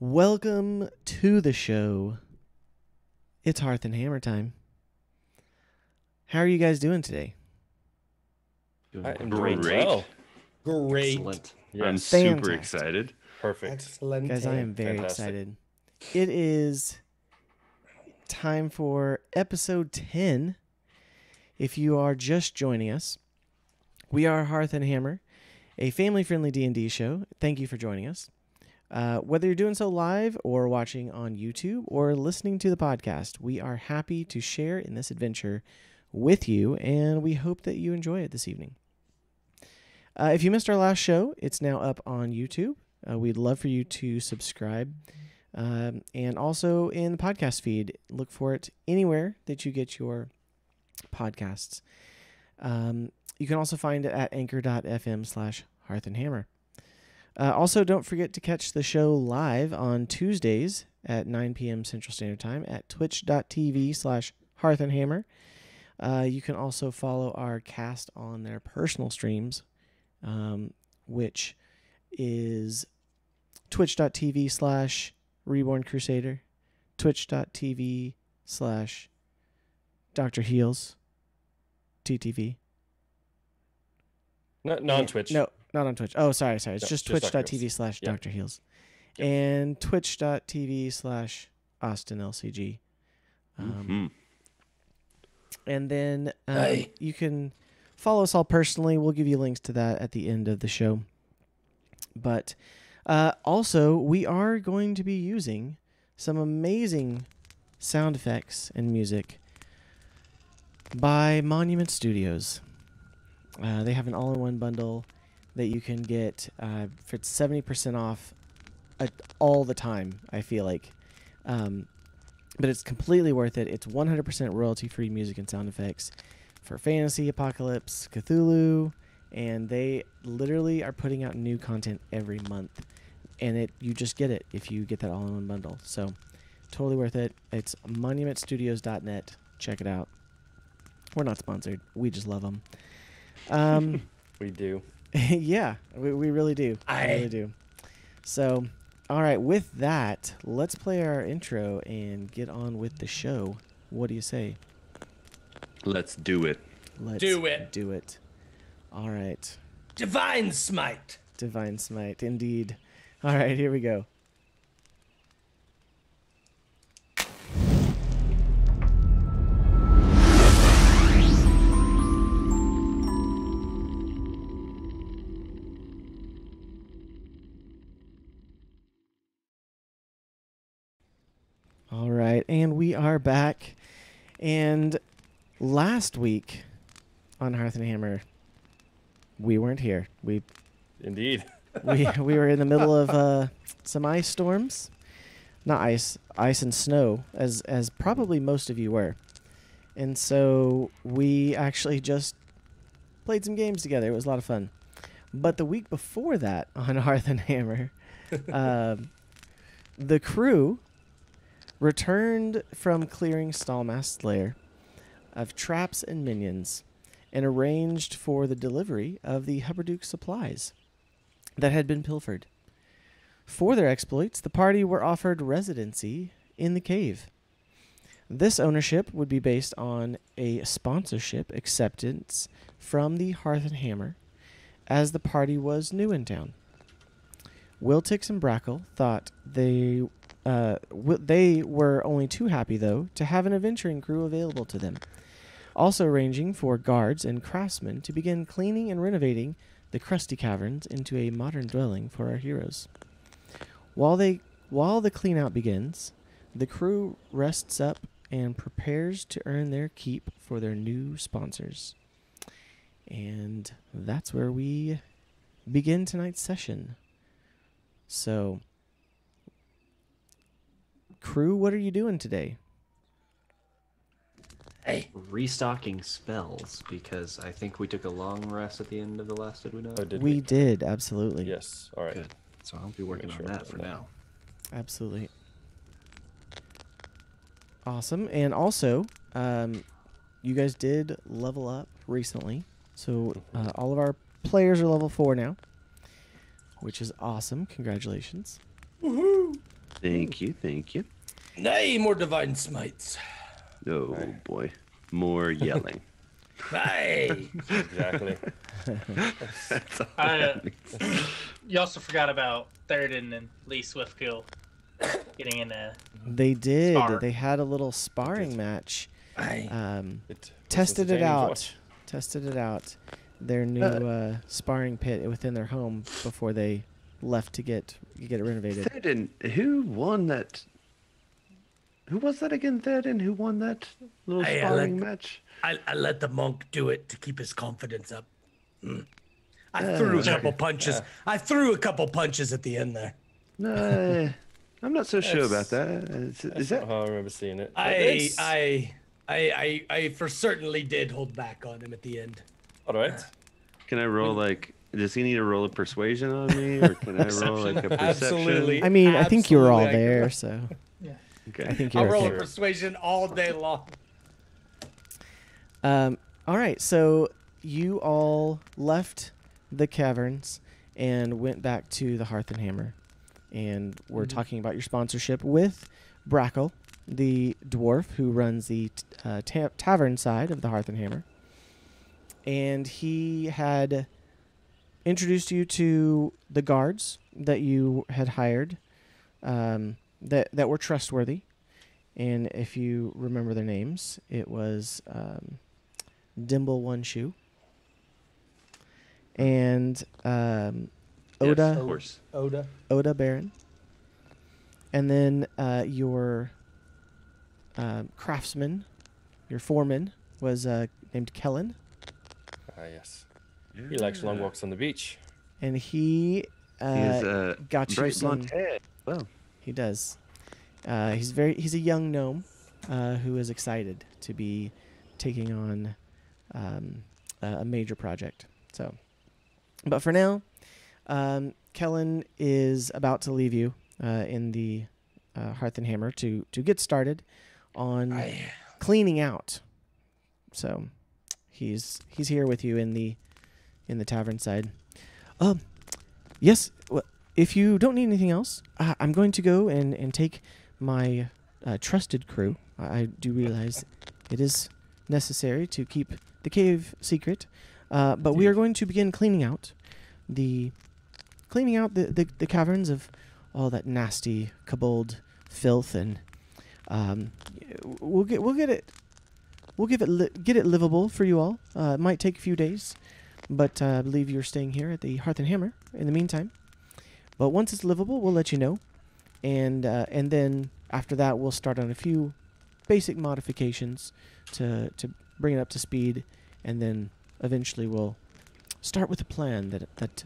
Welcome to the show. It's Hearth and Hammer time. How are you guys doing today? Doing Great. Well. Great. Excellent. Yes. I'm Fantastic. super excited. Perfect. Excellent. Guys, I am very Fantastic. excited. It is time for episode 10. If you are just joining us, we are Hearth and Hammer, a family-friendly D&D show. Thank you for joining us. Whether you're doing so live or watching on YouTube or listening to the podcast, we are happy to share in this adventure with you, and we hope that you enjoy it this evening. If you missed our last show, it's now up on YouTube. We'd love for you to subscribe. And also in the podcast feed, look for it anywhere that you get your podcasts. You can also find it at anchor.fm/Hearth and Hammer. Also, don't forget to catch the show live on Tuesdays at 9 p.m. Central Standard Time at twitch.tv/Hearth and Hammer. You can also follow our cast on their personal streams, which is twitch.tv/Reborn Crusader, twitch.tv/Dr. Heals, TTV. Not on Twitch. No, not on Twitch. Oh, sorry. It's No, just just Dr. twitch.tv/Dr. Heals. And twitch.tv/AustinLCG. And then you can follow us all personally. We'll give you links to that at the end of the show. But also, we are going to be using some amazing sound effects and music by Monument Studios. They have an all-in-one bundle that you can get for 70% off all the time, I feel like. But it's completely worth it. It's 100% royalty-free music and sound effects for Fantasy, Apocalypse, Cthulhu, and they literally are putting out new content every month. And you just get it if you get that all-in-one bundle. So, totally worth it. It's monumentstudios.net. Check it out. We're not sponsored. We just love them. We do. Yeah, we really do. I really do. So, all right, with that, let's play our intro and get on with the show. What do you say? Let's do it. Let's Do it. do it. All right. Divine Smite. Divine Smite, indeed. All right, here we go. All right, and we are back. And last week on Hearth and Hammer, we weren't here. We Indeed. were in the middle of some ice storms. Not ice and snow, as probably most of you were. And so we actually just played some games together. It was a lot of fun. But the week before that on Hearth and Hammer, the crew returned from clearing Stallmast's lair of traps and minions and arranged for the delivery of the Hubberduke supplies that had been pilfered. For their exploits, the party were offered residency in the cave. This ownership would be based on a sponsorship acceptance from the Hearth and Hammer, as the party was new in town. Wiltix and Brackle thought they were only too happy, though, to have an adventuring crew available to them, also arranging for guards and craftsmen to begin cleaning and renovating the crusty caverns into a modern dwelling for our heroes. While the clean-out begins, the crew rests up and prepares to earn their keep for their new sponsors. And that's where we begin tonight's session. So, crew, what are you doing today? Hey. Restocking spells, because I think we took a long rest at the end of the last, did we not? Oh, did We did, absolutely. Yes. All right. Good. So I'll be working Make on sure that I'm for doing now. Absolutely. Awesome. And also, you guys did level up recently. So all of our players are level 4 now, which is awesome. Congratulations. Woohoo! Thank you, thank you. Nay, more divine smites. Oh boy, more yelling. Hey. Exactly. That's all I, that means. you also forgot about Theoden and Lee Swiftkill getting in a They did. Spar. They had a little sparring match. Aye. It was Tested it entertaining to out. watch. Tested it out. Their new sparring pit within their home before they left to get it renovated. Theoden, who won that? Who was that again, Theoden? Who won that little I sparring like- match? I let the monk do it to keep his confidence up. I threw a couple punches. I threw a couple punches at the end there. No, I'm not so sure about That's- that. That's Is not that? how I remember seeing it. But I it's- I for certainly did hold back on him at the end. All right. Can I roll like? Does he need to roll a persuasion on me, or can I roll like a perception? Absolutely. I mean, I think you were all Absolutely, I there, could- so I Okay. think I'll you're roll okay. a persuasion all day long. All right, so you all left the caverns and went back to the Hearth and Hammer, and we're talking about your sponsorship with Brackle, the dwarf who runs the tavern side of the Hearth and Hammer, and he had introduced you to the guards that you had hired, that were trustworthy, and if you remember their names, it was Dimble One Shoe and Yes, Oda of course. Oda. Baron, and then your craftsman, your foreman was named Kellen, Ah, yes. He likes long walks on the beach. and he He has got you bright some. blonde hair. Well, He does. He's a young gnome who is excited to be taking on a major project. So, but for now, Kellen is about to leave you in the Hearth and Hammer to get started on cleaning out. So, he's here with you in the tavern side. Yes. Well, if you don't need anything else, I'm going to go and take my trusted crew. I do realize it is necessary to keep the cave secret, but we are going to begin cleaning out the caverns of all that nasty kobold filth, and we'll get it livable for you all. It might take a few days, but I believe you're staying here at the Hearth and Hammer in the meantime. But once it's livable, we'll let you know, and then after that, we'll start on a few basic modifications to bring it up to speed, and then eventually we'll start with a plan that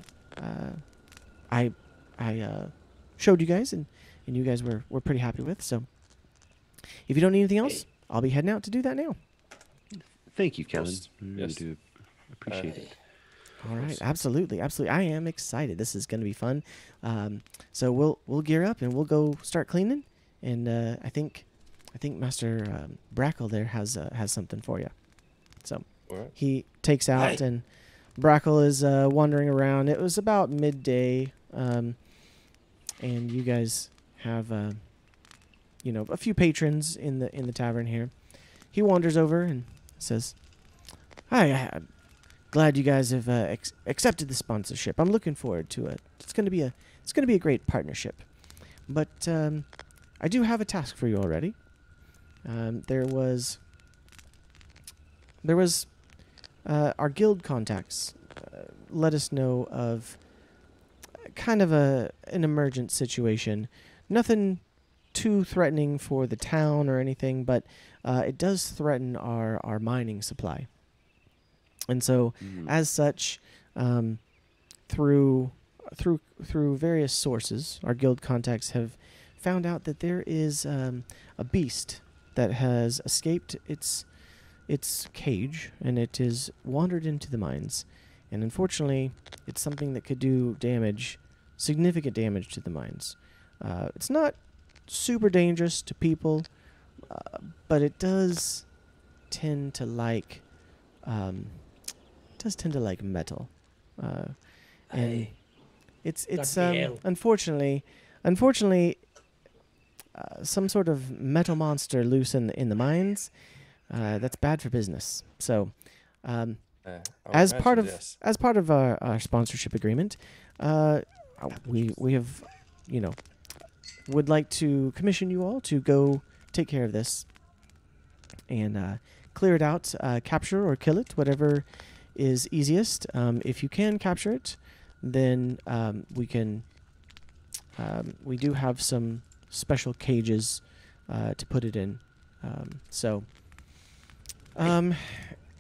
I showed you guys, and you guys were pretty happy with. So if you don't need anything else, I'll be heading out to do that now. thank you, Kellen. course. I really Yes. do appreciate it. All right, absolutely. I am excited. This is going to be fun. So we'll gear up and we'll go start cleaning. And I think Master Brackle there has something for you. So All right. he takes out, and Brackle is wandering around. It was about midday, and you guys have a few patrons in the tavern here. He wanders over and says, "Hi, I'm glad you guys have accepted the sponsorship. I'm looking forward to it. It's going to be a great partnership. But I do have a task for you already. There was our guild contacts let us know of kind of an emergent situation. Nothing too threatening for the town or anything, but it does threaten our mining supply. And so, as such, through various sources, our guild contacts have found out that there is a beast that has escaped its cage, and it is wandered into the mines. And unfortunately, it's something that could do significant damage to the mines. It's not super dangerous to people, but it does tend to like metal, and it's Got the ale. unfortunately some sort of metal monster loose in the mines, that's bad for business. So, as part of our sponsorship agreement, we have, would like to commission you all to go take care of this and clear it out, capture or kill it, whatever is easiest. If you can capture it, then we can. We do have some special cages to put it in.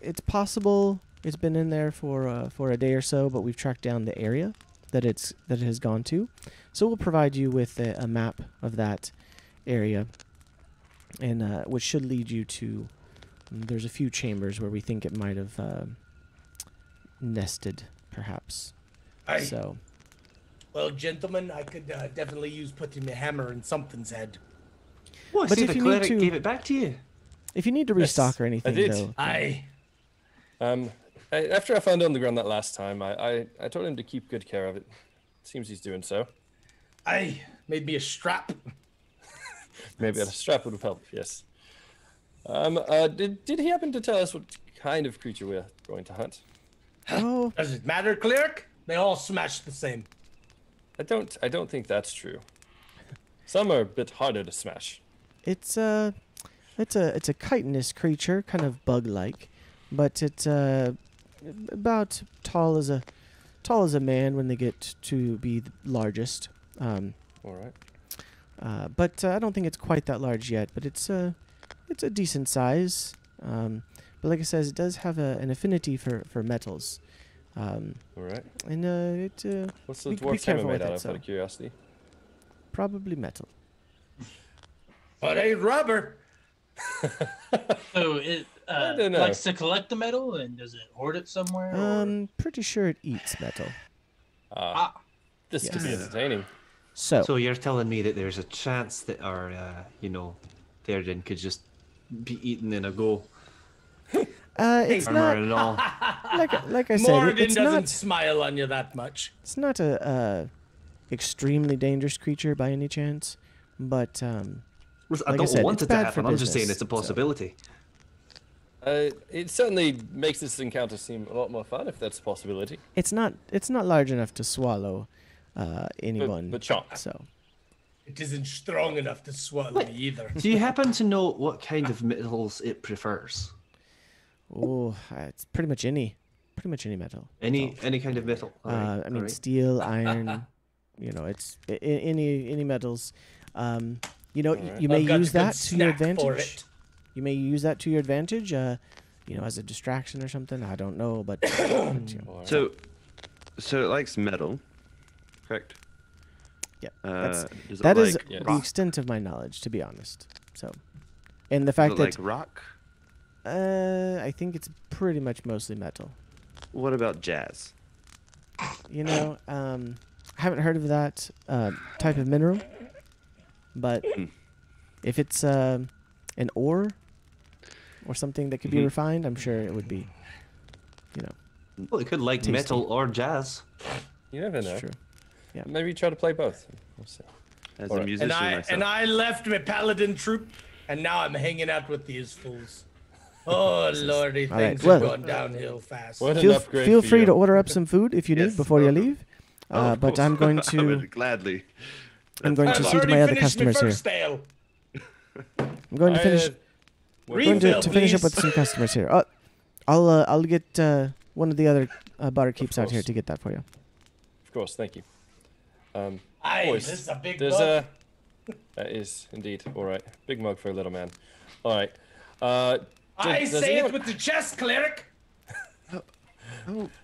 It's possible it's been in there for a day or so, but we've tracked down the area that it has gone to. So we'll provide you with a map of that area, and which should lead you to. There's a few chambers where we think it might have nested, perhaps. So. Well, gentlemen, I could definitely use putting the hammer in something's head. Well, But see if if the you need cleric to- gave it back to you. If you need to restock or anything, did. though, After I found it on the ground that last time, I told him to keep good care of it. Seems he's doing so. Aye, made me a strap. Maybe a strap would have helped. Yes. Did he happen to tell us what kind of creature we're going to hunt? oh, Does it matter, cleric? They all smash the same. I don't think that's true. Some are a bit harder to smash. it's a chitinous creature, kind of bug-like, but it's about tall as a man when they get to be the largest. All right. But I don't think it's quite that large yet. But it's a decent size. But like I says, it does have an affinity for metals. All right. And What's the be dwarf's hammer careful with made out it, of, so. out of curiosity? probably metal. But ain't rubber. So it don't know. likes to collect the metal, and does it hoard it somewhere? or- Pretty sure it eats metal. This could be Yes. entertaining. So, So you're telling me that there's a chance that our, Theoden could just be eaten in a go. it's Armor not and all. like I said. Morgan It's doesn't not. smile on you that much. It's not a extremely dangerous creature by any chance, but Listen, I like I don't said, want it's it to bad happen. for I'm just saying business, it's a so. possibility. It certainly makes this encounter seem a lot more fun if that's a possibility. it's not large enough to swallow anyone. but chomp. So It isn't strong enough to swallow me either. Do you happen to know what kind of metals it prefers? it's pretty much any metal. Any kind of metal? Alright, I mean, alright. steel, iron. It's any metals. You may I've got use a good that to your snack for advantage. it. You may use that to your advantage. As a distraction or something. I don't know, but All right. So it likes metal, correct? yeah, Does it that is like Yes. the rock? extent of my knowledge, to be honest. So, and the Does fact it that like rock? I think it's pretty much mostly metal. What about jazz? I haven't heard of that type of mineral, but if it's an ore or something that could be refined, I'm sure it would be. Well, it could like Tasty. metal or jazz. You never know. It's true. Yeah. Maybe try to play both. We'll see. As All a right. musician myself. And I left my paladin troop, and now I'm hanging out with these fools. Oh lordy, All right, things well- are going downhill fast. What an Feel upgrade feel for free you. to order up some food if you need Yes, before you welcome. leave. Oh, of But course. I'm going I to would gladly. I'm going to I've see to already my other finished my customers here. first ale. I'm going to finish. Refill, To finish up please. with some customers here. I'll get one of the other barkeeps out here course. to get that for you. Of course, thank you. Aye, boys, this is a big there's mug. that is indeed all right. Big mug for a little man. All right. I does say anyone- it with the chest, cleric.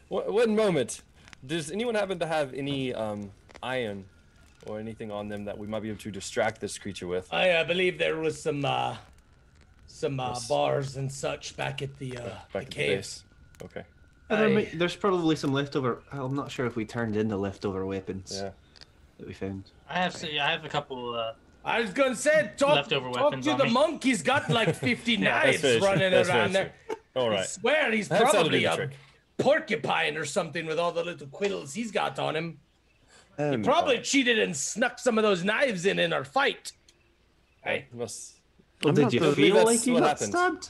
One moment. Does anyone happen to have any iron or anything on them that we might be able to distract this creature with? I believe there was some Yes. bars and such back at the Back at the cave. base. Okay. There's probably some leftover. I'm not sure if we turned in the leftover weapons Yeah. that we found. I have a couple. I was gonna say, talk Leftover to weapons on the me. monk. He's got like 50 That's knives very true. running That's very around there. true. All I right. swear he's That sounded probably like a a trick. porcupine or something with all the little quills he's got on him. Um, Probably cheated and snuck some of those knives in our fight. Aye. Must. Well, I'm did not you the- feel That's like he what got happened. stabbed?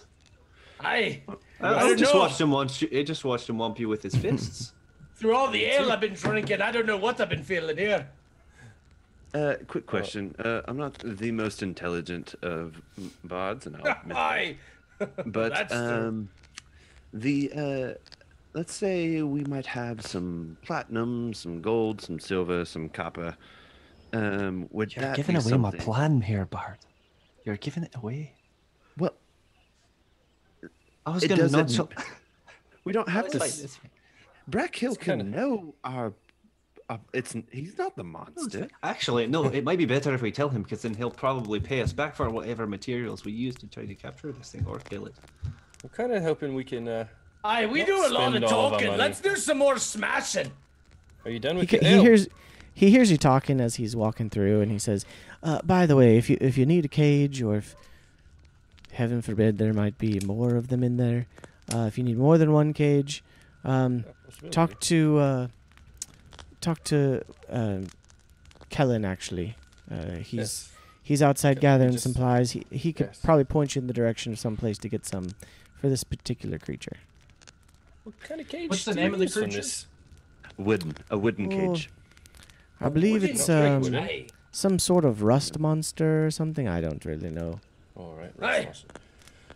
Aye. I don't just know. watched him I just watched him whomp you with his fists. Through all the ale I've been drinking, I don't know what I've been feeling here. Quick question. I'm not the most intelligent of bards, and I'll admit that. Aye. But That's true. let's say we might have some platinum, some gold, some silver, some copper. Would You're that giving be away my something? plan here, Bard. You're giving it away. Well, I was it going to doesn't. nonchal. We don't have It's to. fine, it's fine. Brackhill can kinda- know our. He's not the No, it's monster. fine. Actually, no, it might be better if we tell him, because then he'll probably pay us back for whatever materials we use to try to capture this thing or kill it. I'm kind of hoping we can. Aye, we Not do a lot of spend all of our talking. money. Let's do some more smashing. Are you done He, with ca- your he ale? hears you talking as he's walking through, and he says, "By the way, if you need a cage, or if heaven forbid there might be more of them in there, if you need more than one cage, talk to Kellen. Actually, he's outside gathering just- supplies. He could Yes. probably point you in the direction of some place to get some for this particular creature." What kind of cage? What's the do name you of the use from creature? this? A wooden Oh, cage. I believe Wooden it's cage. Aye. some sort of rust monster or something. I don't really know. All right. Aye. That's awesome.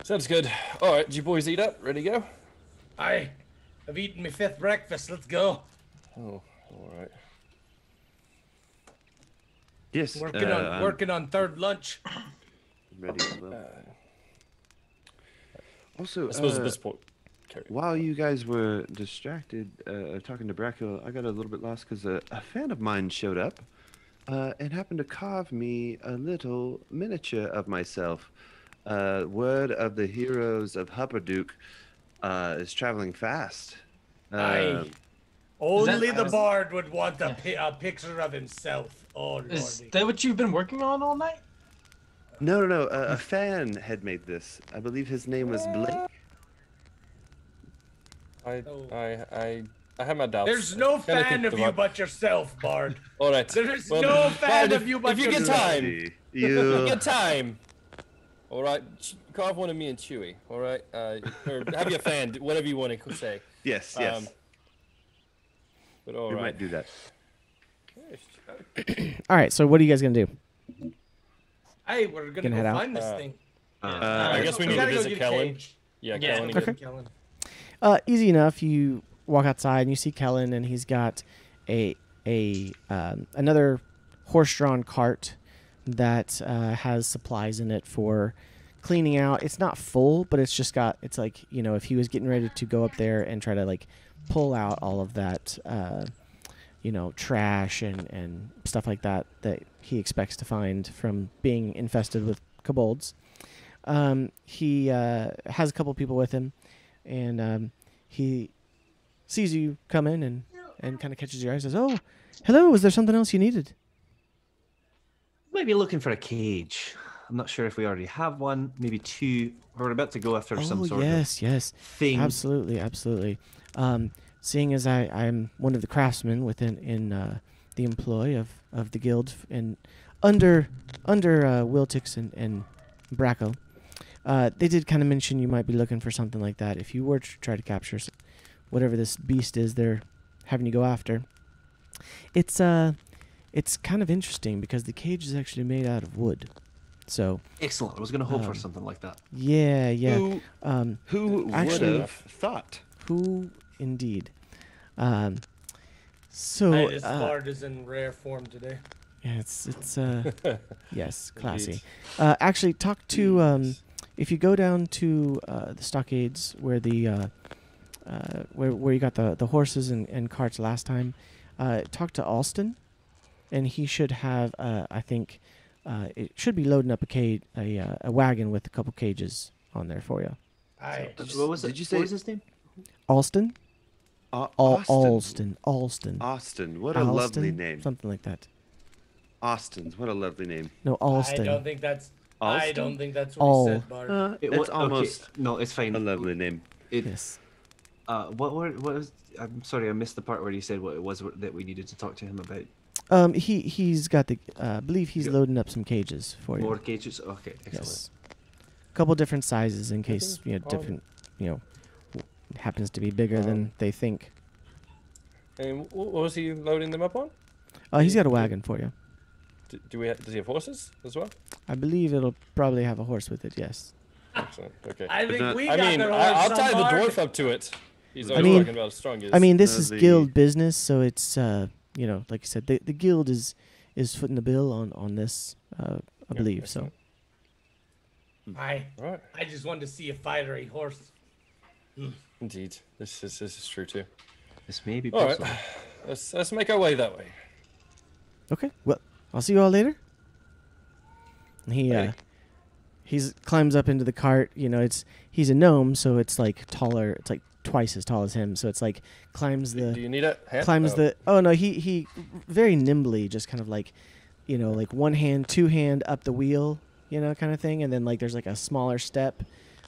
Sounds good. All right, did you boys eat up? Ready to go? Aye. I've eaten my 5th breakfast. Let's go. Oh, all right. Yes. Working I'm working on 3rd lunch. ready as well. Also, I suppose at this point. Carry. while you guys were distracted talking to Brackhill, I got a little bit lost because a fan of mine showed up and happened to carve me a little miniature of myself. Word of the heroes of Hupperduke is traveling fast. Aye. Only the is- bard would want a picture of himself. Oh, Is lordy. that what you've been working on all night? No. A fan had made this. I believe his name was Blake. Oh. I have my doubts. There's no I kinda fan think of the you vibe- but yourself, bard. All right. There's Well, no fan Bard, of you but if you get yourself. time, if you You. get time. All right, carve one of me and Chewy. All right, or have your fan, whatever you want to say. Yes. But all We right. might do that. All right, so what are you guys gonna do? Hey, we're gonna Gonna head go out? find this thing. I guess we need to gotta go visit get a Kellen. cage. Yeah, Yeah. Kellen. Go again. get Kellen. Easy enough. You walk outside and you see Kellen, and he's got another horse-drawn cart that has supplies in it for cleaning out. It's not full, but it's just got. It's like, if he was getting ready to go up there and try to like pull out all of that, trash and stuff like that he expects to find from being infested with kobolds. He has a couple people with him, and he sees you come in and kind of catches your eye and says, "Oh, hello, is there something else you needed?" Might be looking for a cage. I'm not sure if we already have one. Maybe 2. We're about to go after some sort yes, yes. of thing. Absolutely. Seeing as I'm one of the craftsmen within the employ of the guild and under Wiltix and Bracco, they did kind of mention you might be looking for something like that if you were to try to capture whatever this beast is they're having you go after. It's kind of interesting because the cage is actually made out of wood. So Excellent. I was going to hope for something like that. yeah. Who would Actually- have thought? Who indeed? Hey, So this bard is in rare form today. yeah, it's yes, classy. Actually, talk to if you go down to the stockades where the where you got the horses and carts last time. Talk to Alston, and he should have I think it should be loading up a wagon with a couple cages on there for you. Aye. What was it? Did you say- What was his name? Alston? Austin. Alston. Austin. What a lovely Alston? name. Something like that. Austin's. What a lovely name. No, Alston. I don't think that's. I Alston? don't think that's All. what he said, bard. It's almost Okay. No, it's fine. a lovely name. It, Yes. what was? I'm sorry, I missed the part where you said what it was that we needed to talk to him about. He's got the. I believe he's loading up some cages for you. More cages. Okay, excellent. Yes. A couple different sizes in Okay. case different. Happens to be bigger than they think. And what was he loading them up on? He's got a wagon for you. Does he have horses as well? I believe it'll probably have a horse with it. Yes. Excellent. Okay. I think not- we I got mean, the I'll horse tie the somewhere. dwarf up to it. He's I always mean- talking about how strong he is. I mean, this is the- guild business, so it's like you said, the guild is footing the bill on this. I believe so. excellent. Right. I just wanted to see a fiery horse. Indeed. This is true too. This may be All right. possible. Let's make our way that way. Okay. Well, I'll see you all later. And he climbs up into the cart. He's a gnome, so it's like taller. It's like twice as tall as him. So it's like climbs the. Do you need a hand? climbs the. Oh no, he very nimbly just kind of like, like one hand, two hand up the wheel, kind of thing, and then like there's like a smaller step,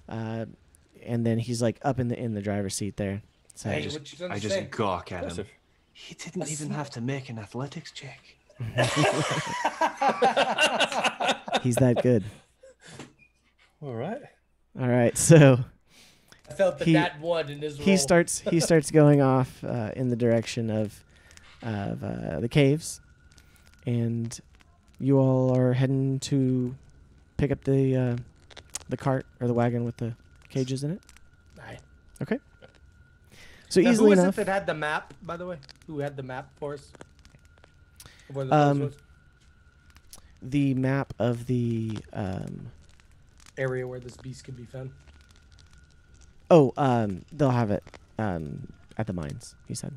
and then he's like up in the driver's seat there. So Hey, I just, what you gonna I just say? gawk at him. Impressive. He didn't even have to make an athletics check. he's that good. All right. All right, so I felt that one in his roll. he starts going off in the direction of the caves, and you all are heading to pick up the cart or the wagon with the cages in it. Aye. Okay. So Now, easily who was enough. it that had the map, by the way? Who had the map for us? Of where the Um, place was? The map of the Area where this beast could be found. they'll have it at the mines, he said.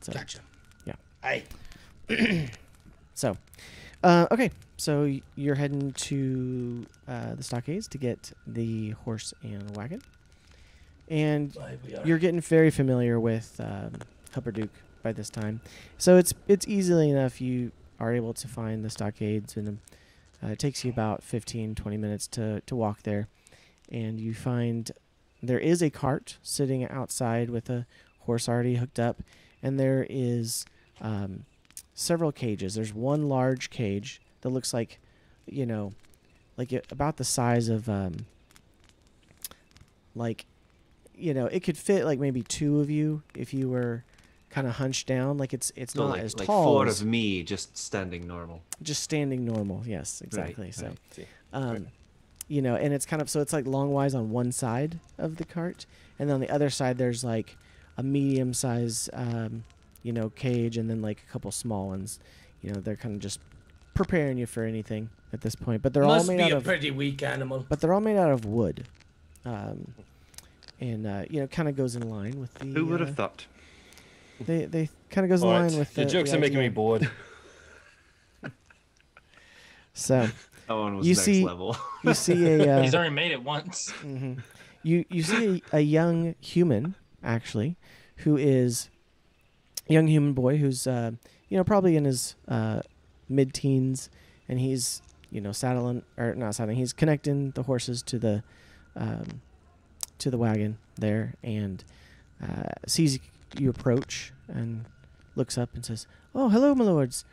So Gotcha. yeah. Aye. so okay, so you're heading to the stockades to get the horse and wagon. And Aye, we are. you're getting very familiar with Hupperduke by this time, so it's easily enough. You are able to find the stockades, and it takes you about 15-20 minutes to walk there, and you find there is a cart sitting outside with a horse already hooked up, and there is several cages. There's one large cage that looks like, about the size of it could fit like maybe two of you if you were kind of hunched down. Like it's So not like, as like tall four as of me just standing normal. just standing normal. Yes, exactly. So, right. See. and it's kind of so it's like longwise on one side of the cart, and then on the other side there's like a medium size, cage, and then like a couple small ones. They're kind of just preparing you for anything at this point. But they're all Must made be out a of pretty weak animal. but they're all made out of wood. Kind of goes in line with the. Who would have thought? They kind of goes in All line right. with Your the. jokes the are making me idea. bored. So That one was You next see- level. you see a. He's already made it once. Mhm. You see a young human actually, who is a young human boy who's probably in his mid-teens, and he's saddling or not saddling. He's connecting the horses to the wagon there, and sees you approach and looks up and says, "Oh, hello, my lords.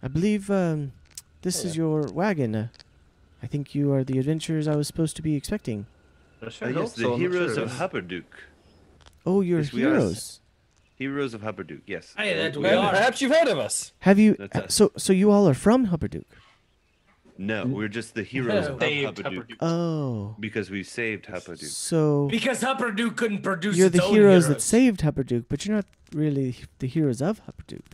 I believe this is your wagon. I think you are the adventurers I was supposed to be expecting." Yes, the heroes of Hupperduke. Oh, you're Yes, we are. heroes. Heroes of Hupperduke, yes. Aye, that we Well, are. perhaps you've heard of us. Have you? That's us. So you all are from Hupperduke? No, we're just the heroes of Saved Hupperduke. Hupperduke. Oh, Because we saved Hupperduke. so Because Hupperduke couldn't produce you're its the own heroes that saved Hupperduke, but you're not really the heroes of Hupperduke.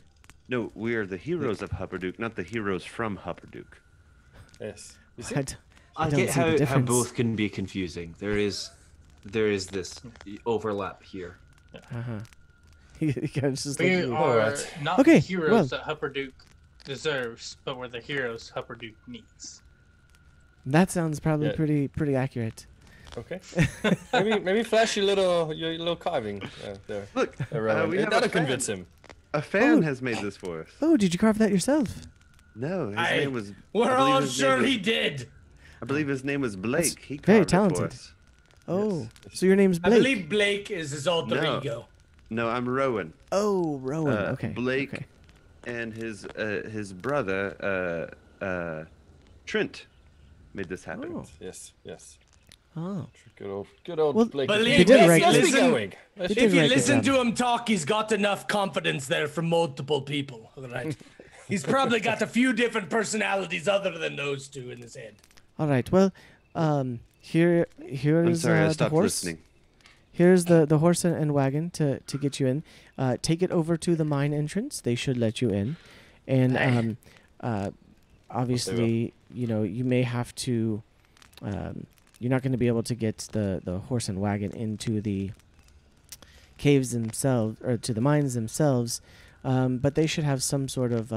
No, we are the heroes of Hupperduke, not the heroes from Hupperduke. Yes. You see? I I don't get see the how difference. both can be confusing. There is this overlap here. Uh-huh. You guys just We look- are Alright. not Okay, the heroes well. that Hupperduke deserves, but we're the heroes Hupperduke needs. That sounds probably Yeah. pretty accurate. Okay. maybe flash your little carving there. Look, Around. we have That'll a fan. convince him. A fan Oh. has made this for us. Oh, did you carve that yourself? No, his Aye. name was. We're I believe all his name sure was- he did. I believe his name was Blake. He very carved it for talented. us. Oh, so your name's I Blake. believe Blake is his alter No. ego. No, I'm Rowan. Oh, Rowan. Okay. Blake Okay. and his brother Trent made this happen. Oh. Yes, yes. Oh. Good old Well, Blake. believe He did me, write if you this. listen- going. He did If you write this listen down. to him talk, he's got enough confidence there from multiple people. All right. He's probably got a few different personalities other than those two in his head. All right. Well, here I'm is sorry, I the stopped horse. listening. Here's the horse and wagon to get you in. Take it over to the mine entrance. They should let you in. And obviously, you may have to. You're not going to be able to get the horse and wagon into the caves themselves or to the mines themselves, but they should have some sort of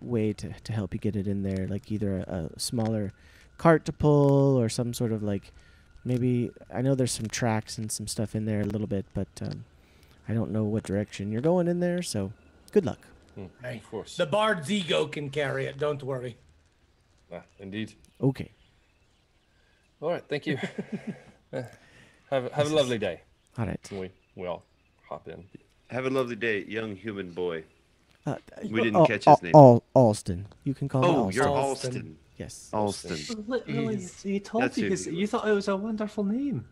way to help you get it in there, like either a smaller cart to pull or some sort of like maybe I know there's some tracks and some stuff in there a little bit, but I don't know what direction you're going in there. So good luck. Hey, Of course. the bard's ego can carry it. Don't worry. Indeed. Okay. All right. Thank you. Have a lovely day. All right. And we all hop in. Have a lovely day, young human boy. We Al- didn't catch his name. Alston. You can call me Oh, Alston. you're Alston. Alston. Yes. Alston. Literally, he told That's you who because he you was. thought it was a wonderful name.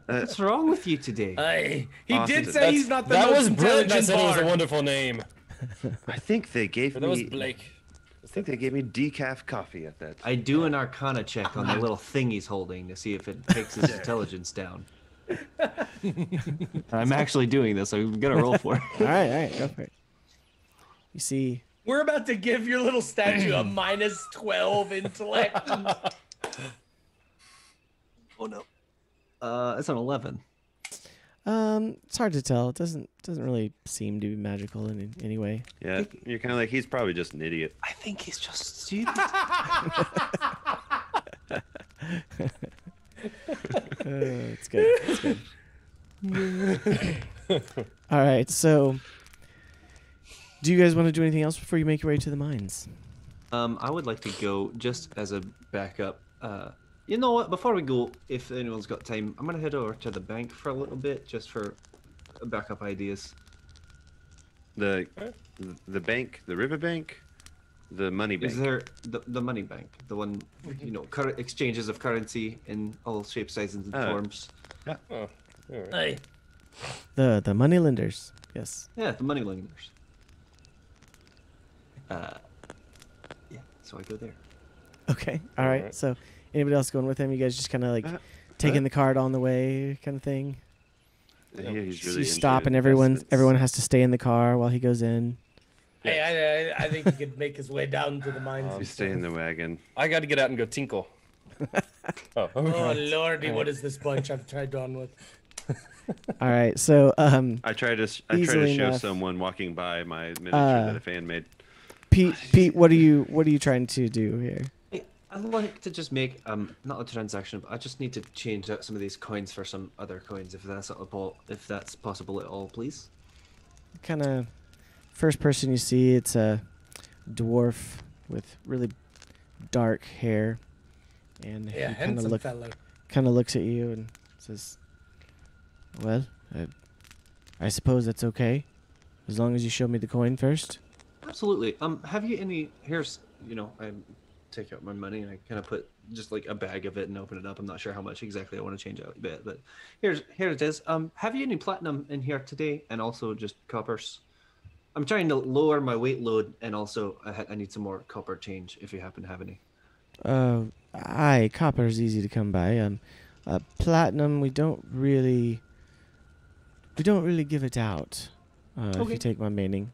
What's wrong with you today? Hey, he Awesome. did say he's not the that most was Brett that intelligent said it was a bard. wonderful name. I think they gave Or that was me. Blake. I think they gave me decaf coffee at that. I do an Arcana check on the little thing he's holding to see if it takes his intelligence down. I'm actually doing this. I'm gonna roll for it. All right, go for it. You see, We're about to give your little statue a minus 12 intellect. Oh no. It's an 11. it's hard to tell. It doesn't really seem to be magical in any way. Yeah, you're kind of like he's probably just an idiot. I think he's just stupid. It's good. It's good. All right. So, do you guys want to do anything else before you make your way to the mines? I would like to go just as a backup. You know what? Before we go, if anyone's got time, I'm gonna head over to the bank for a little bit, just for backup ideas. The bank, the river bank, the money bank. Is there the money bank, the one current exchanges of currency in all shapes, sizes, and forms? Oh, all right. Hey, The money lenders. Yes. Yeah, the money lenders. Yeah, so I go there. Okay. All right. Alright. So, anybody else going with him? You guys just kind of like taking the card on the way, kind of thing. Yeah, he's So really you into stop, and everyone investments. has to stay in the car while he goes in. hey, I think he could make his way down to the mines. You stay in the wagon. I got to get out and go tinkle. Oh, Oh lordy, what is this bunch I've tried on with? All right. So, I try to Easily show enough. someone walking by my miniature that a fan made. Pete, what are you trying to do here? Hey, I'd like to just make not a transaction, but I just need to change out some of these coins for some other coins, if that's possible at all, please. Kind of first person you see, it's a dwarf with really dark hair, and Yeah, he kind handsome of fellow. looks at you and says, "Well, I suppose that's okay, as long as you show me the coin first." Absolutely. Have you any? Here's, I take out my money and I kind of put just like a bag of it and open it up. I'm not sure how much exactly I want to change out a bit, but here it is. Have you any platinum in here today, and also just coppers? I'm trying to lower my weight load, and also I need some more copper change if you happen to have any. Aye, copper is easy to come by. Platinum we don't really give it out. If Okay. you take my meaning,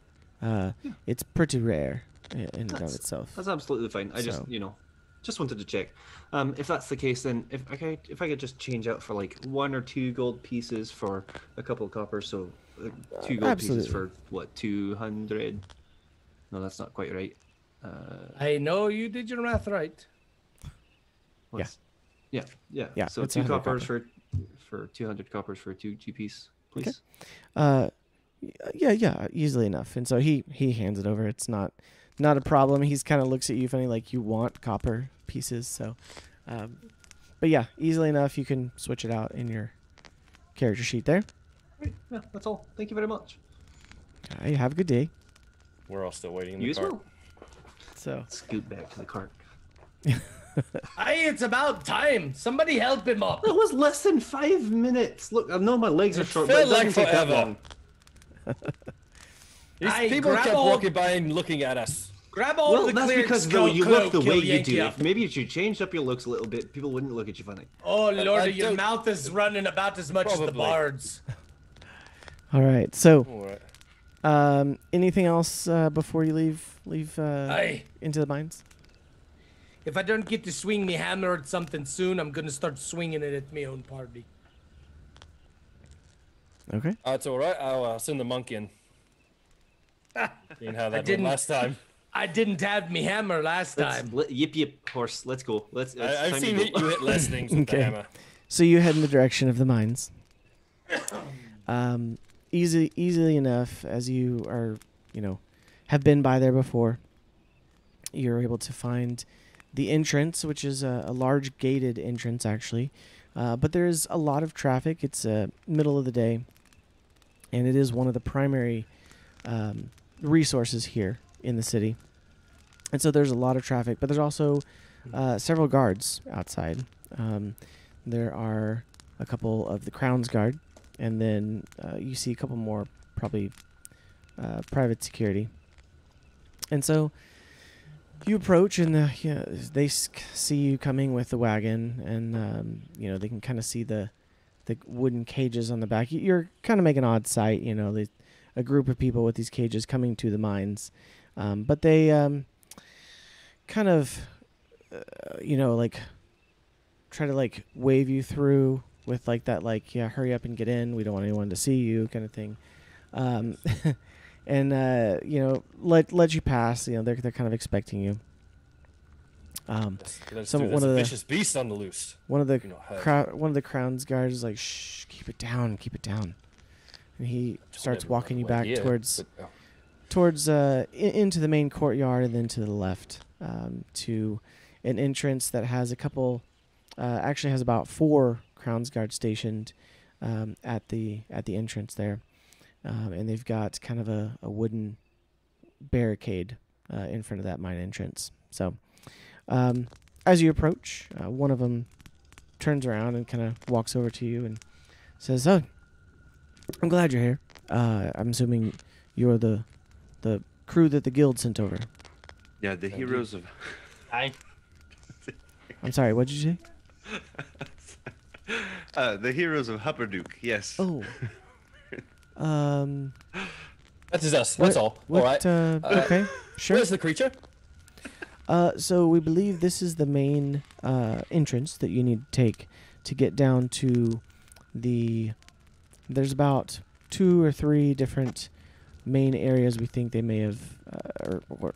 it's pretty rare in and of That's- itself. That's absolutely fine. I just, So- just wanted to check. If that's the case, then if I could just change out for like 1 or 2 gold pieces for a couple of coppers, so 2 gold pieces absolutely. for what, 200? No, that's not quite right. I know you did your math right. what's- yeah. Yeah, So it's 2 100 coppers for 200 coppers for 2 GPs, please. Yeah, easily enough. And so he hands it over. It's not a problem. He's kind of looks at you funny, like you want copper pieces. So, but yeah, easily enough. You can switch it out in your character sheet there. Great. Yeah, that's all. Thank you very much. All right, have a good day. We're all still waiting in You the as cart. well. So, Scoot back to the cart. Hey, it's about time. Somebody help him up. That was less than 5 minutes. Look, I know my legs are short, but felt it doesn't like take that forever. long. These Aye, people grab kept all- walking by and looking at us. Grab all Well, the that's clear because though you cloak, look the way he'll you yank do. up. If maybe if you changed up your looks a little bit, people wouldn't look at you funny. Oh, Lord, your don't- mouth is running about as much as the Probably. bard's. all right. So, All right. anything else before you leave Aye. into the mines? If I don't get to swing me hammer at something soon, I'm gonna start swinging it at my own party. Okay. It's all right. I'll send the monk in. Seeing how that went didn't- last time. I didn't have me hammer last time. Yip yip horse. Let's go. Let's. it's I've time seen to you go. hit less things with Okay. the hammer. So you head in the direction of the mines. Easily enough, as you are, have been by there before. You're able to find the entrance, which is a large gated entrance, actually. But there's a lot of traffic. It's middle of the day, and it is one of the primary resources here in the city. And so there's a lot of traffic, but there's also several guards outside. There are a couple of the Crown's Guard, and then you see a couple more, probably private security. And so you approach, and they see you coming with the wagon, and they can kind of see the wooden cages on the back. You're kind of making an odd sight, a group of people with these cages coming to the mines, but they kind of try to wave you through with that hurry up and get in, we don't want anyone to see you kind of thing, and let you pass. They're kind of expecting you. There's one a of the vicious beast on the loose. one of the You know, have- one of the Crown's guards is like, shh, keep it down, and he starts Never walking you run away back here, towards but, into the main courtyard, and then to the left to an entrance that has a couple, actually has about 4 Crown's Guards stationed at the entrance there, and they've got kind of a wooden barricade in front of that mine entrance. So as you approach, one of them turns around and kind of walks over to you and says, "Oh, I'm glad you're here. I'm assuming you're the crew that the guild sent over." Yeah, the heroes of. Hi. I'm sorry, what did you say? The heroes of Hupperduke. Yes. Oh. That is us. That's all. What, All right. okay, sure. Where's the creature? So we believe this is the main entrance that you need to take to get down to the... There's about 2 or 3 different main areas we think they may have... or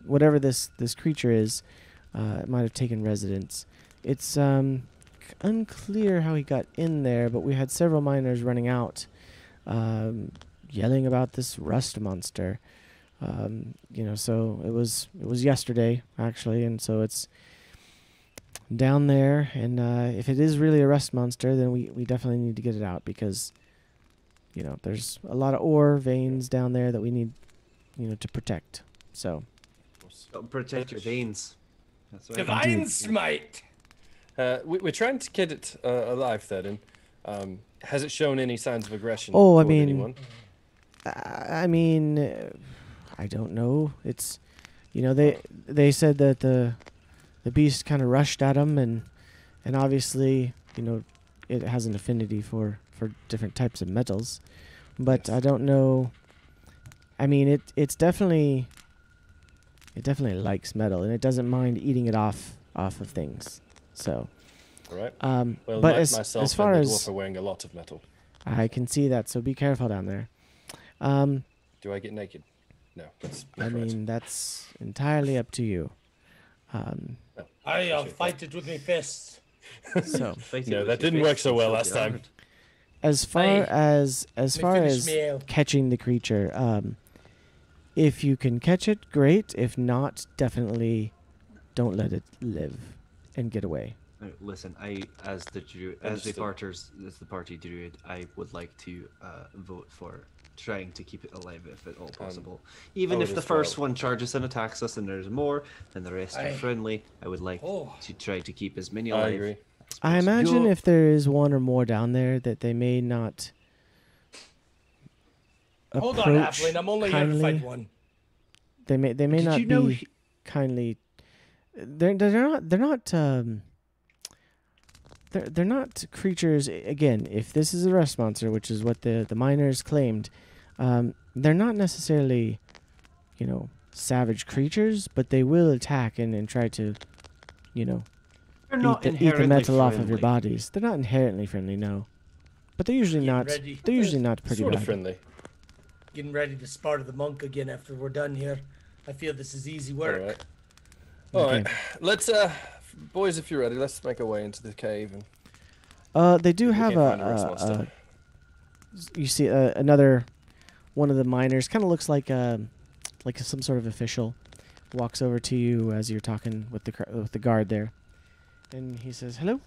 whatever this creature is, it might have taken residence. It's unclear how he got in there, but we had several miners running out, yelling about this rust monster. So it was yesterday actually, and so it's down there. And if it is really a rust monster, then we definitely need to get it out, because there's a lot of ore veins down there that we need to protect. So Don't protect your veins. That's right. Divine smite. We're trying to get it alive, Thurden. Has it shown any signs of aggression? Oh, I toward mean, anyone? I don't know. It's they said that the beast kind of rushed at him, and obviously it has an affinity for different types of metals, but I don't know. I mean, it definitely likes metal, and it doesn't mind eating it off of things. So All right. but Well, myself as far and the as dwarf are wearing a lot of metal. I can see that, so be careful down there. Do I get naked? No. That's I not right. mean, that's entirely up to you. I'll fight it with my fists. So Fight it No, with that your didn't face work so and well choke last you time. out. as far Aye. as me far finish as me ale. catching the creature, if you can catch it, great. If not, definitely don't let it live and get away. Listen, as the Understood. party druid, I would like to vote for trying to keep it alive if at all possible. Even I if would the as first well. one charges and attacks us and there's more, and the rest are Aye. friendly, I would like Oh. to try to keep as many I alive. agree. as I possible. imagine You're- if there is one or more down there that they may not Hold on, approach Halfling. I'm only here to kindly. fight one. They may Did not you know be he- kindly. They're not creatures. Again, if this is a rest monster, which is what the miners claimed, they're not necessarily, savage creatures, but they will attack and try to, They're not eat the inherently metal off of your friendly. bodies. They're not inherently friendly, no, but they're usually Getting not. ready. They're usually not pretty Sort bad. of friendly. Getting ready to spar the monk again after we're done here. I feel this is easy work. All right. All Okay. right. Let's, boys, if you're ready, let's make our way into the cave. And They do we have can't find the rest monster. you see another one of the miners, kind of looks like some sort of official, walks over to you as you're talking with the guard there, and he says, "Hello,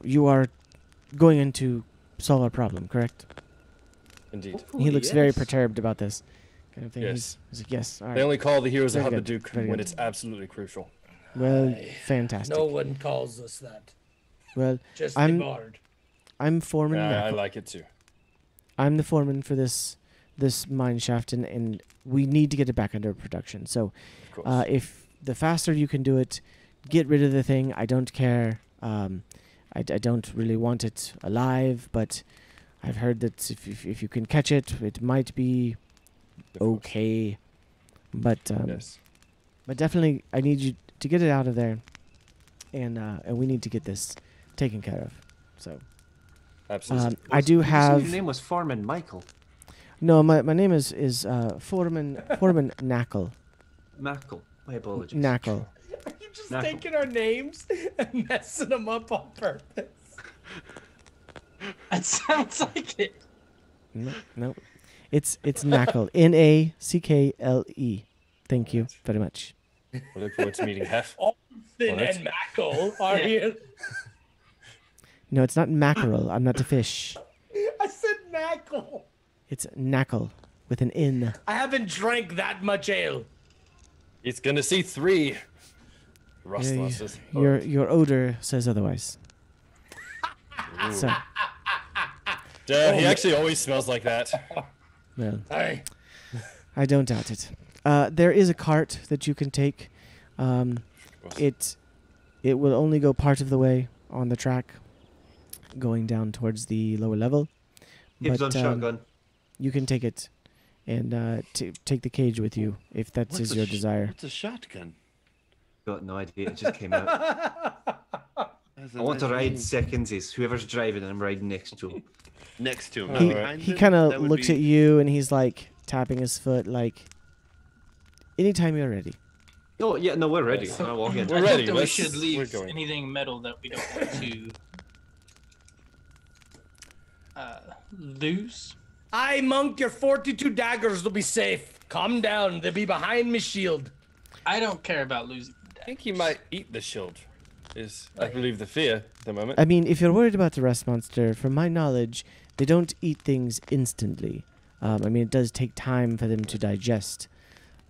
you are going in to solve our problem, correct?" Indeed. He Hopefully, looks very yes. perturbed about this kind of thing. Yes. He's like, "Yes, all They right. only call the heroes of Very good, Habaduke very when good. it's absolutely crucial. Well, Aye. fantastic. No one calls us that. Well, Just I'm- the guard. I'm foreman. I Knuckle. like it too. I'm the foreman for this mine shaft, and we need to get it back under production. So, Of course. if the faster you can do it, get rid of the thing. I don't care. I don't really want it alive, but I've heard that if you can catch it, it might be Of course. okay. But Yes. but definitely, I need you to get it out of there, and we need to get this taken care of. So, Absolutely. I do Did you say have your name was Foreman Michael. no. My name is Foreman Knackle. Mackle. My apologies. Knackle. Are you just Knuckle. taking our names and messing them up on purpose? That sounds like it. No. It's Knackle. Nackle. Thank you very much. We look forward to meeting Hef. Austin What? and Mackle are Yeah. here. No, it's not mackerel. I'm not a fish. I said Mackle. It's Knackle with an N. I haven't drank that much ale. He's gonna see 3 rust Yeah, monsters. Your odor says otherwise. So, He actually always smells like that. well, Aye. I don't doubt it. There is a cart that you can take. It will only go part of the way on the track, going down towards the lower level. Gives on But shotgun. you can take it and take the cage with you if that What's is a your sh- desire. What's a shotgun? Got no idea. It just came out. That's a I want to nice ride name. secondsies. Whoever's driving, I'm riding next to him. Next to him. He, not behind he him? kind That of would looks be- at you and he's like tapping his foot like, anytime you're ready. Oh yeah, no, we're ready. Yes. I'll walk in. We're I ready. think that we Let's- should we're leave going. anything metal that we don't want to lose. Aye, monk, your 42 daggers will be safe. Calm down. They'll be behind me shield. I don't care about losing. I think he might eat the shield. Is I believe the fear at the moment. I mean, if you're worried about the rest monster, from my knowledge, they don't eat things instantly. I mean, it does take time for them to digest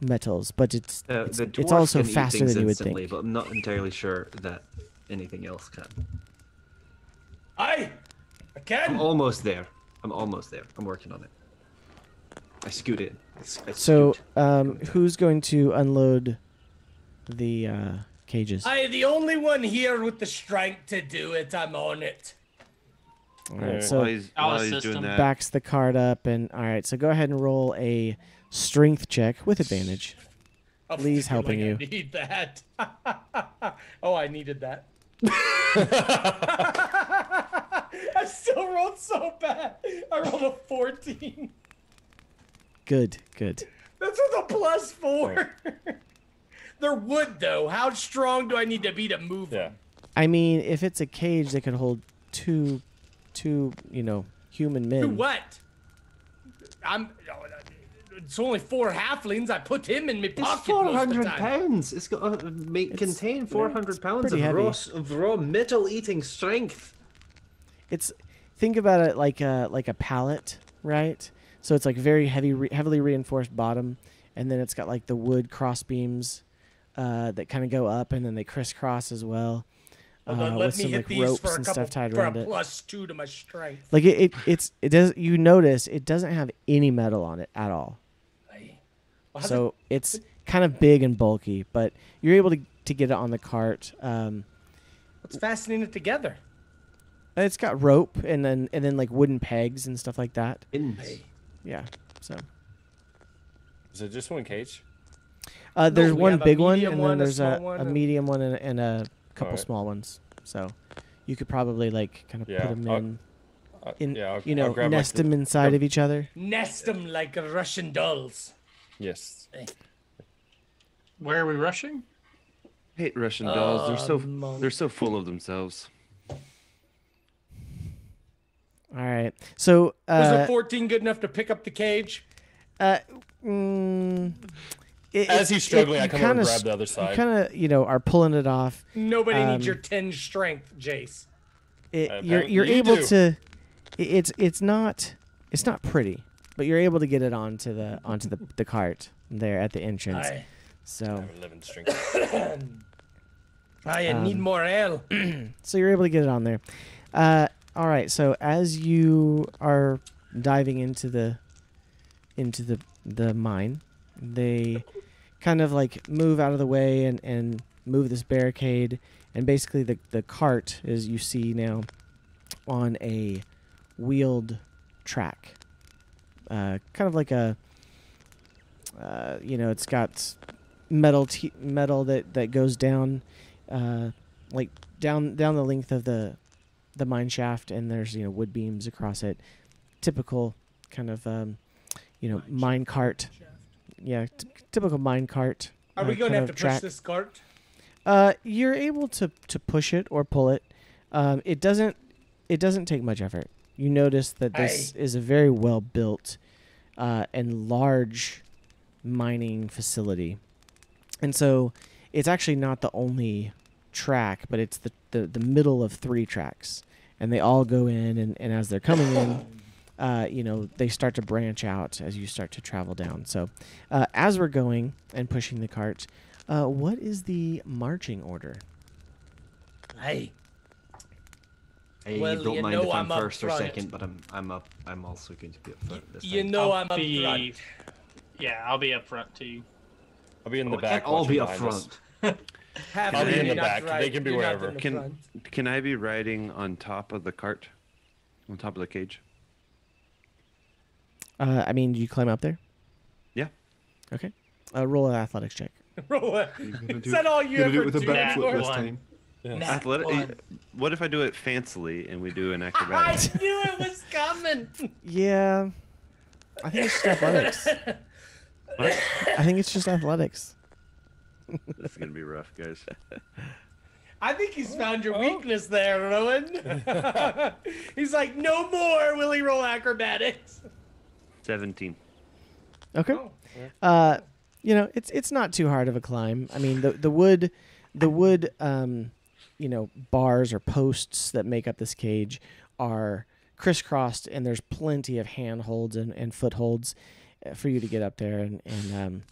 metals, but it's The it's dwarf also can eat faster things than you would instantly, think. but I'm not entirely sure that anything else can. Aye, I I'm can. almost there. I'm working on it. I scoot in. I So, scoot. who's going to unload the cages? Aye, the only one here with the strength to do it. I'm on it. All right, While so I'll while he's assist doing him. that, backs the card up, and all right. So go ahead and roll a strength check with advantage. Oh, Lee's helping I you. need that. Oh, I needed that. I still rolled so bad. I rolled a 14. Good. That's with a +4. They're wood, though. How strong do I need to be to move Yeah. them? I mean, if it's a cage that could hold two, human men. Do what? It's only 4 halflings. I put him in my It's pocket most of the 400 time. pounds. It's got to contain 400 pounds pretty of heavy. raw metal-eating strength. Think about it like a pallet, right? So it's like very heavily reinforced bottom, and then it's got like the wood cross beams that kind of go up, and then they crisscross as well. Hold on, with let me some hit like these ropes for a and couple stuff tied for around a it. +2 to my strength. Like it does. You notice it doesn't have any metal on it at all. Well, So it's kind of big and bulky, but you're able to get it on the cart. let's fastening it together. It's got rope and then like wooden pegs and stuff like that. Yeah. So Is it just one cage? there's we one have a big one, medium and then one, a there's small one, a and- medium one and a couple Alright. small ones. So you could probably like kind of Yeah, put them in, yeah, I'll grab nest like them inside of each other. Nest them like Russian dolls. Yes. Where are we rushing? Hate Russian dolls. monk. They're so full of themselves. All right. So Was a 14 good enough to pick up the cage? As he's struggling, I you come over and kinda grab the other You side. kind of are pulling it off. Nobody needs your 10 strength, Jace. You're Apparently you able do. to. It's not pretty, but you're able to get it onto the cart there at the entrance. Aye. So 11 strength. I need more ale. so you're able to get it on there. All right. So as you are diving into the mine, they kind of like move out of the way and move this barricade, and basically the cart, as you see now, on a wheeled track, kind of like a it's got metal that goes down like down the length of the mine shaft, and there's wood beams across it. Typical kind of mine cart. Yeah, typical mine cart. Are we going to kind have of to push track. this cart? You're able to push it or pull it. It doesn't take much effort. You notice that this is a very well built and large mining facility, and so it's actually not the only track, but it's the middle of 3 tracks, and they all go in, and as they're coming in, they start to branch out as you start to travel down. So as we're going and pushing the cart, what is the marching order? Hey, Well, don't you mind know if I'm I'm up first or front. second, but I'm up. I'm also going to be up front this You time. know I'll I'm up be- front. Yeah, I'll be up front too. I'll be in the We back. can't all be watching up behind us. front. Half I'll of be you in the not back. right- They can be you're not wherever. in the Can front. can I be riding on top of the cart? On top of the cage? I mean, do you climb up there? Yeah. Okay. Roll an athletics check. Roll it. Gonna Is that all you ever do? backflip anymore? this time. Nat Athletic. one. What if I do it fancily and we do an I acrobatics? knew it was coming. Yeah. I think it's just athletics. What? I think it's just athletics. This is gonna be rough, guys. I think he's found your weakness there, Rowan. He's like, no more will he roll acrobatics. 17. Okay. Oh. It's not too hard of a climb. I mean, the wood bars or posts that make up this cage are crisscrossed, and there's plenty of handholds and footholds for you to get up there and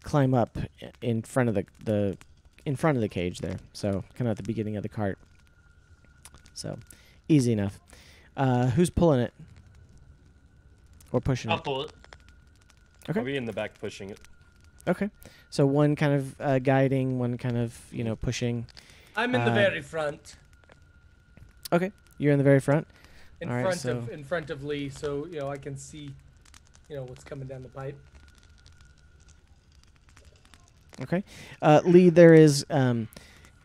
climb up in front of the cage there. So kind of at the beginning of the cart. So easy enough. Who's pulling it or pushing I'll it? pull it. Okay. I'll be in the back pushing it. Okay. So one kind of guiding, one kind of pushing. I'm in the very front, Okay, you're in the very front. in All right, front so- in front of Lee, so I can see, what's coming down the pipe. Okay, Lee, there is kind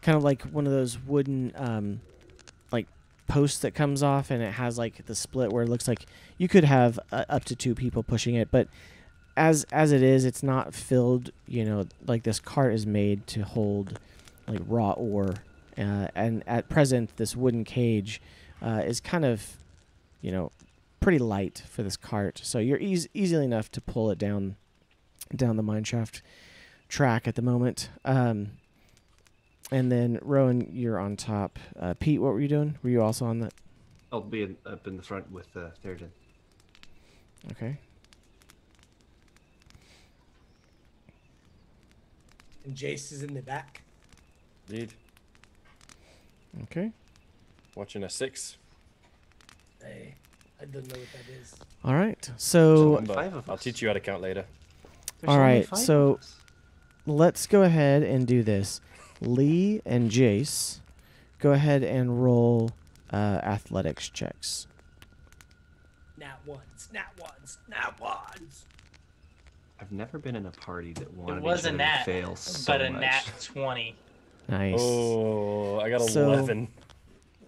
of like one of those wooden like posts that comes off, and it has like the split where it looks like you could have up to 2 people pushing it, but as it is, it's not filled. Like this cart is made to hold like raw ore, and at present, this wooden cage is kind of pretty light for this cart, so you're easily enough to pull it down the mine shaft track at the moment. And then Rowan, you're on top. Pete, what were you doing? Were you also on that? I'll be up in the front with Theoden. Okay. And Jace is in the back. Indeed. Okay. Watching a 6. Hey, I don't know what that is. All right. So Remember, 5 of I'll us. teach you how to count later. There's all only right, 5 so- of us. let's go ahead and do this. Lee and Jace, go ahead and roll athletics checks. Nat ones, nat ones, nat ones. I've never been in a party that wanted It was each a other nat, to fail so but a much. nat 20. Nice. Oh, I got So- 11.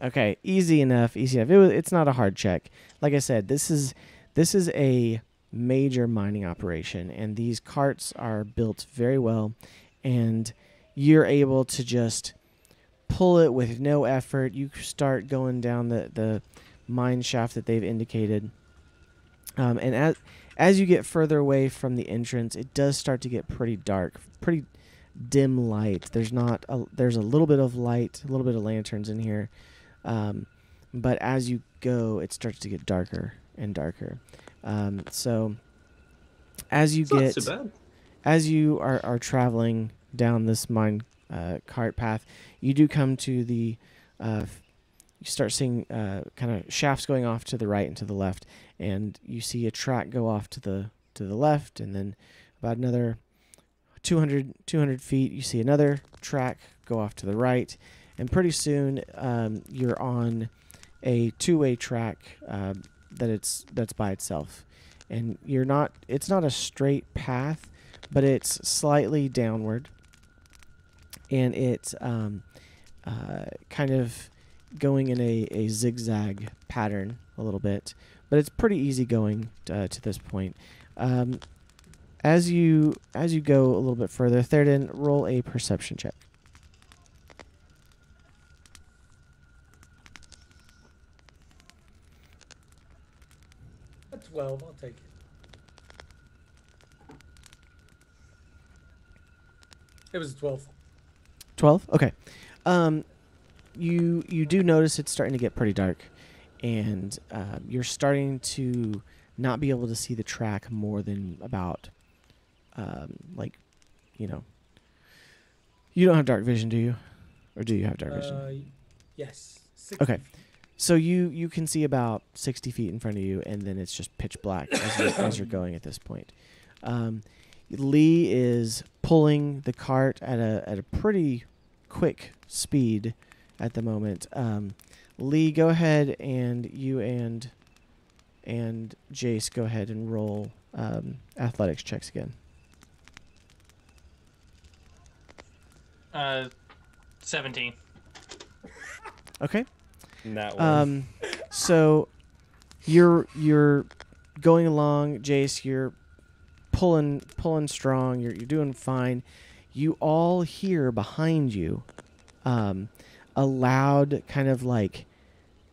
Okay, easy enough. Easy enough. It's not a hard check. Like I said, this is a major mining operation, and these carts are built very well, and you're able to just pull it with no effort. You start going down the mine shaft that they've indicated, and as you get further away from the entrance, it does start to get pretty dark, pretty dim light. There's a little bit of light, a little bit of lanterns in here. But as you go, it starts to get darker and darker. So as you It's not get, too bad. as you are traveling down this mine cart path, you do come to the, you start seeing kind of shafts going off to the right and to the left, and you see a track go off to the left, and then about another 200 feet, you see another track go off to the right. And pretty soon, you're on a two-way track that's by itself, and it's not a straight path, but it's slightly downward, and it's kind of going in a zigzag pattern a little bit, but it's pretty easy going to this point. As you go a little bit further, Theoden, roll a perception check. A 12, I'll take it. It was a 12. 12? Okay. You do notice it's starting to get pretty dark, and you're starting to not be able to see the track more than about, you don't have dark vision, do you? Or do you have dark vision? Yes. 60 Okay. feet. So you can see about 60 feet in front of you, and then it's just pitch black as you're going at this point. Lee is pulling the cart at a pretty quick speed at the moment. Lee, go ahead, and you and Jace go ahead and roll athletics checks again. 17. Okay. That one. So you're going along, Jace. You're pulling strong. You're doing fine. You all hear behind you a loud kind of like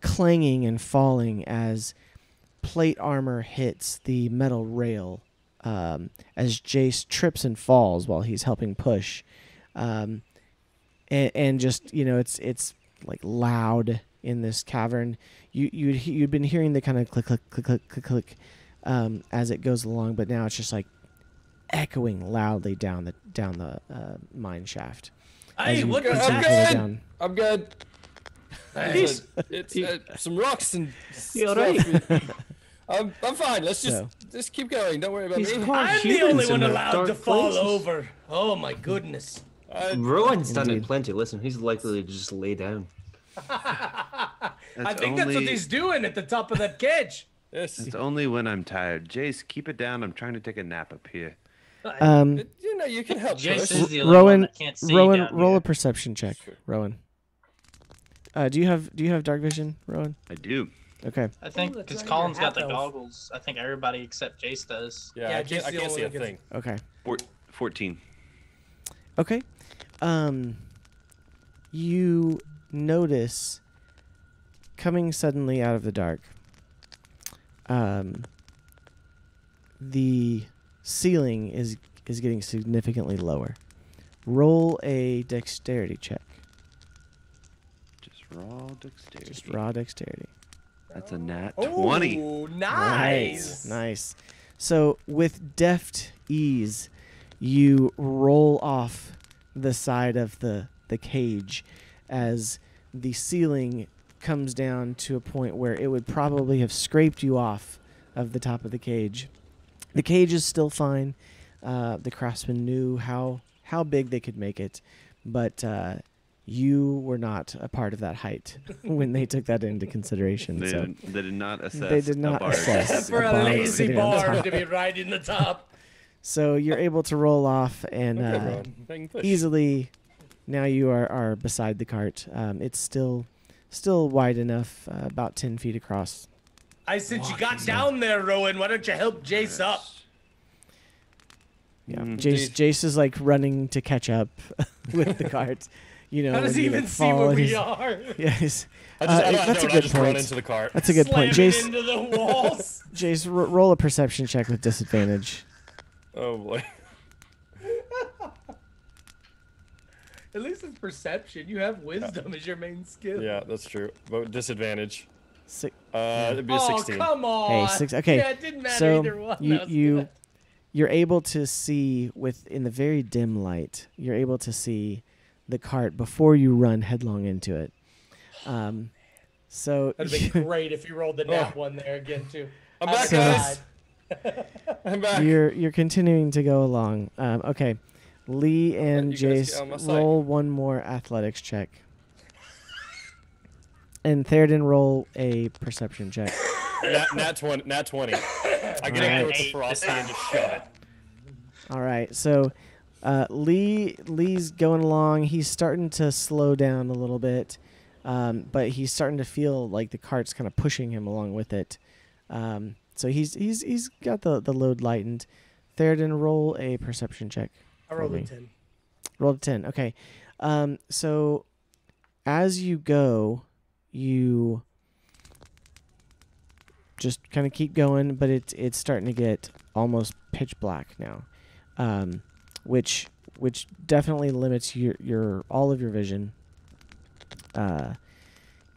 clanging and falling as plate armor hits the metal rail, as Jace trips and falls while he's helping push, and just it's like loud in this cavern. You'd been hearing the kind of click click click click click click as it goes along, but now it's just like echoing loudly down the mine shaft. Hey, As you what was continue that? further down. I'm good. Hey. It's some rocks and You all stuff. I'm fine. Let's So- just keep going. Don't worry about These me. poor I'm the humans only in one their allowed dark to fall places. over. Oh my goodness. Rowan's done it Indeed. plenty. Listen, he's likely to just lay down. I That's think that's what only- he's doing at the top of that cage. Yes. It's only when I'm tired. Jace, keep it down. I'm trying to take a nap up here. You can help. Jace push. is the only one Rowan, that can't see Rowan, down roll here. a perception check. Sure. Rowan. Do you have dark vision, Rowan? I do. Okay. I think that's because right, Colin's you're got the half elf. goggles. I think everybody except Jace does. Yeah, Yeah, I just can't the see only a one that thing. Okay. 14. Okay. You notice coming suddenly out of the dark, the ceiling is getting significantly lower. Roll a dexterity check. Just raw dexterity. Just raw dexterity. That's a nat 20. Oh, nice. Nice. So with deft ease, you roll off the side of the cage as the ceiling comes down to a point where it would probably have scraped you off of the top of the cage. The cage is still fine. The craftsman knew how big they could make it, but you were not a part of that height when they took that into consideration. They did not assess. They did not a barge. assess For a barge lazy sitting on barge top. to be right in the top. So you're able to roll off and Okay, bro. I can push. easily. Now you are beside the cart. It's still wide enough, about 10 feet across. I said you got down there, Rowan. Why don't you help Jace up? Yeah, Indeed. Jace is like running to catch up with the cart. You know, How does when he you, even like, see fall where and we he's- are? Yes, That's a good just run point. into the cart. That's a good point. Slam it Jace, into the walls. Jace, roll a perception check with disadvantage. Oh boy. At least it's perception. You have wisdom as your main skill. Yeah, that's true. But disadvantage. Six, It'd be a Oh, 16. come on. Hey, six. Okay, Yeah, it didn't matter so either one. you That was you good. you're able to see in the very dim light. You're able to see the cart before you run headlong into it. So That'd have been great if you rolled the nat one there again too. I'm I back, So- guys. I'm back. you're continuing to go along. Okay, Lee and you guys get Jace, on my side. roll one more athletics check. And Theoden, roll a perception check. Nat 20. I get Alright. up there with the frosty and just shove it. All right, so Lee's going along. He's starting to slow down a little bit, but he's starting to feel like the cart's kind of pushing him along with it. So he's got the load lightened. Theoden, roll a perception check. I rolled for a me. 10. Rolled a 10. Okay. So as you go, you just kind of keep going, but it's starting to get almost pitch black now, which definitely limits your all of your vision.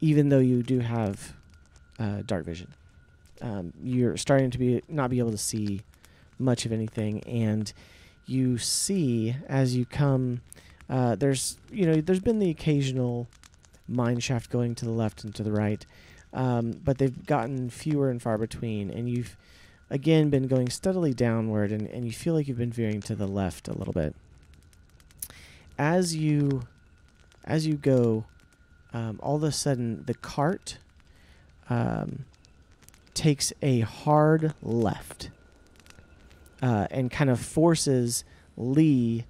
Even though you do have dark vision, you're starting to not be able to see much of anything, and you see as you come. There's been the occasional mine shaft going to the left and to the right, but they've gotten fewer and far between, and you've again been going steadily downward, and you feel like you've been veering to the left a little bit. As you go, all of a sudden the cart takes a hard left and kind of forces Lee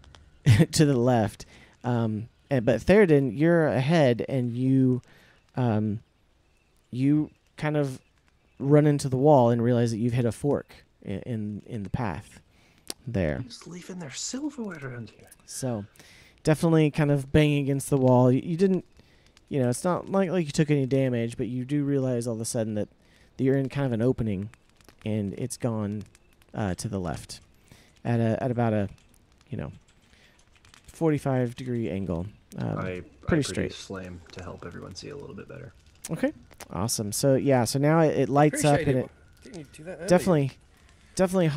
to the left. But Theoden, you're ahead, and you kind of run into the wall and realize that you've hit a fork in the path there. Just leaving their silverware around here. So definitely kind of banging against the wall. You didn't, it's not like you took any damage, but you do realize all of a sudden that you're in kind of an opening, and it's gone to the left at about a 45-degree angle. I pretty produce straight. flame to help everyone see a little bit better. Okay, awesome. So now it lights up, and it Didn't you do that earlier? definitely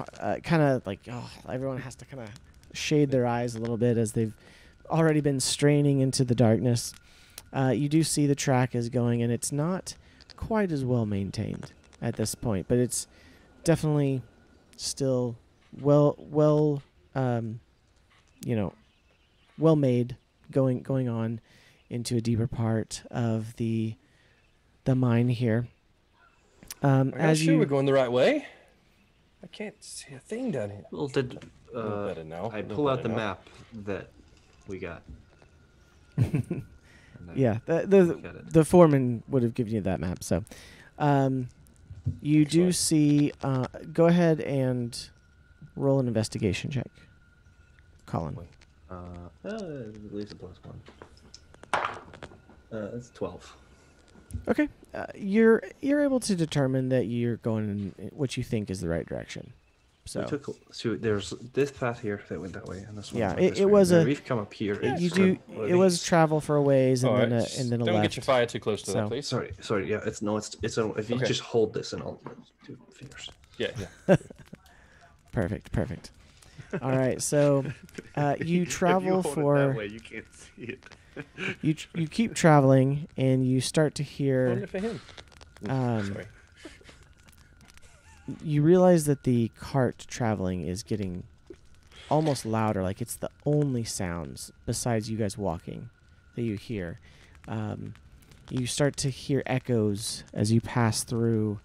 kind of like everyone has to kind of shade their eyes a little bit as they've already been straining into the darkness. You do see the track is going, and it's not quite as well maintained at this point, but it's definitely still well made, going on into a deeper part of the mine here. I'm As sure you we're going the right way. I can't see a thing down here. Well, did No better now. I No pull out better the now. map that we got? And I yeah, look at it. the foreman would have given you that map. So, you do Excellent. see. Go ahead and roll an investigation check, Colin. At least a +1. That's 12. Okay, you're able to determine that you're going in what you think is the right direction. So There's this path here that went that way, and this one. Yeah, went it this way, was and then a- we've come up here. you It's do. one of It was these. travel for a ways, and All then right, and then a don't left. get your fire too close to So- that, please. Sorry. Yeah, it's if you Okay. just hold this and I'll do fingers. Yeah. Perfect. All right, so you travel if you hold it for that way, you can't see it. you keep traveling, and you start to I hear. wonder for him. Sorry. You realize that the cart traveling is getting almost louder, like it's the only sounds besides you guys walking that you hear. You start to hear echoes as you pass through,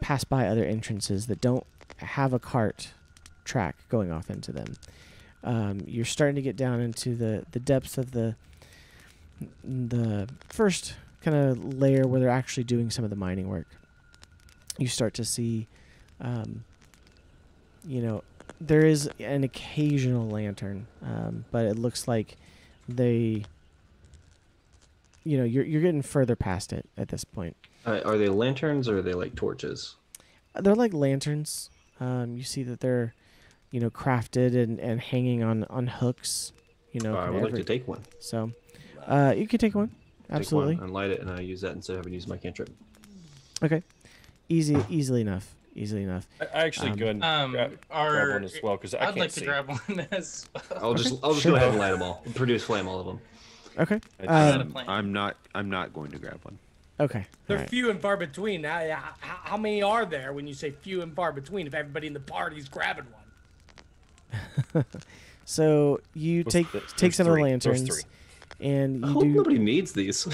pass by other entrances that don't have a cart track going off into them. You're starting to get down into the depths of the first kind of layer where they're actually doing some of the mining work. You start to see, there is an occasional lantern, but it looks like you're getting further past it at this point. Are they lanterns or are they like torches? They're like lanterns. You see that they're, crafted and hanging on hooks. I would like to take one. So, you can take one. Absolutely. Take one and light it, and I use that instead of having to use my cantrip. Okay. Easily enough. I actually go ahead and grab one as well because I I'd can't like see. to grab one as well. I'll just Sure. go ahead and light them all. Produce flame, all of them. Okay. Not a plan. I'm not going to grab one. Okay. They're all right. few and far between. Now, how many are there when you say few and far between? If everybody in the party's grabbing one. So you take some of the There's lanterns, three. and I you hope do nobody needs these.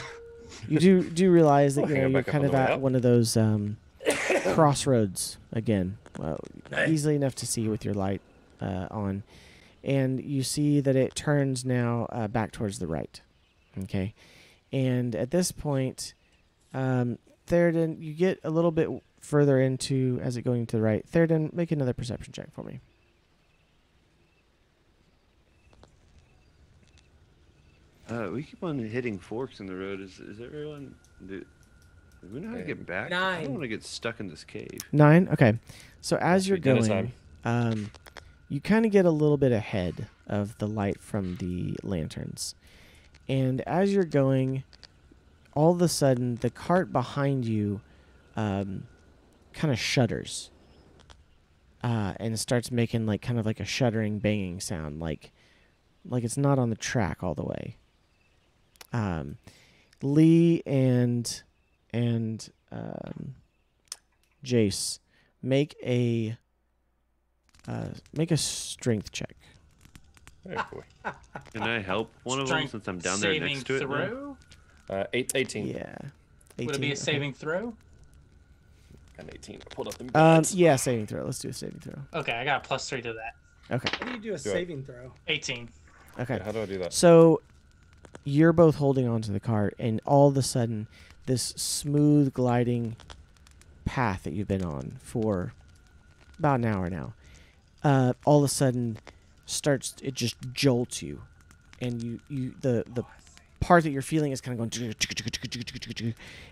you do realize that I'll hang you're it back up kind on of the way at out. one of those crossroads again. Well, Hey. easily enough to see with your light on, and you see that it turns now back towards the right. Okay, and at this point, Theoden, you get a little bit further into as it going to the right. Theoden, make another perception check for me. We keep on hitting forks in the road. Is everyone? Do we know how to get back? I 9. don't want to get stuck in this cave. 9. Okay, so as you're Sweet dinner going, time. you kind of get a little bit ahead of the light from the lanterns, and as you're going, all of a sudden the cart behind you kind of shudders and starts making like kind of like a shuddering banging sound, like it's not on the track all the way. Lee and Jace, make a strength check. Oh, boy. Can I help one of them Strength since I'm down there next to it? now? throw? 18. Yeah. Would it be 18, a okay. saving throw? Got an 18. I pulled up them guides. Yeah, saving throw. Let's do a saving throw. Okay, I got a +3 to that. Okay. How do you do a it. saving throw? 18. Okay. Yeah, how do I do that? So you're both holding onto the cart, and all of a sudden, this smooth gliding path that you've been on for about an hour now, all of a sudden it just jolts you, and the part that you're feeling is kind of going,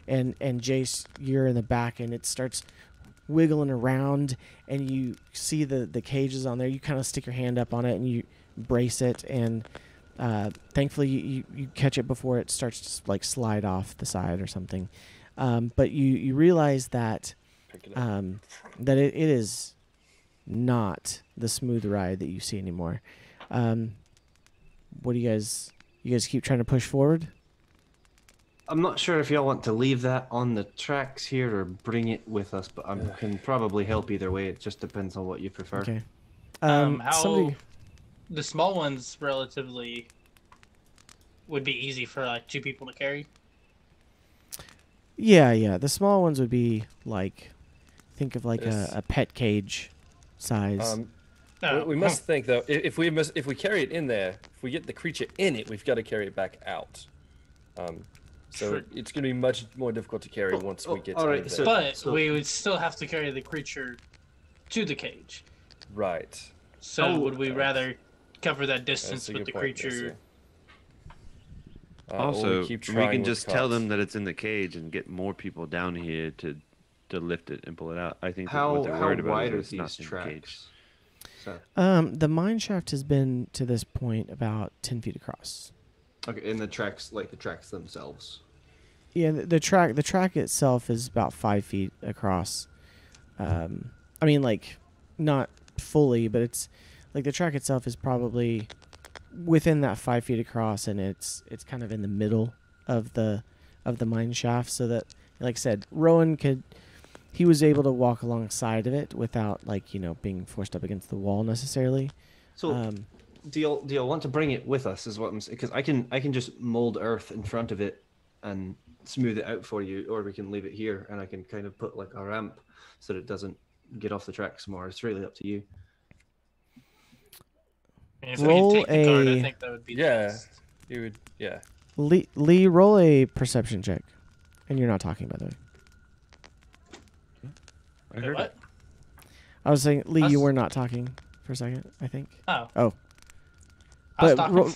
and Jace, you're in the back, and it starts wiggling around, and you see the cages on there. You kind of stick your hand up on it, and you brace it, and thankfully you catch it before it starts to like slide off the side or something. But you realize that Pick it up. that it is not the smooth ride that you see anymore. What do you guys keep trying to push forward? I'm not sure if y'all want to leave that on the tracks here or bring it with us, but I can probably help either way. It just depends on what you prefer. Okay. How Somebody, the small ones relatively would be easy for like 2 people to carry. yeah. The small ones would be like, think of like This. a pet cage size. No, We must think though, if we carry it in there, if we get the creature in it, we've got to carry it back out. So Sure. it's going to be much more difficult to carry once we get all right, in so- there. But we would still have to carry the creature to the cage. Right. So Oh, would we okay. rather cover that That's distance a with good the point, creature? or Also, we keep we trying can with just tell carts. them that it's in the cage and get more people down here to lift it and pull it out. I think that How what they're worried about wide is are that it's not these in the cage. tracks? So, The mine shaft has been to this point about 10 feet across. okay, and the tracks, like the tracks themselves. Yeah, the track itself is about 5 feet across. I mean, like, not fully, but it's like the track itself is probably within that 5 feet across, and it's kind of in the middle of the mine shaft, so that, like I said, Rowan he was able to walk alongside of it without, like, being forced up against the wall necessarily. So, do you want to bring it with us? Is what I'm saying, because I can just mold earth in front of it and smooth it out for you, or we can leave it here and I can kind of put like a ramp so that it doesn't get off the tracks more. It's really up to you. And if Roll we can take the card, I a- think that would be the Yeah, best. you would. Yeah. Lee, roll a perception check, and you're not talking, by the way. I Wait, heard what? I was saying, Lee, you Us? were not talking for a second, I think. Oh. Oh. I was But talking.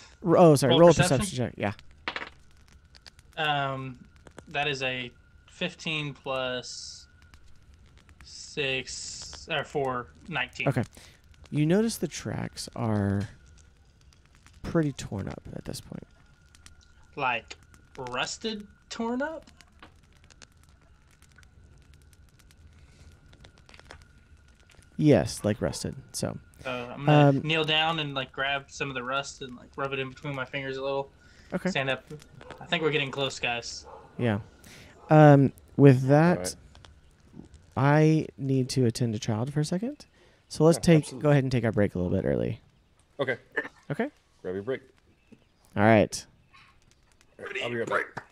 sorry, Roll roll a perception? perception check. Yeah. That is a 15 plus 6 or 4, 19. Okay. You notice the tracks are pretty torn up at this point. Like rusted, torn up. Yes, like rusted. So, I'm gonna kneel down and like grab some of the rust and like rub it in between my fingers a little. okay. Stand up. I think we're getting close, guys. Yeah. With that, Alright. I need to attend a child for a second. So let's absolutely. go ahead and take our break a little bit early. Okay. Okay. Grab your break. All right. I'll be right back.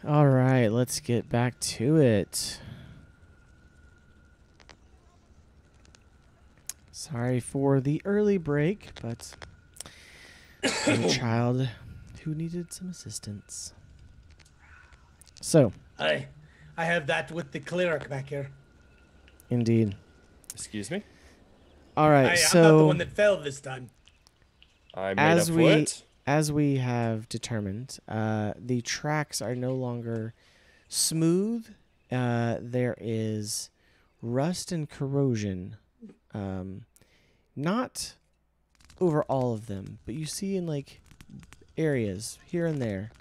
All right, let's get back to it. Sorry for the early break, but a child who needed some assistance. So, I have that with the cleric back here. indeed. Excuse me? All right, I'm not the so one that fell this time. I made up for it. as we have determined, the tracks are no longer smooth. There is rust and corrosion. Not over all of them, but you see in like areas here and there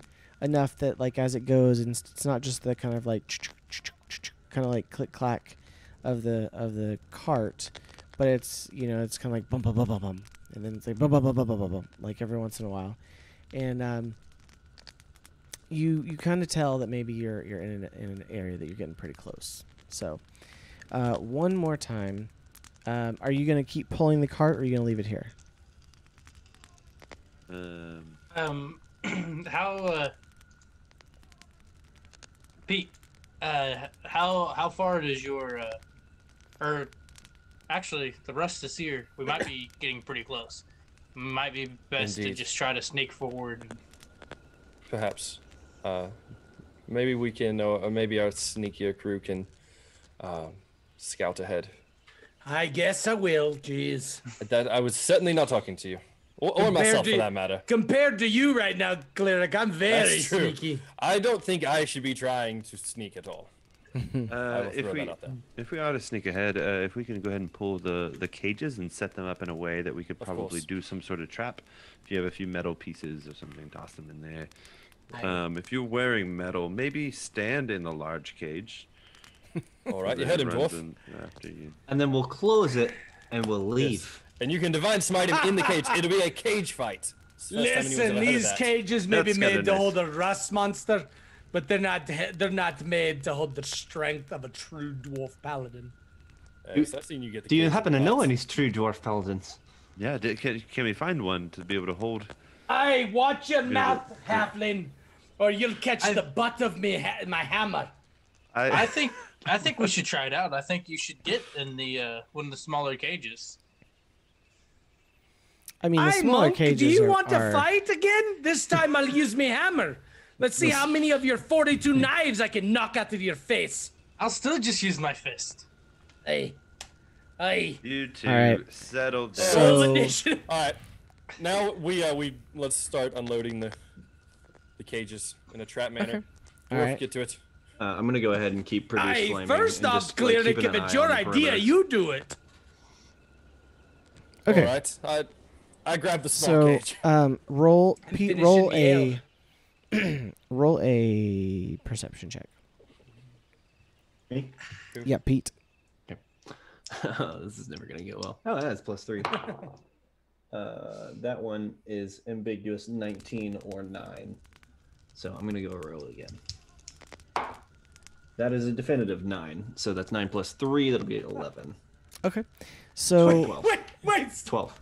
enough that like as it goes, and it's not just the kind of like kind of like click clack of the cart, but it's it's kind of like bum bum bum bum bum, and then it's like bum bum bum bum bum bum, like every once in a while, and you kind of tell that maybe you're in an area that you're getting pretty close. So one more time. Are you going to keep pulling the cart, or are you going to leave it here? How Pete, how far does your or actually the rust is here. We might be getting pretty close. Might be best to Indeed. just try to sneak forward. Perhaps. Maybe we can, or maybe our sneakier crew can scout ahead. I guess I will. Jeez. That I was certainly not talking to you, or Compared myself to- for that matter. Compared to you right now, cleric, I'm very That's true. sneaky. I don't think I should be trying to sneak at all. I will If throw we that out there. if we ought to sneak ahead, if we can go ahead and pull the cages and set them up in a way that we could Of probably course. do some sort of trap. If you have a few metal pieces or something, toss them in there. If you're wearing metal, maybe stand in the large cage. All right, you that heard him, runs dwarf. in after you. And then we'll close it and we'll leave. And you can divine smite him in the cage. It'll be a cage fight. It's the first time anyone's Listen, ever heard of these that. cages may be That's kinda made to nice. hold a rust monster, but they're not made to hold the strength of a true dwarf paladin. So I've seen you get the Do you cage happen to with know lots. any true dwarf paladins? Yeah, can we find one to be able to hold? Hey, watch your mouth, halfling, or you'll catch the butt of my hammer. I think we should try it out. I think you should get in the one of the smaller cages. I mean, the Hey, smaller monk, cages do you are, want to are- fight again? This time I'll use me hammer. Let's see how many of your 42 knives I can knock out of your face. I'll still just use my fist. Hey. You two All right. settle down. So- Roll initiative. All right, now we let's start unloading the cages in a trap manner. Okay. All Dwarf, right. get to it. I'm gonna go ahead and keep produce Hey, flaming. first and off, just, clear keeping if an it's eye your on the idea, perimeter. you do it. Okay. All right, I grabbed the small So, cage. roll I'm Pete. finishing Roll a perception check. Me? Yeah, Pete. This is never gonna go well. Oh, that's +3. That one is ambiguous 19 or 9. So I'm gonna go roll again. That is a definitive 9. So that's 9 + 3. That'll be 11. Okay. So 12. Wait. 12.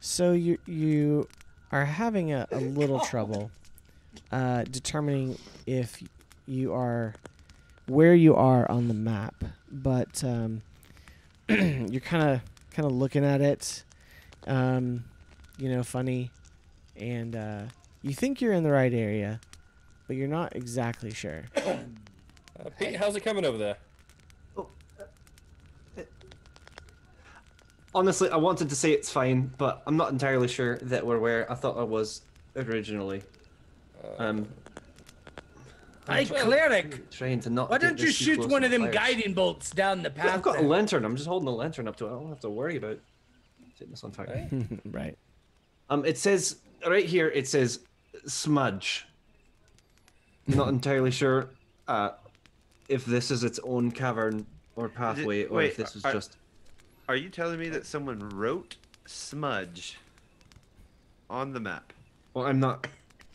So you are having a little trouble determining if you are where you are on the map, but you're kind of looking at it, funny, and you think you're in the right area, but you're not exactly sure. Pete, how's it coming over there? Honestly, I wanted to say it's fine, but I'm not entirely sure that we're where I thought I was originally. Hey, cleric, Trying to not. why get don't you this too shoot close one to of them fires. guiding bolts down the path? I've got a there? lantern. I'm just holding the lantern up to it. I don't have to worry about setting this on fire. Right. It says right here. It says smudge. Not entirely sure if this is its own cavern or pathway, or if this is just. Are you telling me that someone wrote smudge on the map? Well, I'm not.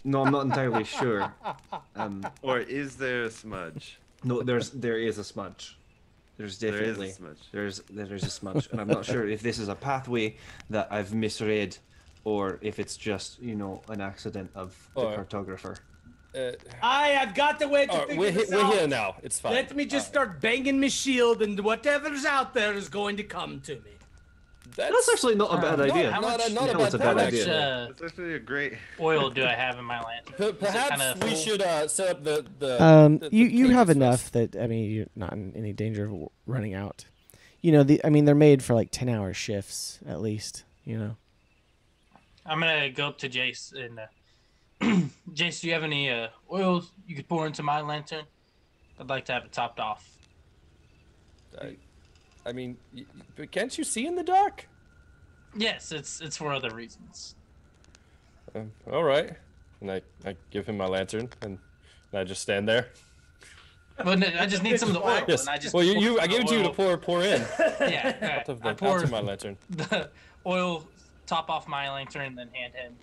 No, I'm not entirely sure. Or is there a smudge? No, there is a smudge. There's There is a definitely smudge. there's a smudge, and I'm not sure if this is a pathway that I've misread, or if it's just an accident of the Or- cartographer. I've got the way to figure we're this we're out. here now. It's fine. Let me just start banging my shield, and whatever's out there is going to come to me. That's actually not a bad idea. how much- not a No, bad it's a plan, bad actually. idea. That's actually a great. Oil do I have in my lantern? Perhaps kinda we full? should set up the You have cages enough first. that, I mean, you're not in any danger of running out. I mean, they're made for like 10-hour shifts at least, I'm gonna go up to Jace and Jace, do you have any oil you could pour into my lantern? I'd like to have it topped off. I mean, but can't you see in the dark? Yes, it's for other reasons. All right. And I give him my lantern, and I just stand there. But no, I just need some of the oil. Yes. And I just Well, pour I gave it to you to oil. pour in. Yeah, all right. I Out pour of my lantern. the oil top off my lantern, and then hand him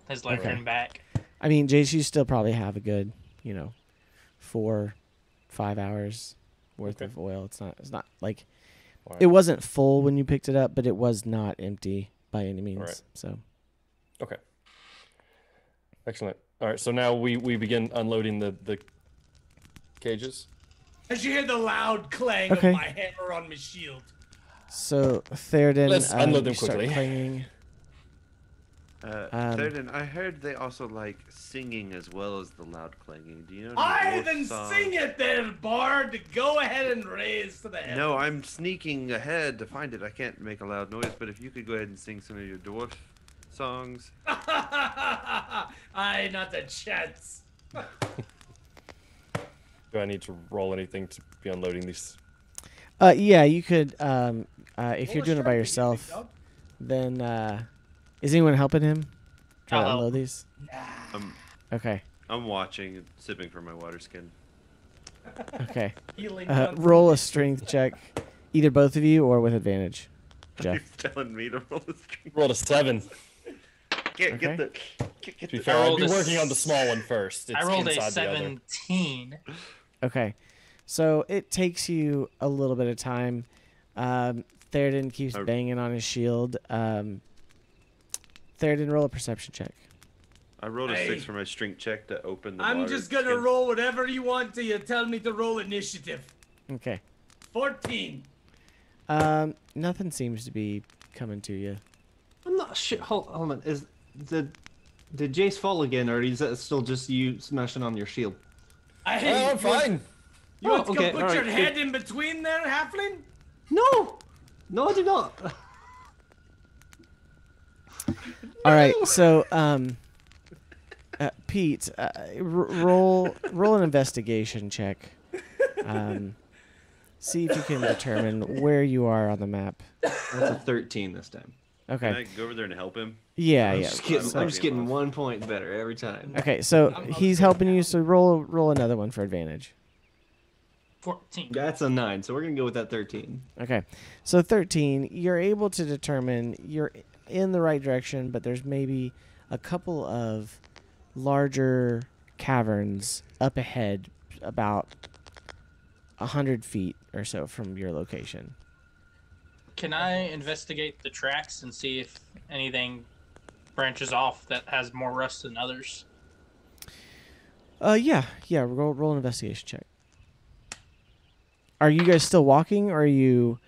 his lantern Okay. back. I mean, Jace, you still probably have a good, 4-5 hours worth Okay. of oil. It's not like All it right. wasn't full when you picked it up, but it was not empty by any means. right. So Okay. Excellent. All right. So now we begin unloading the cages. As you hear the loud clang Okay. of my hammer on my shield. Theoden, Let's unload them you start quickly. clanging. Theoden, I heard they also like singing as well as the loud clanging. Do you know? any I dwarf then songs? sing it there, bard. Go ahead and raise to the heavens. No, I'm sneaking ahead to find it. I can't make a loud noise, but if you could go ahead and sing some of your dwarf songs. I not a chance. Do I need to roll anything to be unloading these? Yeah, you could. If Roll you're a doing it by sharpie, yourself, you then is anyone helping him try to I'll unload these? Okay. I'm watching and sipping from my water skin. Okay. Healing Roll a strength check, either both of you or with advantage. Jeff. He's telling me to roll a string. Rolled a 7. Can't get Okay. the. Can't get To be the. fair, I'd rolled be a working on the small one first. It's I rolled a inside the other. 17. Okay. So it takes you a little bit of time. Theoden keeps banging on his shield. Theoden, roll a perception check. I rolled a Hey. 6 for my strength check to open the. I'm water just gonna skin. roll whatever you want till you tell me to roll initiative. Okay. 14. Nothing seems to be coming to you. I'm not sure. Hold on. Did Jace fall again, or is that still just you smashing on your shield? Oh, I'm fine. You want to okay, come put alright, your good. head in between there, halfling? No, I did not. All right. So, Pete, roll an investigation check. See if you can determine where you are on the map. That's a 13 this time. Can I Okay. go over there and help him? Yeah, I'm yeah. just getting, So- I'm just getting 1 point better every time. Okay, so he's helping you. So roll another one for advantage. 14. That's a 9, so we're gonna go with that 13. Okay, so 13, you're able to determine you're in the right direction, but there's maybe a couple of larger caverns up ahead, about 100 feet or so from your location. Can I investigate the tracks and see if anything branches off that has more rust than others? Yeah. Roll an investigation check. Are you guys still walking, or are you,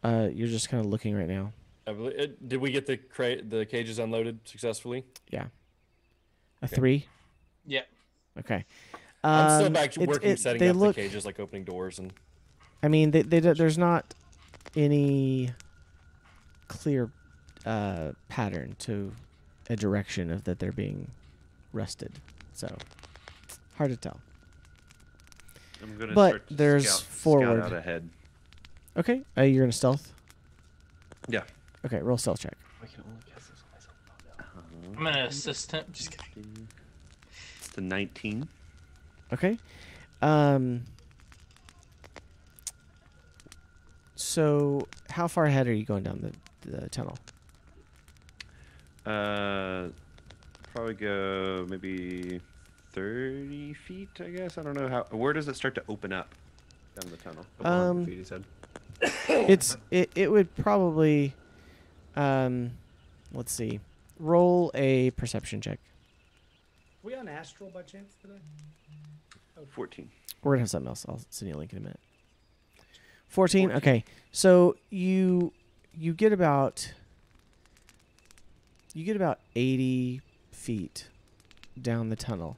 you're just kind of looking right now? Did we get the cages unloaded successfully? Yeah. A 3. Yeah. Okay. I'm still back it- working it- setting they up look- the cages, like opening doors and. I mean, there's not any clear pattern to a direction of that they're being rusted, so hard to tell. I'm gonna But start to there's scout forward. out ahead. Okay, you're gonna stealth. Yeah. Okay, roll stealth check. I can only cast this on myself. I'm an assistant. Just kidding. It's the 19. Okay. So how far ahead are you going down the tunnel? Probably go maybe 30 feet, I guess. I don't know how. Where does it start to open up down the tunnel? Couple hundred feet, he said. It would probably let's see. Roll a perception check. we on Astral by chance today? 14. We're gonna have something else. I'll send you a link in a minute. 14. Okay, so you get about 80 feet down the tunnel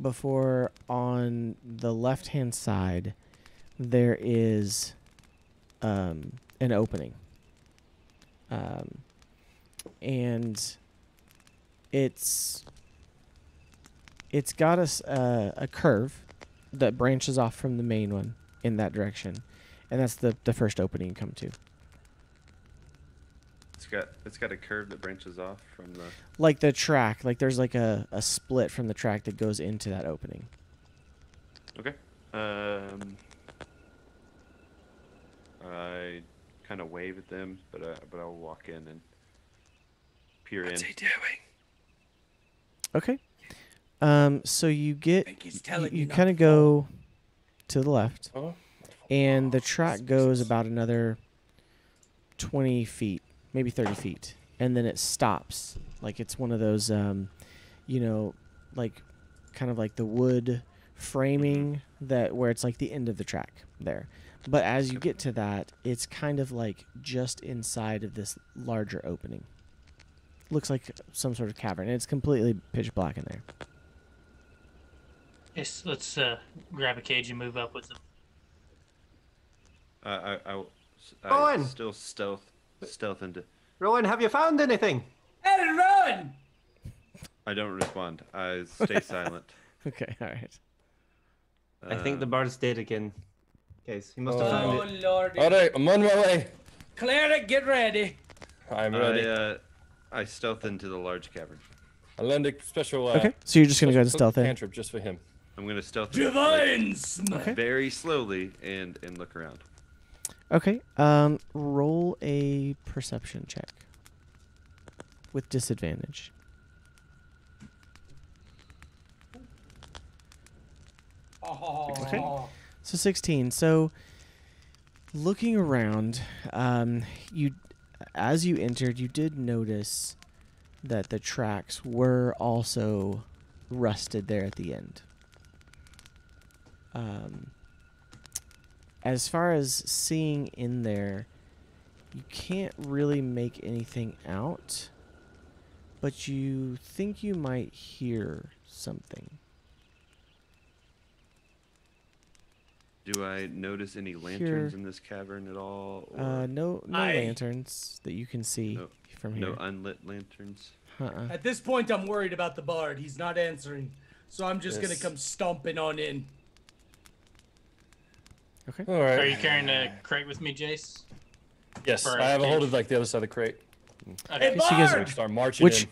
before on the left-hand side there is an opening, and it's got a curve that branches off from the main one in that direction, and that's the first opening you come to. It's got a curve that branches off from the. Like the track, like there's like a split from the track that goes into that opening. Okay. I kind of wave at them, but I'll walk in and peer in. What's he doing? Okay. So you get I think he's telling you not kind of to fall. go to the left, Oh. and the track goes about another 20 feet, maybe 30 feet, and then it stops. Like it's one of those, like kind of like the wood framing that where it's like the end of the track there. But as you get to that, it's kind of like just inside of this larger opening. Looks like some sort of cavern. And it's completely pitch black in there. Yes, let's grab a cage and move up with them. I Owen! still stealth into. Rowan, have you found anything? Hey, run! I don't respond. I stay silent. Okay, all right. I think the bard's dead again. Case he must have Oh. found Oh, it. Lordy. All right, I'm on my way. Cleric, get ready. I'm ready. I stealth into the large cavern. I learned a special. Okay, so you're just going to go to stealth in? cantrip just for him. I'm gonna stealth in, Divine smite. Okay. very slowly and look around. Okay, roll a perception check with disadvantage. Oh. Okay. So 16. So looking around, as you entered, you did notice that the tracks were also rusted there at the end. As far as seeing in there, you can't really make anything out, but you think you might hear something. Do I notice any lanterns in this cavern at all? Or No Aye. lanterns that you can see No- from here. no unlit lanterns? At this point, I'm worried about the bard. He's not answering, so I'm just gonna Yes. come stomping on in. Okay. All right. Are you carrying a crate with me, Jace? Yes, or I have a hold cage? of like the other side of the crate. Okay. Hey, So you guys bard! We start marching Which- in.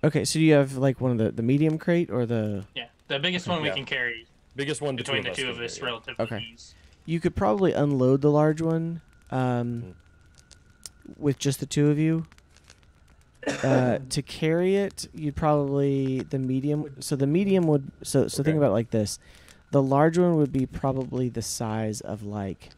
Okay, so do you have like one of the medium crate or the? Yeah, the biggest one we Yeah. can carry Biggest one between the two can of us, carry, yeah. relatively Okay. easy. You could probably unload the large one, with just the two of you. To carry it, you'd probably the medium. So the medium would. So think Okay. about it like this: the large one would be probably the size of like,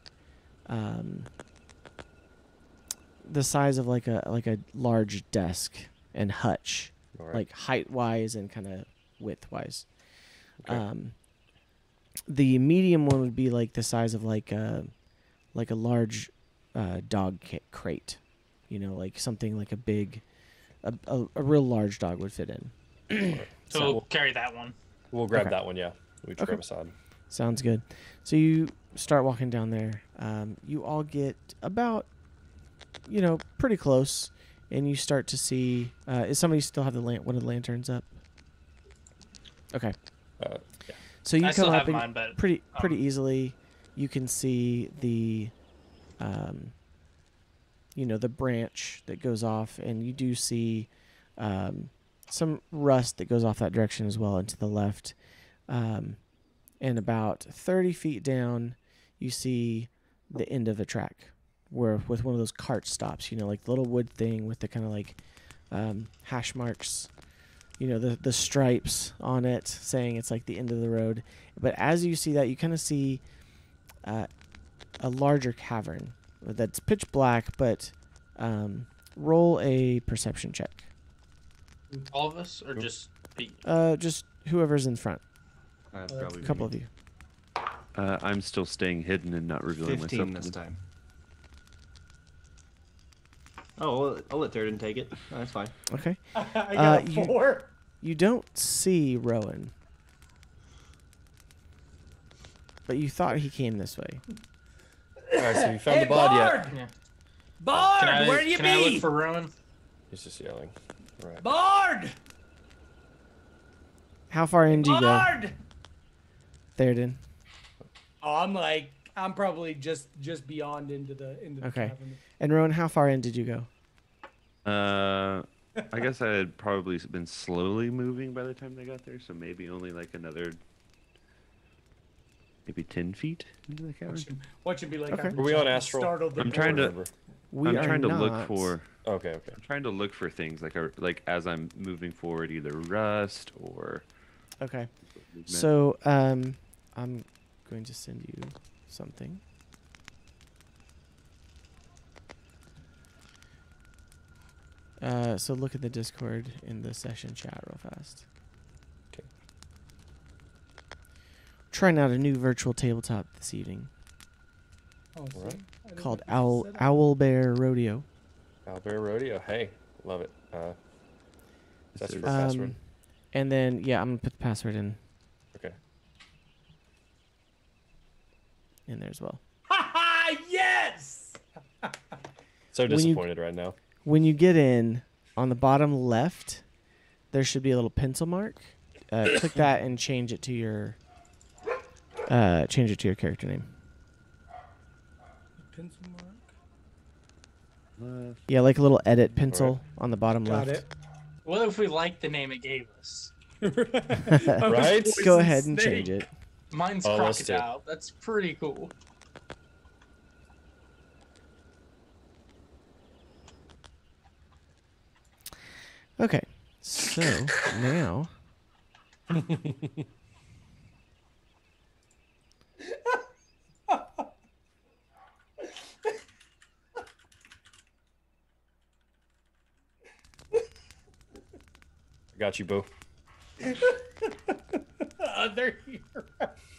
the size of like a large desk and hutch, All right. like height wise and kind of width wise. Okay. The medium one would be like the size of like a large dog crate, like something like a big, a real large dog would fit in. So we'll carry that one. We'll grab Okay. that one. Yeah. We each Okay. grab a side. Sounds good. So you start walking down there. You all get about, pretty close, and you start to see. Is somebody still have one of the lanterns up? Okay. Yeah. So you I come still up have and mine, but pretty easily you can see the the branch that goes off, and you do see some rust that goes off that direction as well, and to the left, and about 30 feet down you see the end of the track where with one of those cart stops, like the little wood thing with the kind of like hash marks, the stripes on it saying it's like the end of the road. But as you see that, you kind of see a larger cavern that's pitch black, but roll a perception check. all of us, or Cool. just Just whoever's in front. Probably A couple of you. I'm still staying hidden and not revealing 15 myself. this time. Oh, well, I'll let Theoden take it. Oh, that's fine. Okay. I got you- 4. You don't see Rowan, but you thought he came this way. All right, so you found Hey, the bod Bard! yet? Yeah. Bard, where you Can I be? look for Rowan? He's just yelling. All right. Bard! How far in do you go, Bard! Theoden? Oh, I'm probably just beyond into the Okay. cavern. And Rowan, how far in did you go? I guess I had probably been slowly moving by the time they got there, so maybe only like another, maybe 10 feet into the cavern. Watch him be like, Okay. I'm Were we on just astral? startled the I'm trying board. to- Remember. We I'm are trying to look not- for. Okay. I'm trying to look for things like as I'm moving forward, either rust or. Okay. movement. So I'm going to send you something. So look at the Discord in the session chat real fast. Okay. Trying out a new virtual tabletop this evening Oh, see? Alright. I didn't called think this was set up. Owl Bear Rodeo. Owlbear Rodeo. Hey, love it. That's This your is- password. And then yeah, I'm gonna put the password in Okay. there as well. Ha ha! Yes! So When you- disappointed right now. When you get in, on the bottom left, there should be a little pencil mark. Click that and change it to your character name. Pencil mark. Left. Yeah, like a little edit pencil on the bottom Got left. it. What if we like the name it gave us? Right? Go ahead and change it. Mine's Oh, let's do it. Crocodile. That's pretty cool. Okay, so now I got you, Boo. Other hero.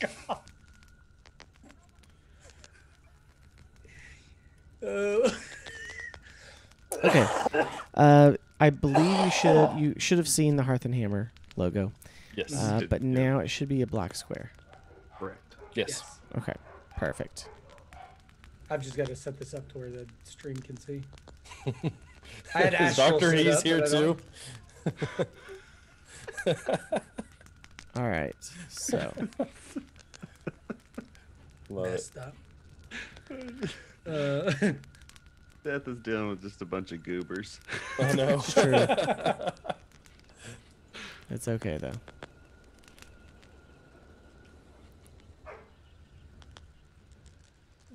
God. okay, I believe you should have seen the Hearth and Hammer logo, Yes. but now it should be a black square. Correct. yes. Okay, perfect. I've just got to set this up to where the stream can see. I had Is Astral Dr. set He's up, here but I too? don't- All right, so Love it. Messed up. Death is dealing with just a bunch of goobers. I know. it's true. It's okay though.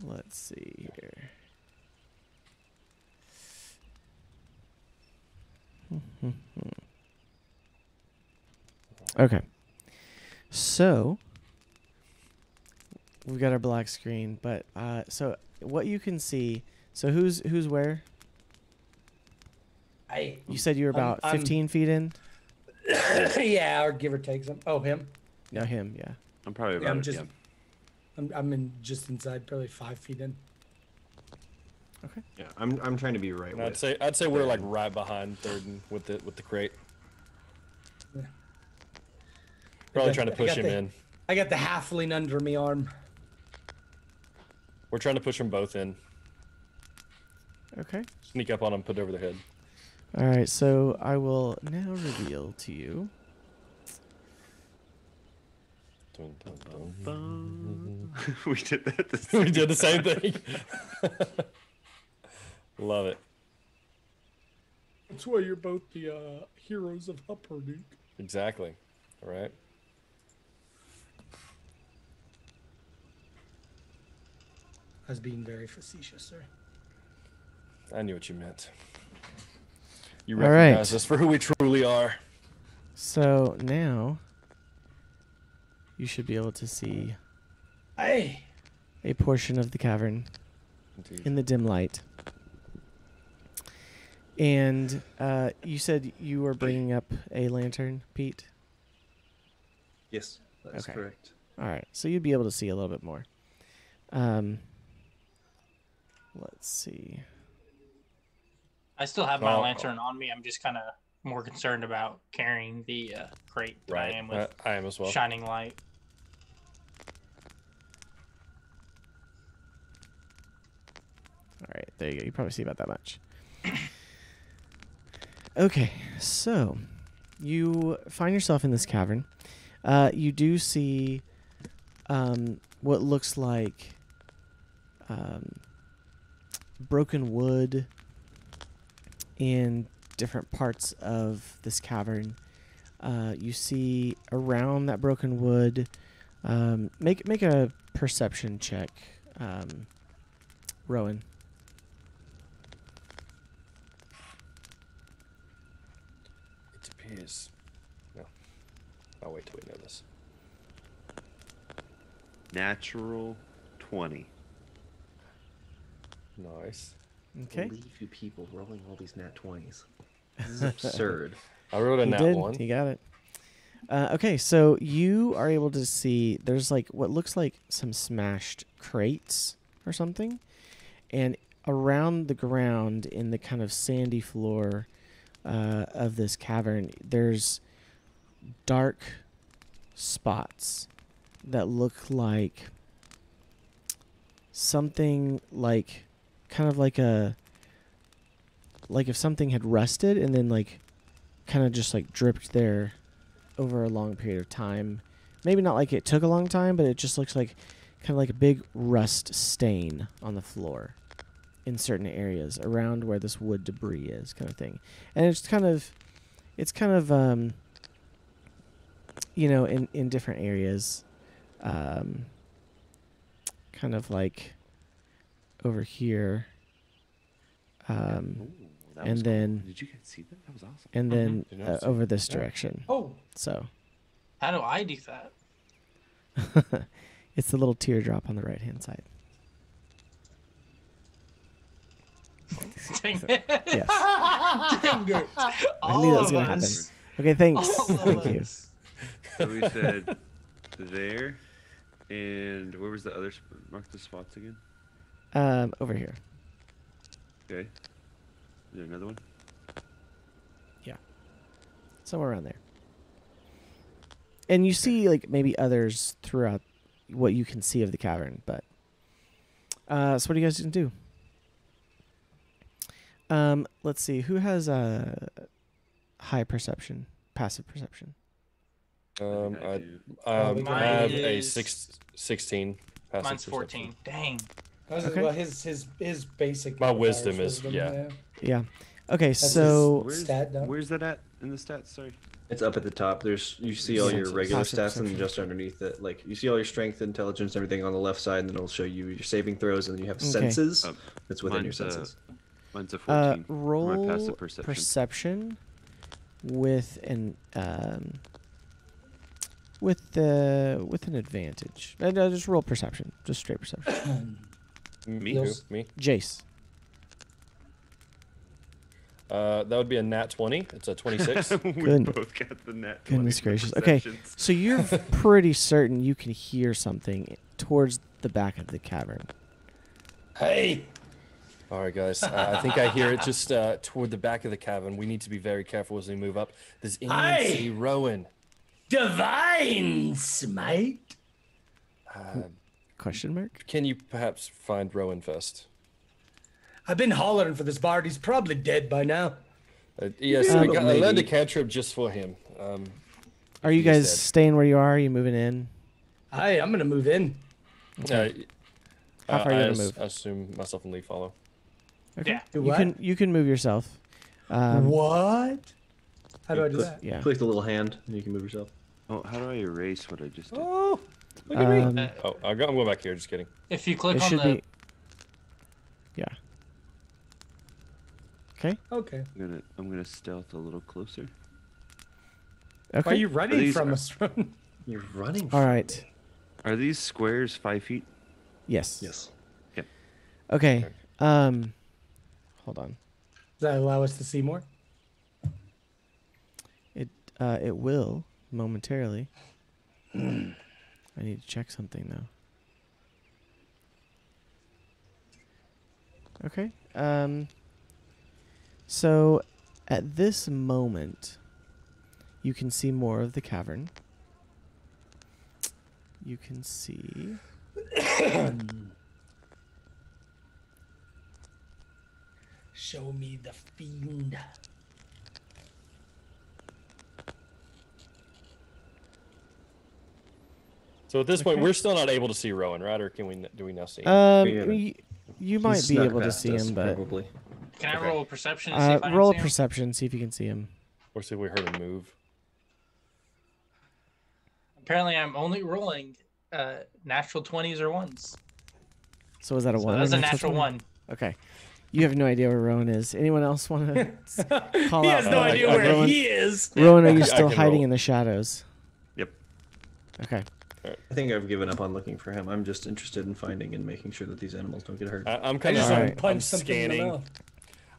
Let's see here. Okay. So we've got our black screen, but so what you can see. So who's where? You said you were about I'm- 15 feet in. Yeah, or give or take some. Oh, him. No, him. Yeah. I'm probably Yeah, about I'm it, just. yeah. I'm in just inside, probably 5 feet in. Yeah, I'm trying to be right And with. I'd say we're like right behind third and with the crate. Yeah. Probably I trying to got push him the- in. I got the halfling under me arm. We're trying to push them both in. Okay. Sneak up on them, put it over their head. All right. So I will now reveal to you. Dun, dun, dun. We did that. We did the same thing. Love it. That's why you're both the heroes of Upperduke. Exactly. All right. I was being very facetious, sir. I knew what you meant. You All right. recognize us for who we truly are. So now you should be able to see Hey. a portion of the cavern Indeed. in the dim light. And you said you were bringing up a lantern, Pete? Yes, that's Okay. correct. All right, so you'd be able to see a little bit more. Let's see. I still have my Oh. lantern on me. I'm just kind of more concerned about carrying the crate than I am with I am as well. shining light. All right, there you go. You probably see about that much. Okay, so you find yourself in this cavern. You do see what looks like broken wood in different parts of this cavern. You see around that broken wood. Make a perception check, Rowan. It appears. No. I'll wait till we know this. Natural 20. Nice. Okay. Believe you people rolling all these nat 20s. This is absurd. I wrote a He nat did. 1. He got it. Okay, so you are able to see there's like what looks like some smashed crates or something, and around the ground in the kind of sandy floor of this cavern, there's dark spots that look like something like kind of like if something had rusted and then like kind of just like dripped there over a long period of time. Maybe not like it took a long time, but it just looks like kind of like a big rust stain on the floor in certain areas around where this wood debris is, kind of thing. And it's kind of you know, in different areas, kind of like over here, Ooh, that and was then- cool. Did you guys see that? That was awesome. and then Did not see over it. this Yeah. direction. Oh, So How do I do that? it's the little teardrop on the right hand side. Dang it. Yes. dang it. I knew that was gonna happen. us. Okay, thanks. All of Thank you. us. So we said there, and where was the other? Mark the spots again. Over here. Okay. Is there another one? Somewhere around there. And you see like maybe others throughout what you can see of the cavern, but so what are you guys gonna do? Let's see, who has a high perception, passive perception? think I I do. Mine have a is- 16 passive Mine's perception. 14. Dang. Okay. Well, his basic. My modifier wisdom is- yeah. Yeah. Okay, That's so his stat down. Where's that at in the stats? Sorry. It's up at the top. You see all your Senses. regular Passive stats, and perception. just underneath it, like you see all your strength, intelligence, everything on the left side, and then it'll show you your saving throws, and then you have senses. Oh, That's within your mine's, senses. Mine's a 14 for roll my passive perception. perception with an advantage. Just roll perception, just straight perception. Me? Who? Yes. Me? Jace. That would be a nat 20. It's a 26. we Good- both got the net. Goodness 20 for gracious. Okay, perceptions. so you're pretty certain you can hear something towards the back of the cavern. Hey, All right, guys. I think I hear it just toward the back of the cavern. We need to be very careful as we move up. Does anyone Hey! see Rowan? divine smite. Question mark? Can you perhaps find Rowan first? I've been hollering for this bard. He's probably dead by now. Yes, Yeah, I but learned a maybe. cantrip just for him. Are you He's guys dead. staying where you are? Are you moving in? Hey, I'm gonna move in. How far are you I gonna move? assume myself and Lee follow. Okay. Yeah. Do You what? can move yourself. What? How do I do Click- that? Yeah. Click the little hand, and you can move yourself. Oh, how do I erase what I just did? Oh, look at me. Um, Oh, I'm going back here. Just kidding. If you click it on should the be. Yeah. Okay. Okay. I'm gonna stealth a little closer. Okay. Why are you running these- from us? You're running. All right. Are these squares 5 feet? Yes. Yes. Okay. Hold on. Does that allow us to see more? It will momentarily. I need to check something though. Okay. So at this moment, you can see more of the cavern. You can see. Show me the fiend. So at this point, we're still not able to see Rowan, right? Or can we? Do we now see him? You might He's be snuck able to past see us, him, but probably. Can I Okay. roll a perception and see if I roll a can see him? perception, see if you can see him. Or see if we heard him move? Apparently, I'm only rolling natural 20s or 1s. So was that a So one? that was or a natural 20? 1. Okay. You have no idea where Rowan is. Anyone else want to call He out? has no idea where Rowan? he is. Rowan, are I you can still hiding roll. in the shadows? Yep. Okay. I think I've given up on looking for him. I'm just interested in finding and making sure that these animals don't get hurt. I'm I kind just of All want right. to punch something in the scanning. mouth.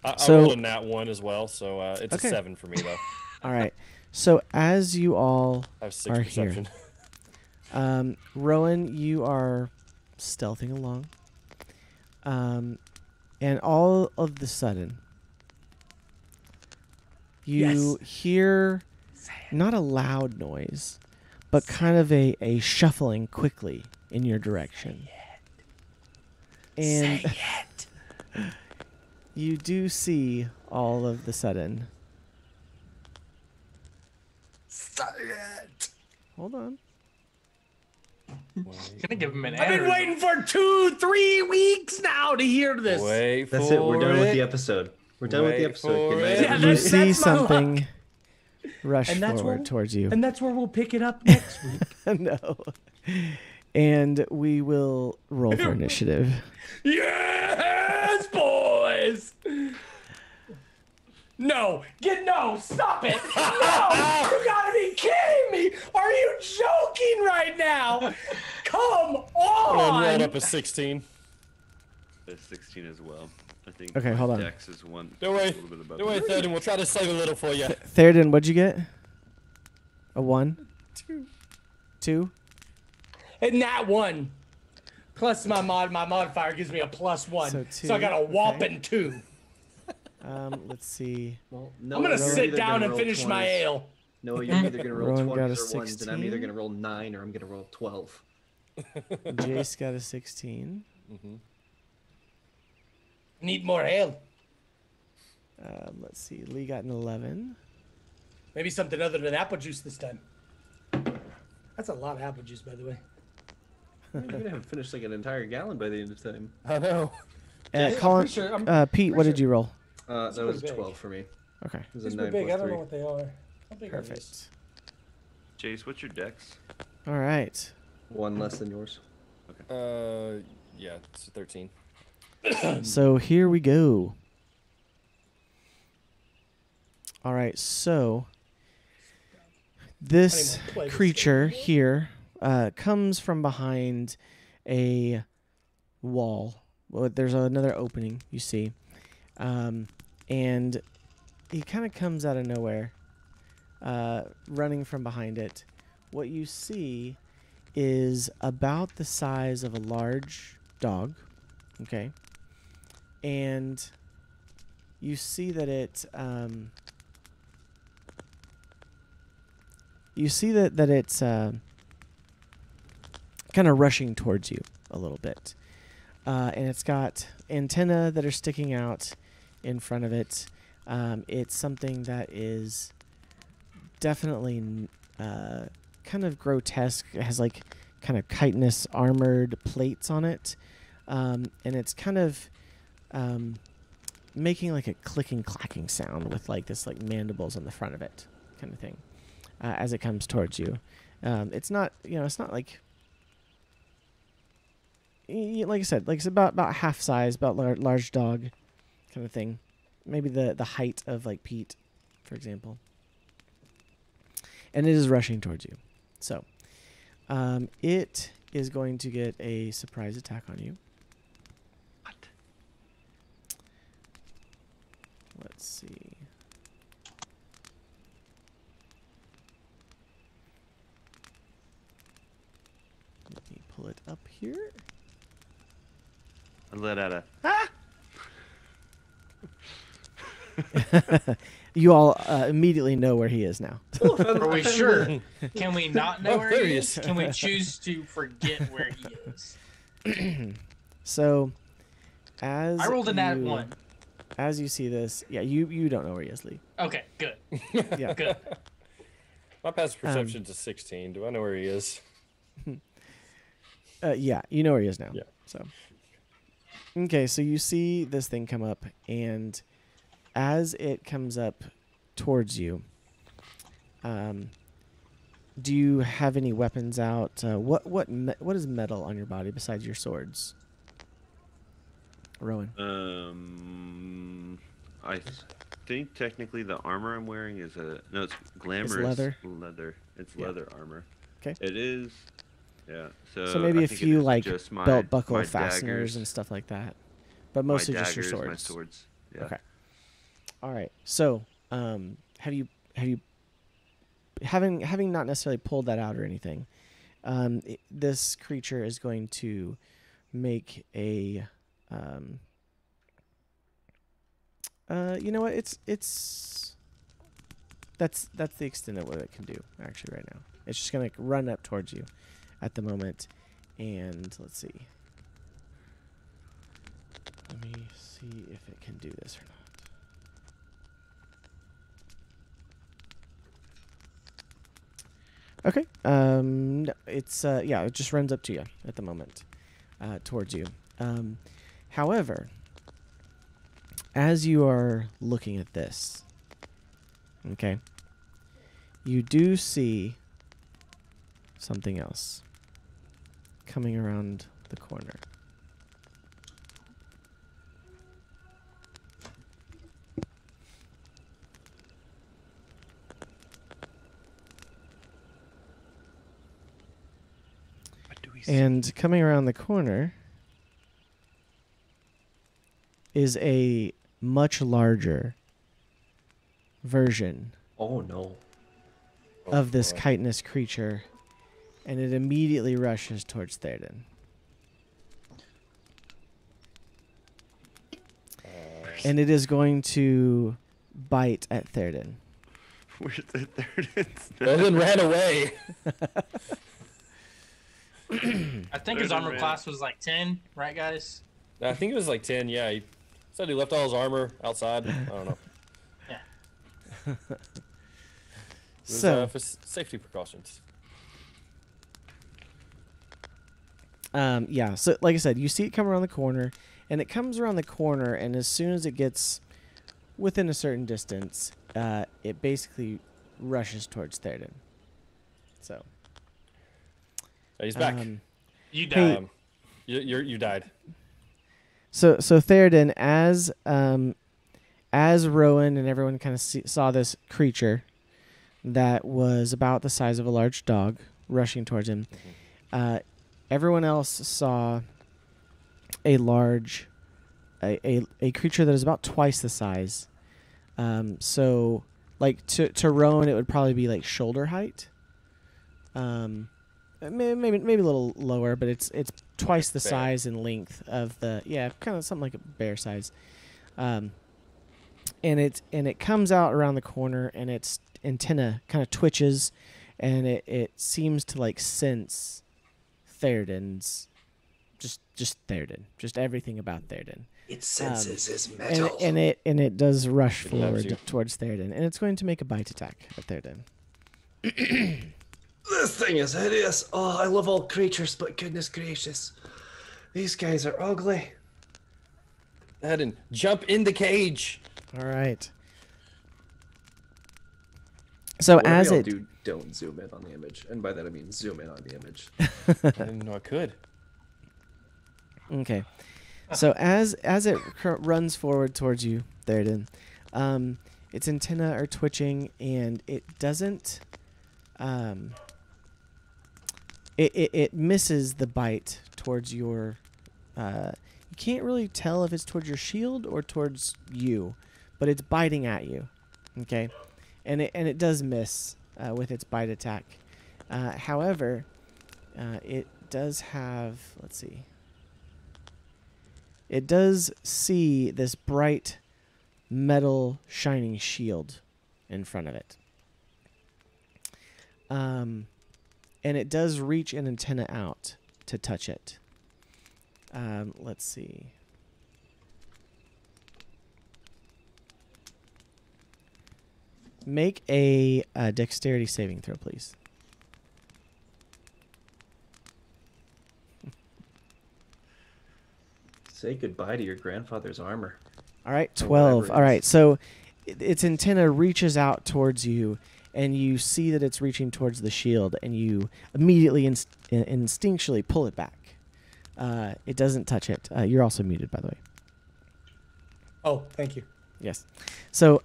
I So- rolled a nat 1 as well, so it's Okay. a 7 for me though. All right. So as you all I have 6 Are here. perception. Rowan, you are stealthing along. And all of the sudden, you hear not a loud noise, but kind of a shuffling quickly in your direction. And you do see all of the sudden. Hold on. Gonna give him an I've been aneurysm. waiting for 2-3 weeks now to hear this. Wait That's for it. We're done with the it. episode. We're done with the Wait episode. for Good night, it. Yeah, You everybody. see that's my luck. something rush And that's forward where- towards you. And that's where we'll pick it up next week. No. And we will roll for initiative. Yes, boys! No, stop it! No, you gotta be kidding me! Are you joking right now? Come And rolled on! up a 16. A 16 as well. I think. Okay, my hold on. Dex is one. Don't worry. a little bit above Don't worry, yours. Theoden. We'll try to save a little for you. Theoden, what'd you get? A 1? 2? And that one. Plus my modifier gives me a +1. So So I two, got a okay. whopping 2. Let's see. Well, no, I'm gonna you're sit either down gonna and roll finish my 20s. ale. No, you're either gonna roll Rowan got 20s a or 1s, and I'm either 16. gonna roll 9 or I'm gonna roll 12. Jace got a 16. Need more ale. Let's see. Lee got an 11. Maybe something other than apple juice this time. That's a lot of apple juice, by the way. You're gonna have finished like an entire gallon by the end of time. I know. Colin, pretty sure- I'm Pete, what pretty did you roll? That pretty was big. 12 for me. Okay. It was a These 9 were big. plus I don't 3. know what they are. How big are these? Perfect. Jace, what's your Dex? All right. 1 less than yours. Yeah, it's a 13. So here we go. All right. So this I didn't play this creature game here comes from behind a wall. Well, there's another opening you see, and he kind of comes out of nowhere, running from behind it. What you see is about the size of a large dog, okay, and you see that it it's kind of rushing towards you a little bit. And it's got antennae that are sticking out in front of it. It's something that is definitely kind of grotesque. It has like kind of chitinous armored plates on it. And it's kind of making like a clicking, clacking sound with like this like mandibles on the front of it kind of thing as it comes towards you. It's not, it's not like I said, like it's about half size, about large dog kind of thing. Maybe the height of like Pete, for example. And it is rushing towards you. So it is going to get a surprise attack on you. What? Let's see. Let me pull it up here. I let out a. You all immediately know where he is now. Are we sure? Can we not know Oh, where there he he is? is. Can we choose to forget where he is? So, as I rolled a nat you- 1. As you see this, yeah, you don't know where he is, Lee. Okay, good. Yeah. Good. My passive perception's a 16. Do I know where he is? Yeah, you know where he is now. Yeah. So, okay, so you see this thing come up, and as it comes up towards you, do you have any weapons out? What is metal on your body besides your swords? Rowan. I think technically the armor I'm wearing is it's glamorous leather? Leather. It's Yeah. leather armor. 'Kay. It is. Yeah. So maybe I a think it few is like just belt buckle my fasteners daggers, and stuff like that, but mostly my just your daggers, swords. My swords. Yeah. Okay. All right. So, have you having not necessarily pulled that out or anything, this creature is going to make a you know what? That's the extent of what it can do actually right now. It's just gonna run up towards you at the moment, and let's see. Let me see if it can do this or not. Okay. No, it's yeah, it just runs up to you at the moment, towards you. However, as you are looking at this, okay, you do see something else coming around the corner. What do we see? And coming around the corner is a much larger version Oh no. of this boy. chitinous creature, and it immediately rushes towards Theoden. And it is going to bite at Theoden. Where's the third? Roland ran away. I think his There's a armor man. class was like 10, right, guys? I think it was like 10. Yeah, he said he left all his armor outside. I don't know. It was, So, for safety precautions. yeah. So, like I said, you see it come around the corner, and it comes around the corner, and as soon as it gets within a certain distance, it basically rushes towards Theoden. So, He's back. You Hey. died. You died. So Theoden, as Rowan and everyone kind of saw this creature that was about the size of a large dog rushing towards him, everyone else saw a large, a creature that is about twice the size. So, like to Rowan, it would probably be like shoulder height. Maybe a little lower, but it's twice the bear. size and length of the kind of something like a bear size. And it comes out around the corner, and its antenna kind of twitches, and it seems to like sense Theoden's just Theoden, just everything about Theoden. It senses his And metal. it does rush It loves forward you. towards Theoden, and it's going to make a bite attack at Theoden. This thing is hideous. Oh, I love all creatures, but goodness gracious, these guys are ugly. Go ahead and jump in the cage. All right. So Whatever as y'all it do, don't zoom in on the image, and by that I mean zoom in on the image. I didn't know I could. Okay. So as it runs forward towards you, Theoden, its antennae are twitching, and it doesn't. It misses the bite towards your. You can't really tell if it's towards your shield or towards you, but it's biting at you. Okay, and it does miss with its bite attack. However, It does have, let's see. It does see this bright metal shining shield in front of it. And it does reach an antenna out to touch it. Let's see. Make a dexterity saving throw, please. Say goodbye to your grandfather's armor. All right, Or 12. whatever it All right, is. so its antenna reaches out towards you, and you see that it's reaching towards the shield, and you immediately instinctually pull it back. It doesn't touch it. You're also muted, by the way. Oh, thank you. Yes. So,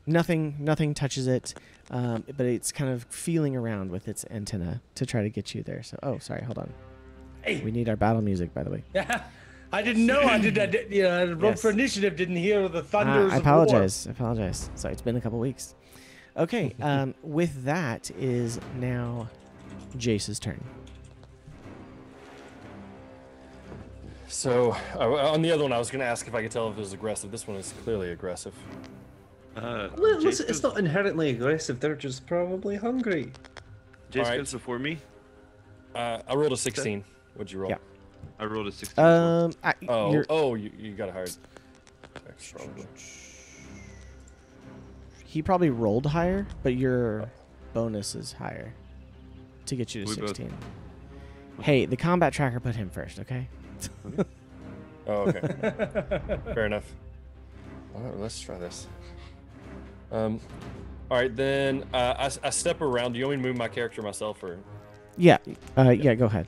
nothing touches it, but it's kind of feeling around with its antenna to try to get you there. So, oh, sorry, hold on. Hey. We need our battle music, by the way. I didn't know. I did. You know, I rolled Yes. for initiative. Didn't hear the thunders. I of war. apologize. I apologize. Sorry, it's been a couple weeks. Okay. With that is now Jace's turn. So on the other one, I was gonna ask if I could tell if it was aggressive. This one is clearly aggressive. Listen, it's not inherently aggressive. They're just probably hungry. Jace Alright. goes before me. I rolled a 16. What'd you roll? Yeah. I rolled a 16. You got it hard. Probably. He probably rolled higher, but your bonus is higher to get you to We both- 16. Hey, the combat tracker put him first, okay? Oh, okay. Fair enough. All right, let's try this. All right, then I step around. Do you want me to move my character myself, or Yeah. Yeah, go ahead.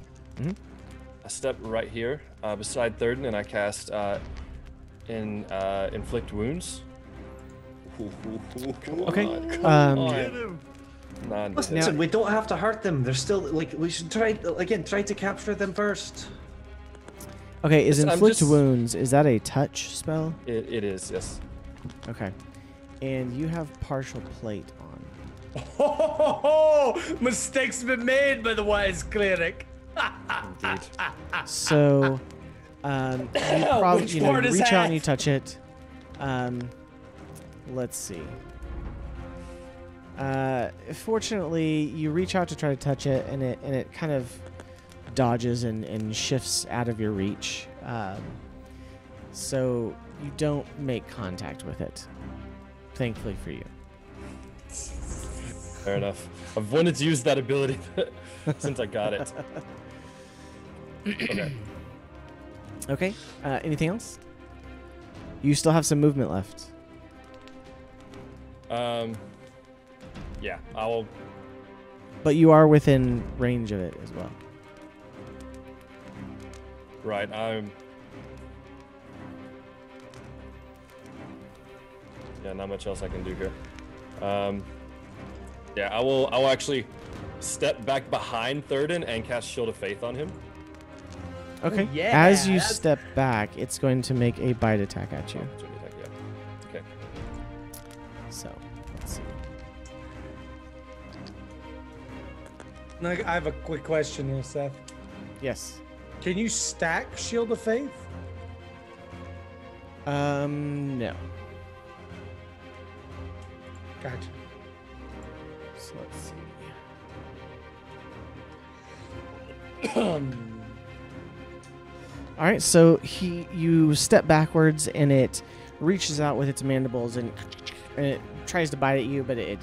I step right here beside Thirden, and I cast inflict wounds. Come Okay. on, come Um, on. None. Listen, we don't have to hurt them. They're still like we should try to capture them first. Okay, is I'm inflict just- wounds, is that a touch spell? It is, yes. Okay. And you have partial plate Oh, mistakes been made by the wise cleric. Indeed. on. So, you probably Which part is reach out that? and you touch it. Let's see. Fortunately, you reach out to try to touch it, and it kind of dodges and shifts out of your reach. So you don't make contact with it. Thankfully for you. Fair enough. I've wanted to use that ability since I got it. Okay. Okay. Anything else? You still have some movement left. Yeah, I'll. But you are within range of it as well. Right, I'm. Yeah, not much else I can do here. Yeah, I will actually step back behind Thurden and cast Shield of Faith on him. Okay. yeah, As you that's- step back, it's going to make a bite attack at you. Opportunity attack, yeah. Okay. So, let's see. Now, I have a quick question here, Seth. Yes. Can you stack Shield of Faith? No. Gotcha. So let's see. All right, so you step backwards and it reaches out with its mandibles and it tries to bite at you, but it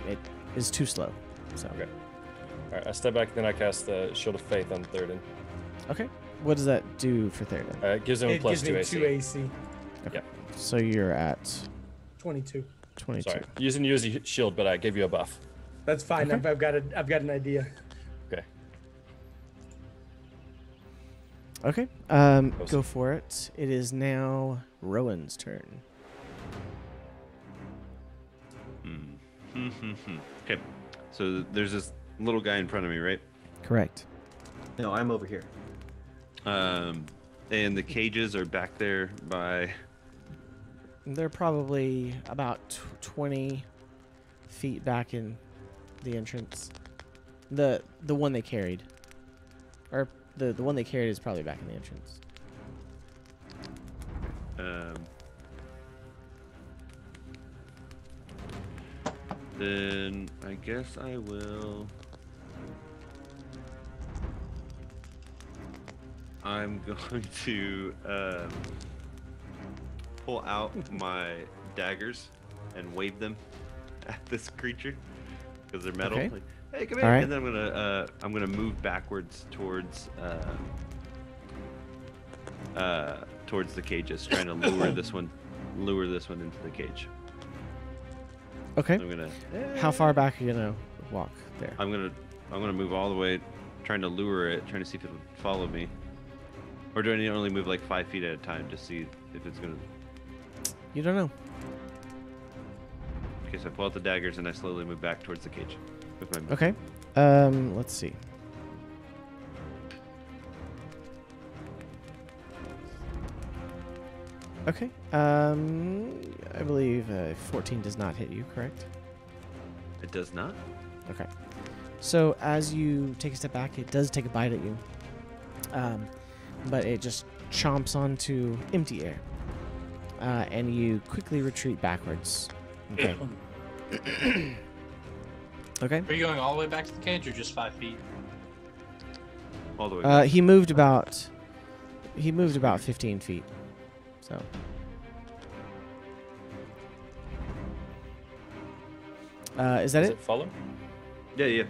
is too slow. So Okay. All right, I step back, then I cast the Shield of Faith on Thurden. okay, what does that do for Thurden? It gives him a It plus gives 2 me AC. 2 AC. Yeah. So you're at 22. 22. Sorry, using you as a shield, but I gave you a buff. That's fine. Okay. I've got an idea. Okay. Okay, go for it. It is now Rowan's turn. Okay, so there's this little guy in front of me, right? Correct. No, I'm over here. And the cages are back there by. They're probably about 20 feet back in the entrance. The one they carried. Or the one they carried is probably back in the entrance. Then I guess I will. I'm going to pull out my daggers and wave them at this creature because they're metal. Okay. Like, hey, come here! All right. And then I'm gonna move backwards towards the cages, trying to lure this one into the cage. Okay. I'm gonna. How far back are you gonna walk there? I'm gonna move all the way, trying to lure it, trying to see if it'll follow me. Or do I need to only move like 5 feet at a time to see if it's gonna? You don't know. Okay, so I pull out the daggers and I slowly move back towards the cage with my. Okay. Let's see. Okay. I believe 14 does not hit you, correct? It does not. Okay. So as you take a step back, it does take a bite at you. But it just chomps onto empty air. And you quickly retreat backwards. Okay. Okay. Are you going all the way back to the cage or just 5 feet? All the way. Back. He moved about 15 feet. So. Is that Does it? it follow? Yeah.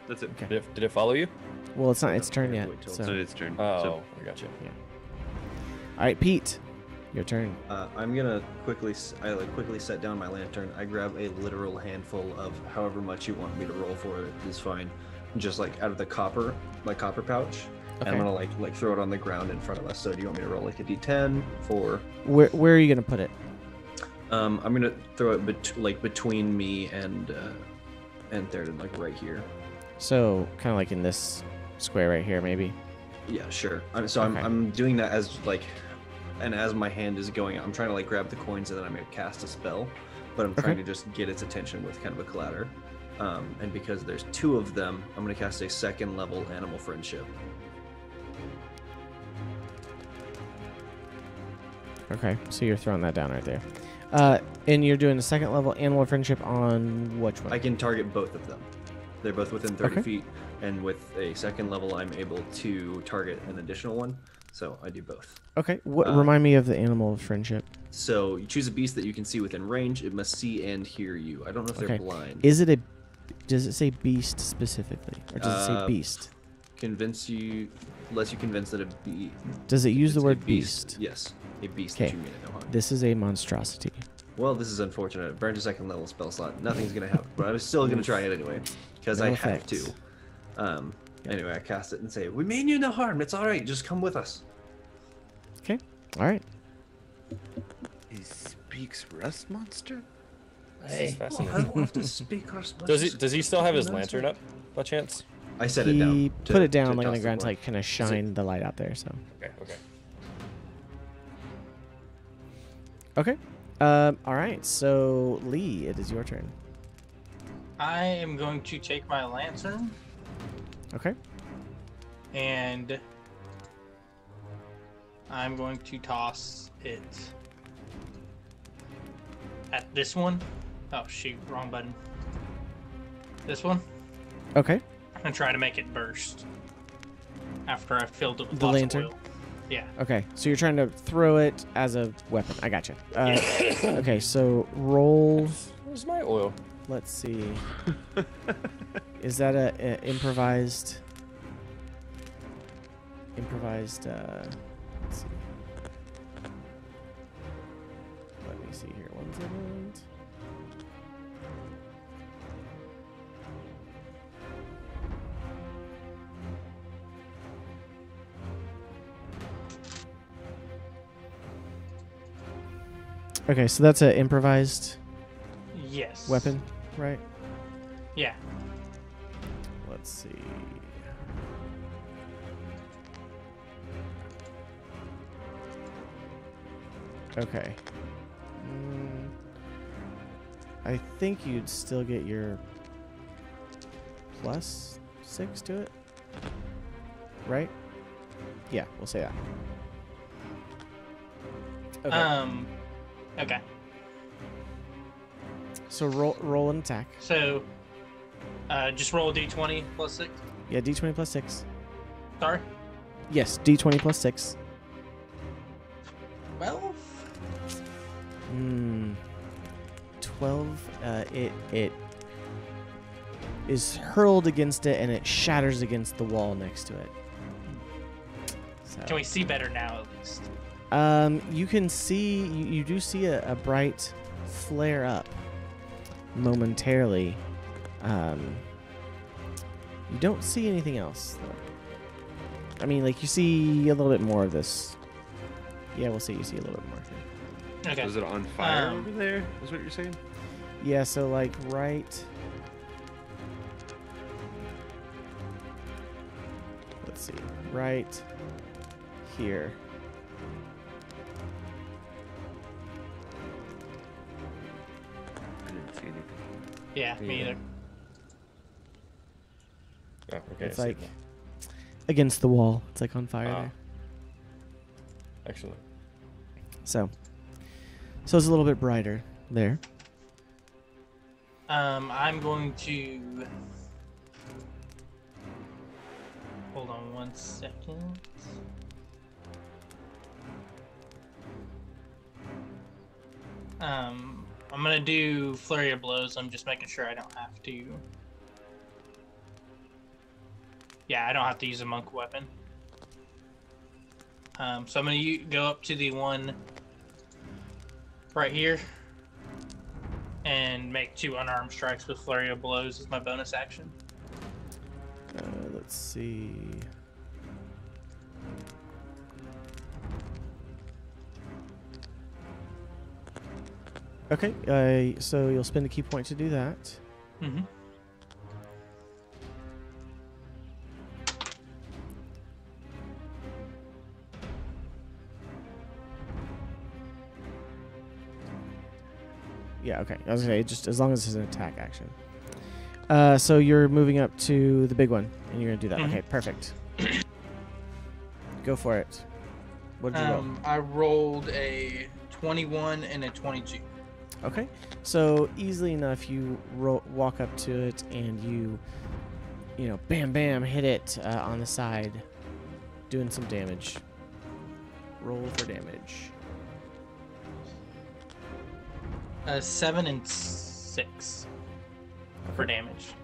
That's it. Okay. Did it follow you? Well, it's not its turn yet. So So. it's turn. Oh, So I got you. All right, Pete, your turn. I'm gonna quickly set down my lantern. I grab a literal handful of however much you want me to roll for it is fine. Just like out of the copper pouch. And I'm Okay. gonna like throw it on the ground in front of us. So do you want me to roll like a d10 for? Where are you gonna put it? I'm gonna throw it between me and Theoden, like right here. So kind of like in this square right here, maybe. Yeah, sure. I'm Okay. I'm doing that as like, and as my hand is going, I'm trying to like grab the coins and then I'm gonna cast a spell, but I'm trying Okay. to just get its attention with kind of a clatter. And because there's 2 of them, I'm gonna cast a 2nd level animal friendship. Okay, so you're throwing that down right there. And you're doing the 2nd level animal friendship on which one? I can target both of them. They're both within 30 Okay. feet, and with a 2nd level, I'm able to target an additional one. So I do both. Okay, remind me of the animal friendship. So you choose a beast that you can see within range. It must see and hear you. I don't know if Okay. they're blind. Does it say beast specifically, or does it say beast? Lets you convince that a beast. Does it use the It's a word beast? Yes, a beast Okay. that you mean to know harm. This is a monstrosity. Well, this is unfortunate. It burned a 2nd level spell slot. Nothing's gonna happen, but I'm still gonna try it anyway because No I have effects. to. Anyway, I cast it and say, "We mean you no harm. It's all right. Just come with us." Okay, all right. He speaks rust monster. This is Hey. Oh, I fascinating. don't have to speak our spells. Does he still have his lantern up by chance? I set it He down. put it down like on toss the ground to board. like kind of shine the light out there. So Okay. okay. All right. So Lee, it is your turn. I am going to take my lantern Okay. and I'm going to toss it at this one. Oh shoot, wrong button. This one. Okay. And try to make it burst after I've filled it with The lots lantern? of oil. Yeah. Okay. So you're trying to throw it as a weapon. I gotcha. Okay. So roll. Where's my oil? Let's see. Is that a improvised? Let's see. Let me see here. 1 second. Okay, so that's an improvised Yes. weapon, right? Yeah. Let's see. Okay. I think you'd still get your +6 to it. right? Yeah, we'll say that. Okay. Okay. So roll an attack. So, just roll a d20 plus 6. Yeah, d20 plus 6. Sorry? Yes, d20 plus 6. 12? 12. It is hurled against it, and it shatters against the wall next to it. So, Can we see better now, at least? you can see, you do see a bright flare up momentarily. You don't see anything else, though. I mean, like, you see a little bit more of this. Yeah, we'll see. You see a little bit more. Okay. Is it on fire over there? Is what you're saying? Yeah, so, like, right... Let's see. Right here. I didn't see anything. Yeah, me either. Oh, okay. It's I see like it now. against the wall. It's like on fire Ah. there. Excellent. So it's a little bit brighter there. I'm going to... Hold on 1 second. I'm gonna do Flurry of Blows. I'm just making sure I don't have to... Yeah, I don't have to use a monk weapon. So I'm gonna go up to the one right here and make 2 unarmed strikes with Flurry of Blows as my bonus action. Let's see. Okay, so you'll spend a key point to do that. Mm-hmm. Yeah, okay. I was gonna say, just as long as it's an attack action. So you're moving up to the big one, and you're gonna do that. Mhm. Okay, perfect. Go for it. What did you roll? I rolled a 21 and a 22. Okay, so easily enough, you walk up to it, and you know, bam, bam, hit it on the side, doing some damage. Roll for damage. 7 and 6 for damage.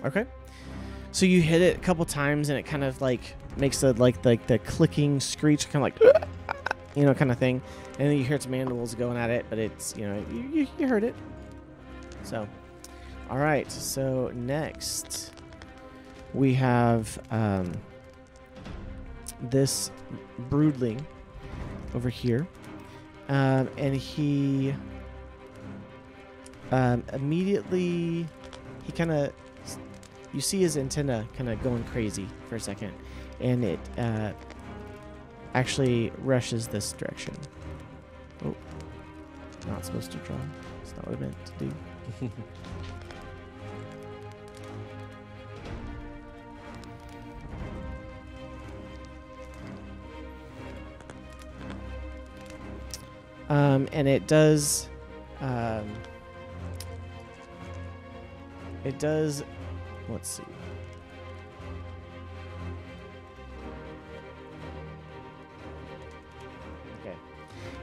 Okay. So you hit it a couple times, and it kind of like makes the the clicking screech, kind of like, you know, kind of thing. And then you hear its mandibles going at it, but it's, you know, you heard it. So, all right. So next we have this broodling over here, and he immediately kind of. You see his antenna kind of going crazy for a second, and it actually rushes this direction. Oh, not supposed to draw. That's not what I meant to do. And it does. It does. Let's see. Okay.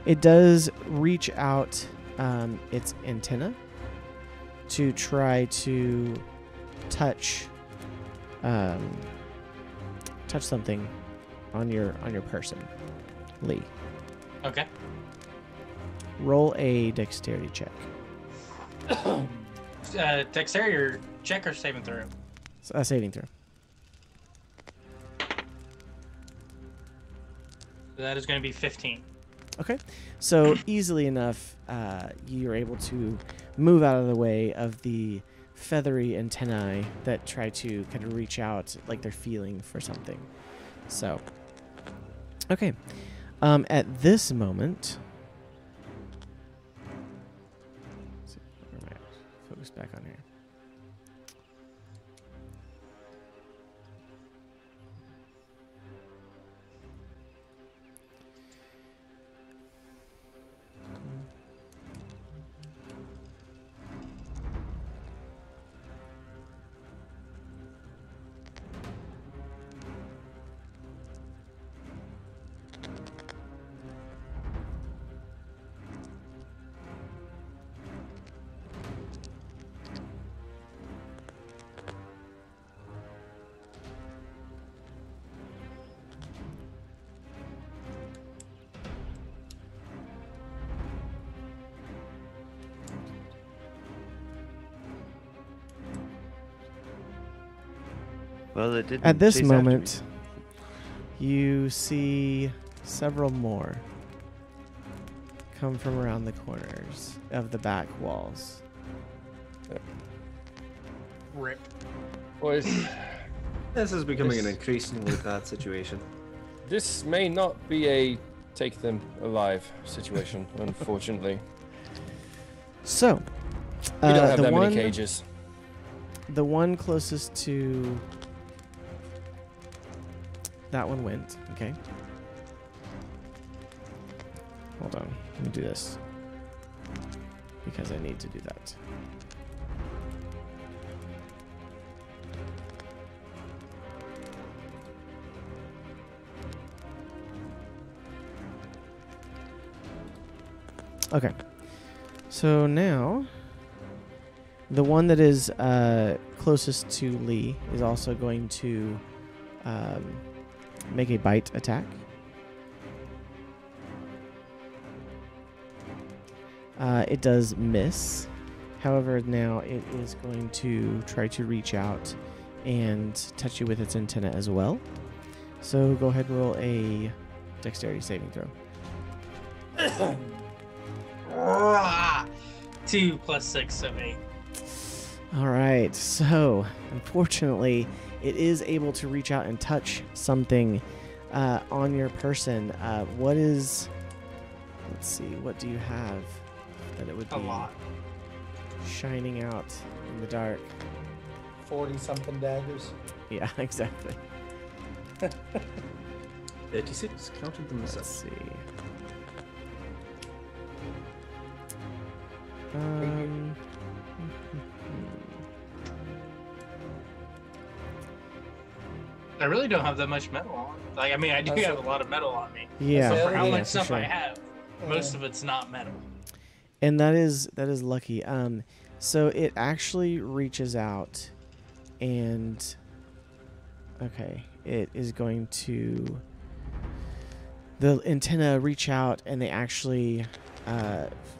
It does reach out its antenna to try to touch something on your person, Lee. Okay. Roll a dexterity check. Dexterity or check or saving throw? Saving throw. That is going to be 15. Okay, so easily enough, you're able to move out of the way of the feathery antennae that try to kind of reach out like they're feeling for something. So, okay, at this moment, Who's back on here? Well, it didn't. At this chase after me. moment, you see several more come from around the corners of the back walls. Rip. Boys, This is becoming an This- increasingly bad situation. this may not be a take them alive situation, unfortunately. So, We don't have the that one, many cages. the one closest to that one went. Okay. Hold on. Let me do this because I need to do that. Okay. So now, the one that is closest to Lee is also going to make a bite attack. It does miss. However, now it is going to try to reach out and touch you with its antenna as well. So go ahead and roll a dexterity saving throw. 2 plus 6, so 8. All right. So, unfortunately, it is able to reach out and touch something on your person. What is... Let's see. What do you have that it would A be lot. shining out in the dark? 40-something daggers. Yeah, exactly. 86, counted them Let's myself. see. I really don't have that much metal on. Like, I mean, I do That's have a- a lot of metal on me. Yeah, That's For how yeah, much for stuff I sure. have, most of it's not metal. And that is lucky. So it actually reaches out, and okay, it is going to the antenna reach out, and they actually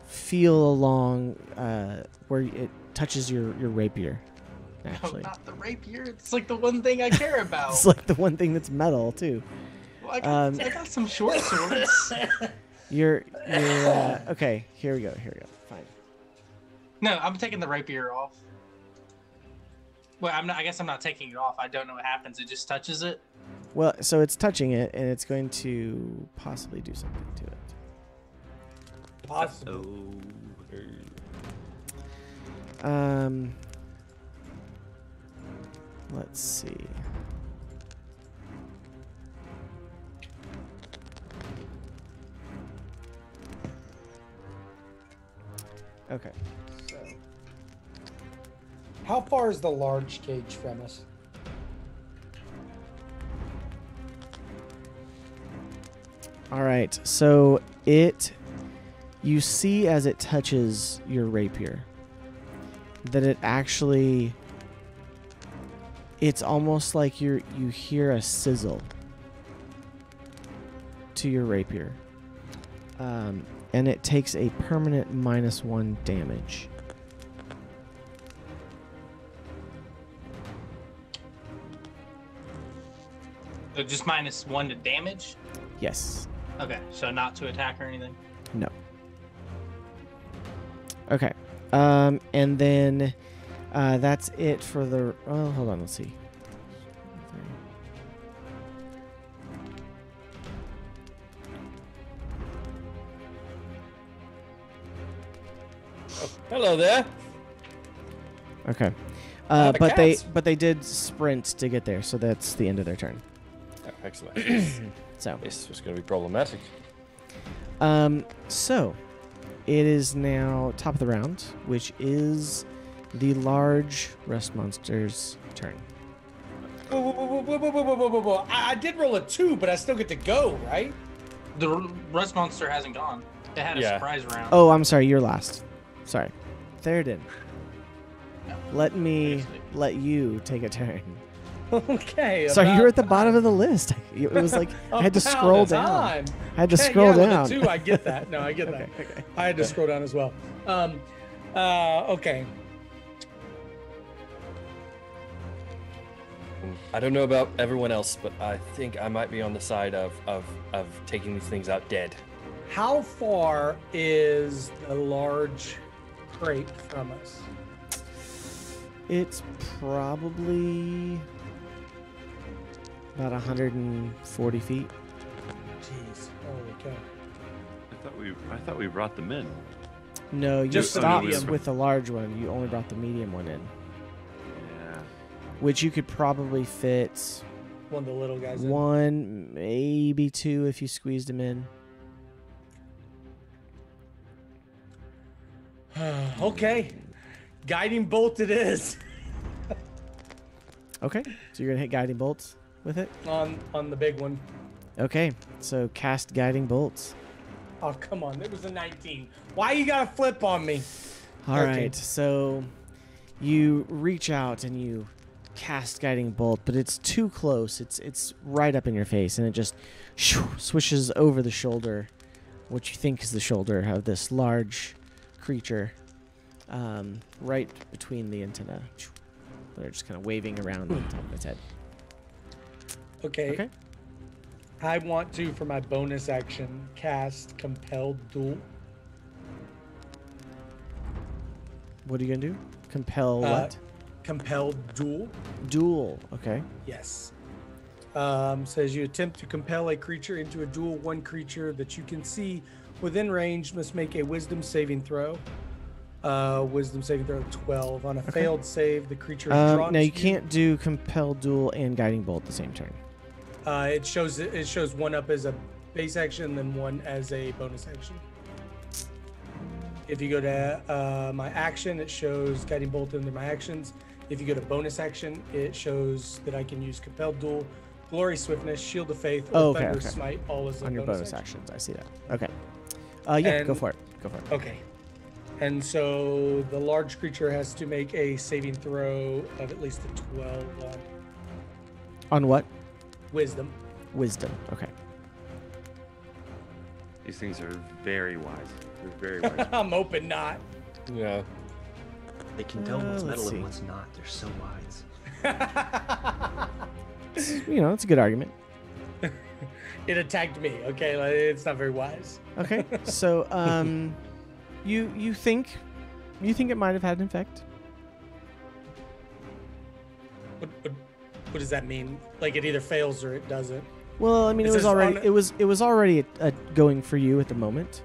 feel along where it touches your rapier. No, Actually, not the rapier. It's like the one thing I care about. it's like the one thing that's metal too. Well, I got some short swords. You're okay. Here we go. Fine. No, I'm taking the rapier off. Well, I'm not. I guess I'm not taking it off. I don't know what happens. It just touches it. Well, so it's touching it, and it's going to possibly do something to it. Possible. Let's see. Okay. So, how far is the large cage from us? All right. So you see as it touches your rapier that it actually, it's almost like you hear a sizzle to your rapier. And it takes a permanent -1 damage. So just -1 to damage. Yes. Okay, so not to attack or anything. No. Okay. And then that's it for the. Oh, hold on. Let's see. Hello there. Okay. The cats. But they did sprint to get there, so that's the end of their turn. Oh, excellent. So This was going to be problematic. so it is now top of the round, which is the large rust monster's turn. Whoa. I did roll a 2, but I still get to go, right? The rust monster hasn't gone. It had a Yeah. surprise round. Oh, I'm sorry, you're last. Sorry. Theoden. Let me Seriously. let you take a turn. Okay. Sorry, about you're at the bottom time. of the list. It was like I had to About scroll down. time. I had to Okay, scroll yeah, down. With the 2, I get that. No, I get that. Okay. I had to scroll down as well. Okay. I don't know about everyone else, but I think I might be on the side of taking these things out dead. How far is the large crate from us? It's probably about 140 feet. Jeez. Holy cow. I thought we brought them in. No, you Just the stopped medium. with the large one. You only brought the medium one in, Yeah. which you could probably fit One of the little guys. in. one, maybe two if you squeezed them in. Okay. Guiding bolt it is Okay, so you're gonna hit guiding bolts with it. on the big one. Okay, so cast guiding bolts. Oh, come on. It was a 19. Why you got to flip on me? All 13. right, so you reach out and you cast guiding bolt, but it's too close. It's right up in your face, and it just swishes over the shoulder, what you think is the shoulder of this large creature, right between the antenna. They're just kind of waving around on top of its head. Okay. Okay. I want to, for my bonus action, cast Compelled Duel. What are you gonna do? Compel what? Compelled Duel. Duel. Okay. Yes. Says you attempt to compel a creature into a duel. One creature that you can see within range must make a Wisdom saving throw. Wisdom saving throw of 12. On a failed save, the creature is drawn now to you can't do compel duel and guiding bolt at the same turn. It shows one up as a base action, then one as a bonus action. If you go to my action, it shows guiding bolt under my actions. If you go to bonus action, it shows that I can use compelled duel, glory swiftness, shield of faith, or Oh, okay, thunder okay. smite, all as a On your bonus action. actions, I see that. Okay. Yeah, go And- for it. Go for it. Okay. And so the large creature has to make a saving throw of at least a 12 On what? wisdom. Wisdom. Okay. These things are very wise. They're very wise. I'm hoping not. Yeah. They can tell what's let's metal see. and what's not. They're so wise. You know, it's a good argument. It attacked me. Okay, like, it's not very wise. Okay. So, you think it might have had an effect? What does that mean? Like it either fails or it doesn't. Well, I mean, It it was says already on- it was already going for you at the moment.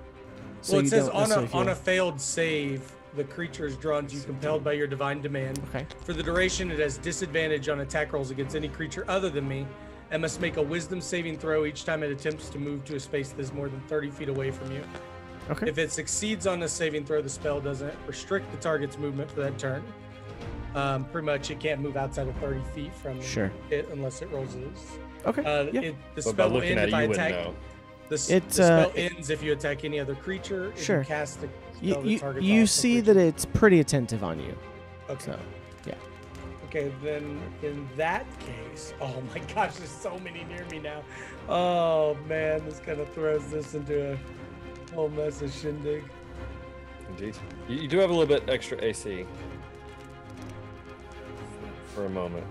So Well, it you says don't on necessarily a feel- failed save, the creature is drawn to you, compelled by your divine demand. Okay. For the duration, it has disadvantage on attack rolls against any creature other than me, and must make a Wisdom saving throw each time it attempts to move to a space that is more than 30 feet away from you. Okay. If it succeeds on the saving throw, the spell doesn't restrict the target's movement for that turn. Pretty much, it can't move outside of 30 feet from Sure. it unless it rolls loose. Okay. Yeah. The But by spell will looking end at if it, I you wouldn't attack. know. The It's, spell ends if you attack any other creature. If Sure. you cast a You spell that targets you all see creatures. that it's pretty attentive on you. Okay. So, yeah. Okay, then in that case, oh my gosh, there's so many near me now. Oh man, this kind of throws this into a whole mess of shindig. Indeed. You do have a little bit extra AC. For a moment.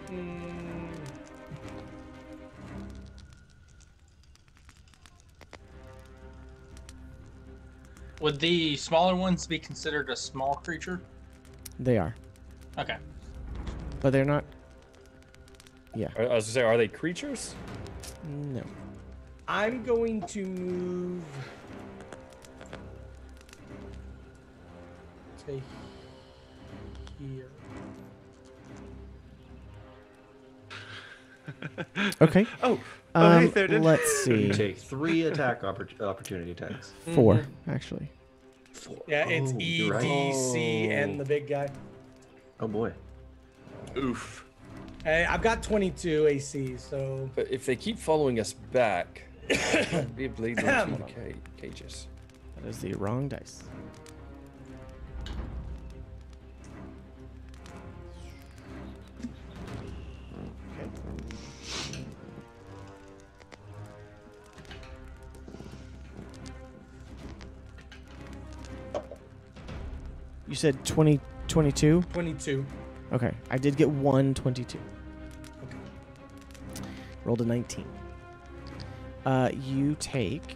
Hmm. Would the smaller ones be considered a small creature? They are, Okay. but they're not. Yeah. I was gonna say, are they creatures? No. I'm going to move to here. Okay. Oh, hey, Thurden. Let's You see. take 3 attack opportunity attacks. 4, actually. 4. Yeah, it's Oh, E, you're right. D, C, and the big guy. Oh boy. Oof. Hey, I've got 22 AC, so But if they keep following us back, we bleed into the cages. That is the wrong dice. You said 20, 22? 22. Okay, I did get 122. Okay. Rolled a 19. You take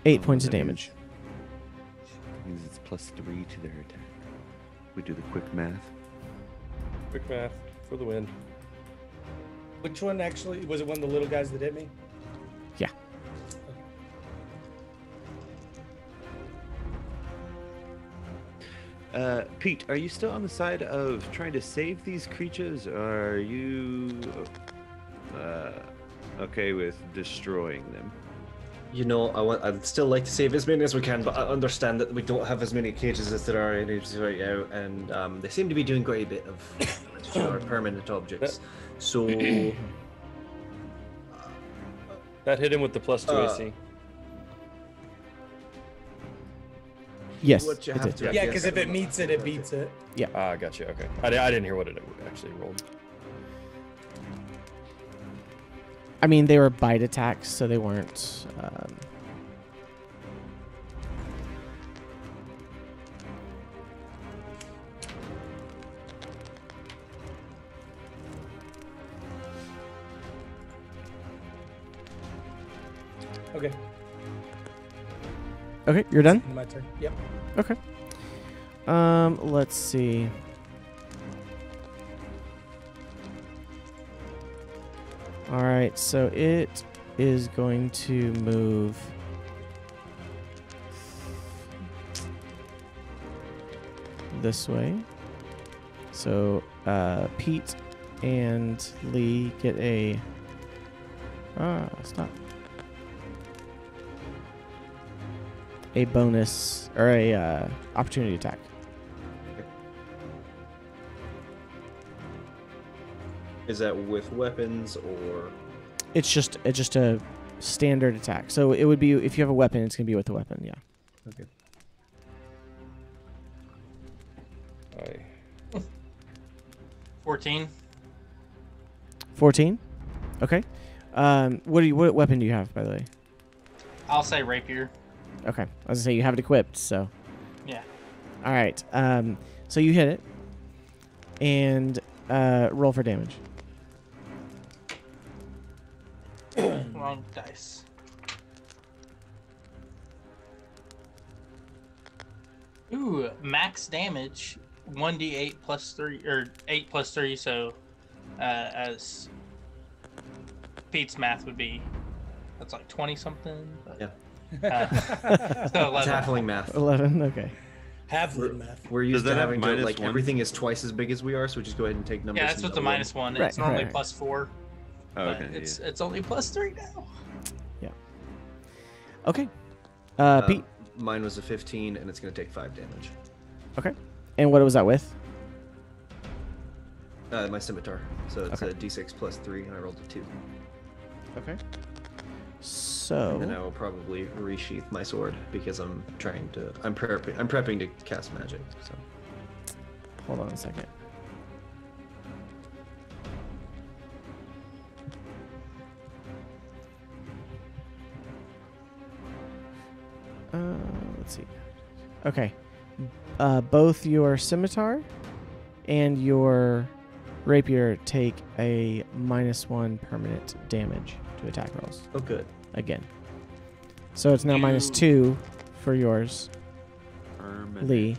8 points of damage. Means it's +3 to their attack. We do the quick math. Quick math for the win. Which one actually? Was it one of the little guys that hit me? Yeah. Pete, are you still on the side of trying to save these creatures, or are you okay with destroying them? You know, I'd still like to save as many as we can, but I understand that we don't have as many cages as there are enemies right now, and they seem to be doing quite a bit of damage to our permanent objects. So, That hit him with the +2 AC. Yes, what you it have did. to Yeah, guess because if it about meets it, it beats it. Ah, gotcha. Okay. I didn't hear what it actually rolled. I mean, they were bite attacks, so they weren't. Okay, Okay, you're done? my turn. Yep. Okay. Let's see. All right, so it is going to move this way. So Pete and Lee get a stop. A bonus or a opportunity attack. Is that with weapons or? It's just a standard attack. So it would be if you have a weapon, it's gonna be with a weapon. Yeah. Okay. 14. 14. Okay. What weapon do you have, by the way? I'll say rapier. Okay. I was gonna say you have it equipped. So. Yeah. All right. So you hit it, and roll for damage. Wrong dice. Ooh, max damage 1d8 plus 3 or 8 plus 3. So, as Pete's math would be, that's like 20 something. But, Yeah. So 11. Halfling math. 11. Okay. Halfling math. We're used Does to that have having to, minus like one? everything is twice as big as we are, so we just go ahead and take numbers. Yeah, that's and with the double -1. Right, It's normally right. +4. Oh, But okay. it's only +3 now. Okay. them. Pete. Mine was a 15, and it's going to take 5 damage. Okay. And what was that with? My scimitar. So it's Okay. a d6 plus 3, and I rolled a 2. Okay. And then I So will probably resheath my sword because I'm prepping to cast magic. So hold on a second. Let's see. Okay. Both your scimitar and your rapier take a -1 permanent damage to attack rolls oh good. again. So it's now -2 for yours, Permanent. Lee.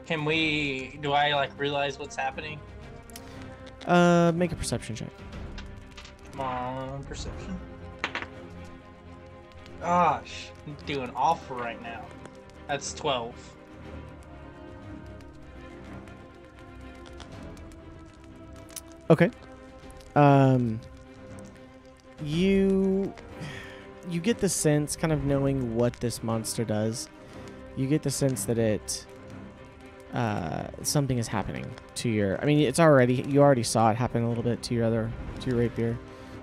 Can we? Do I like realize what's happening? Make a perception check. Come on, perception. Gosh, I'm doing awful right now. That's 12. Okay. You get the sense, kind of knowing what this monster does, you get the sense that it something is happening to your. I mean, you already saw it happen a little bit to your rapier,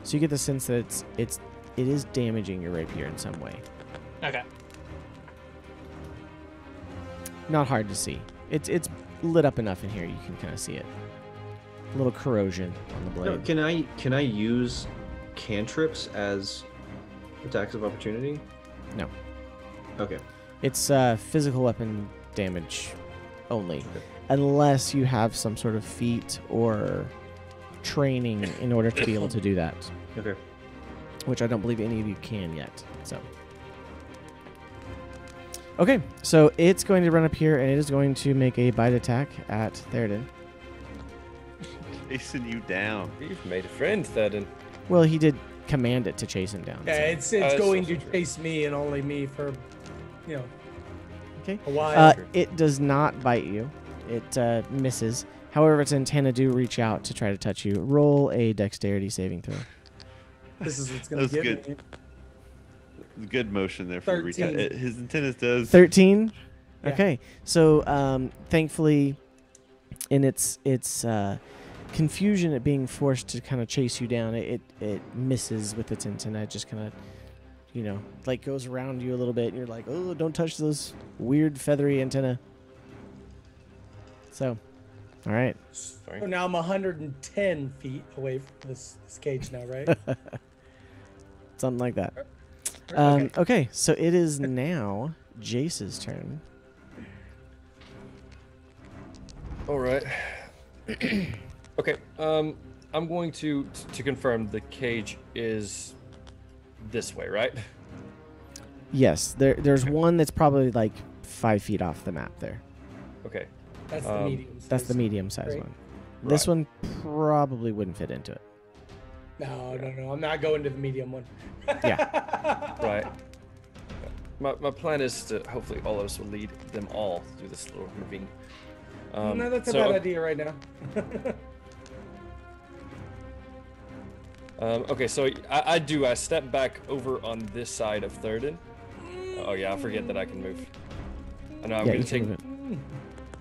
so you get the sense that it is damaging your rapier in some way. Okay. Not hard to see. It's lit up enough in here you can kind of see it. A little corrosion on the blade. No, can I use cantrips as attacks of opportunity? No. Okay. It's physical weapon damage only, Okay. unless you have some sort of feat or training in order to be able to do that, Okay. which I don't believe any of you can yet. So, okay, so it's going to run up here and it is going to make a bite attack at Theoden. Chasing you down. You've made a friend, Theoden. Well, he did command it to chase him down. Yeah, so. it's that's going also to true. chase me and only me for, Okay. a while. It does not bite you. It misses. However, its antenna do reach out to try to touch you. Roll a dexterity saving throw. This is what's That gonna was get good. me. Good motion there for the 13. his antennas does. 13. Yeah. Okay. So, thankfully, in its confusion at being forced to kind of chase you down, it misses with its antenna. It just kind of, like goes around you a little bit, and you're like, oh, don't touch those weird feathery antenna. So, all right. Sorry. So now I'm 110 feet away from this cage now, right? Something like that. Okay. Okay, so it is now Jace's turn. All right. Okay. I'm going to confirm the cage is this way, right? Yes, there's one that's probably like 5 feet off the map there. Okay. That's the medium. That's the size. medium size Right. one. This Right. one probably wouldn't fit into it. No. I'm not going to the medium one. Yeah. Right. My plan is to hopefully all of us will lead them all through this little ravine. No, that's a so- bad idea right now. Okay, so I step back over on this side of Theoden. Oh yeah, I forget that I can move. I know I'm Yeah, gonna you take. can move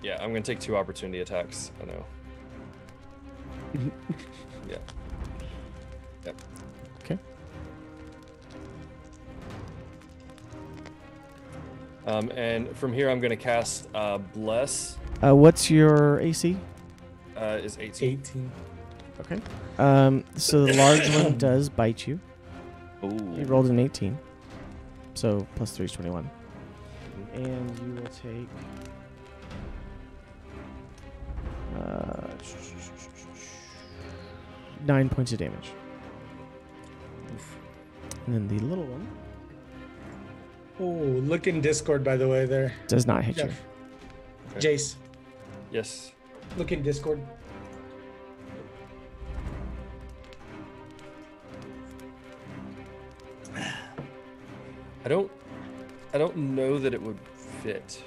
Yeah, I'm gonna take 2 opportunity attacks. I know. Yeah. Yep. Okay. And from here I'm gonna cast Bless. What's your AC? Is 18. 18. Okay. So the large one does bite you. Oh, You rolled an 18. So plus 3 is 21. And you will take... 9 points of damage. And then the little one Oh, look in Discord, by the way, there. does not hit you. Jeff. Okay. Jace, Yes. look in Discord. I don't know that it would fit.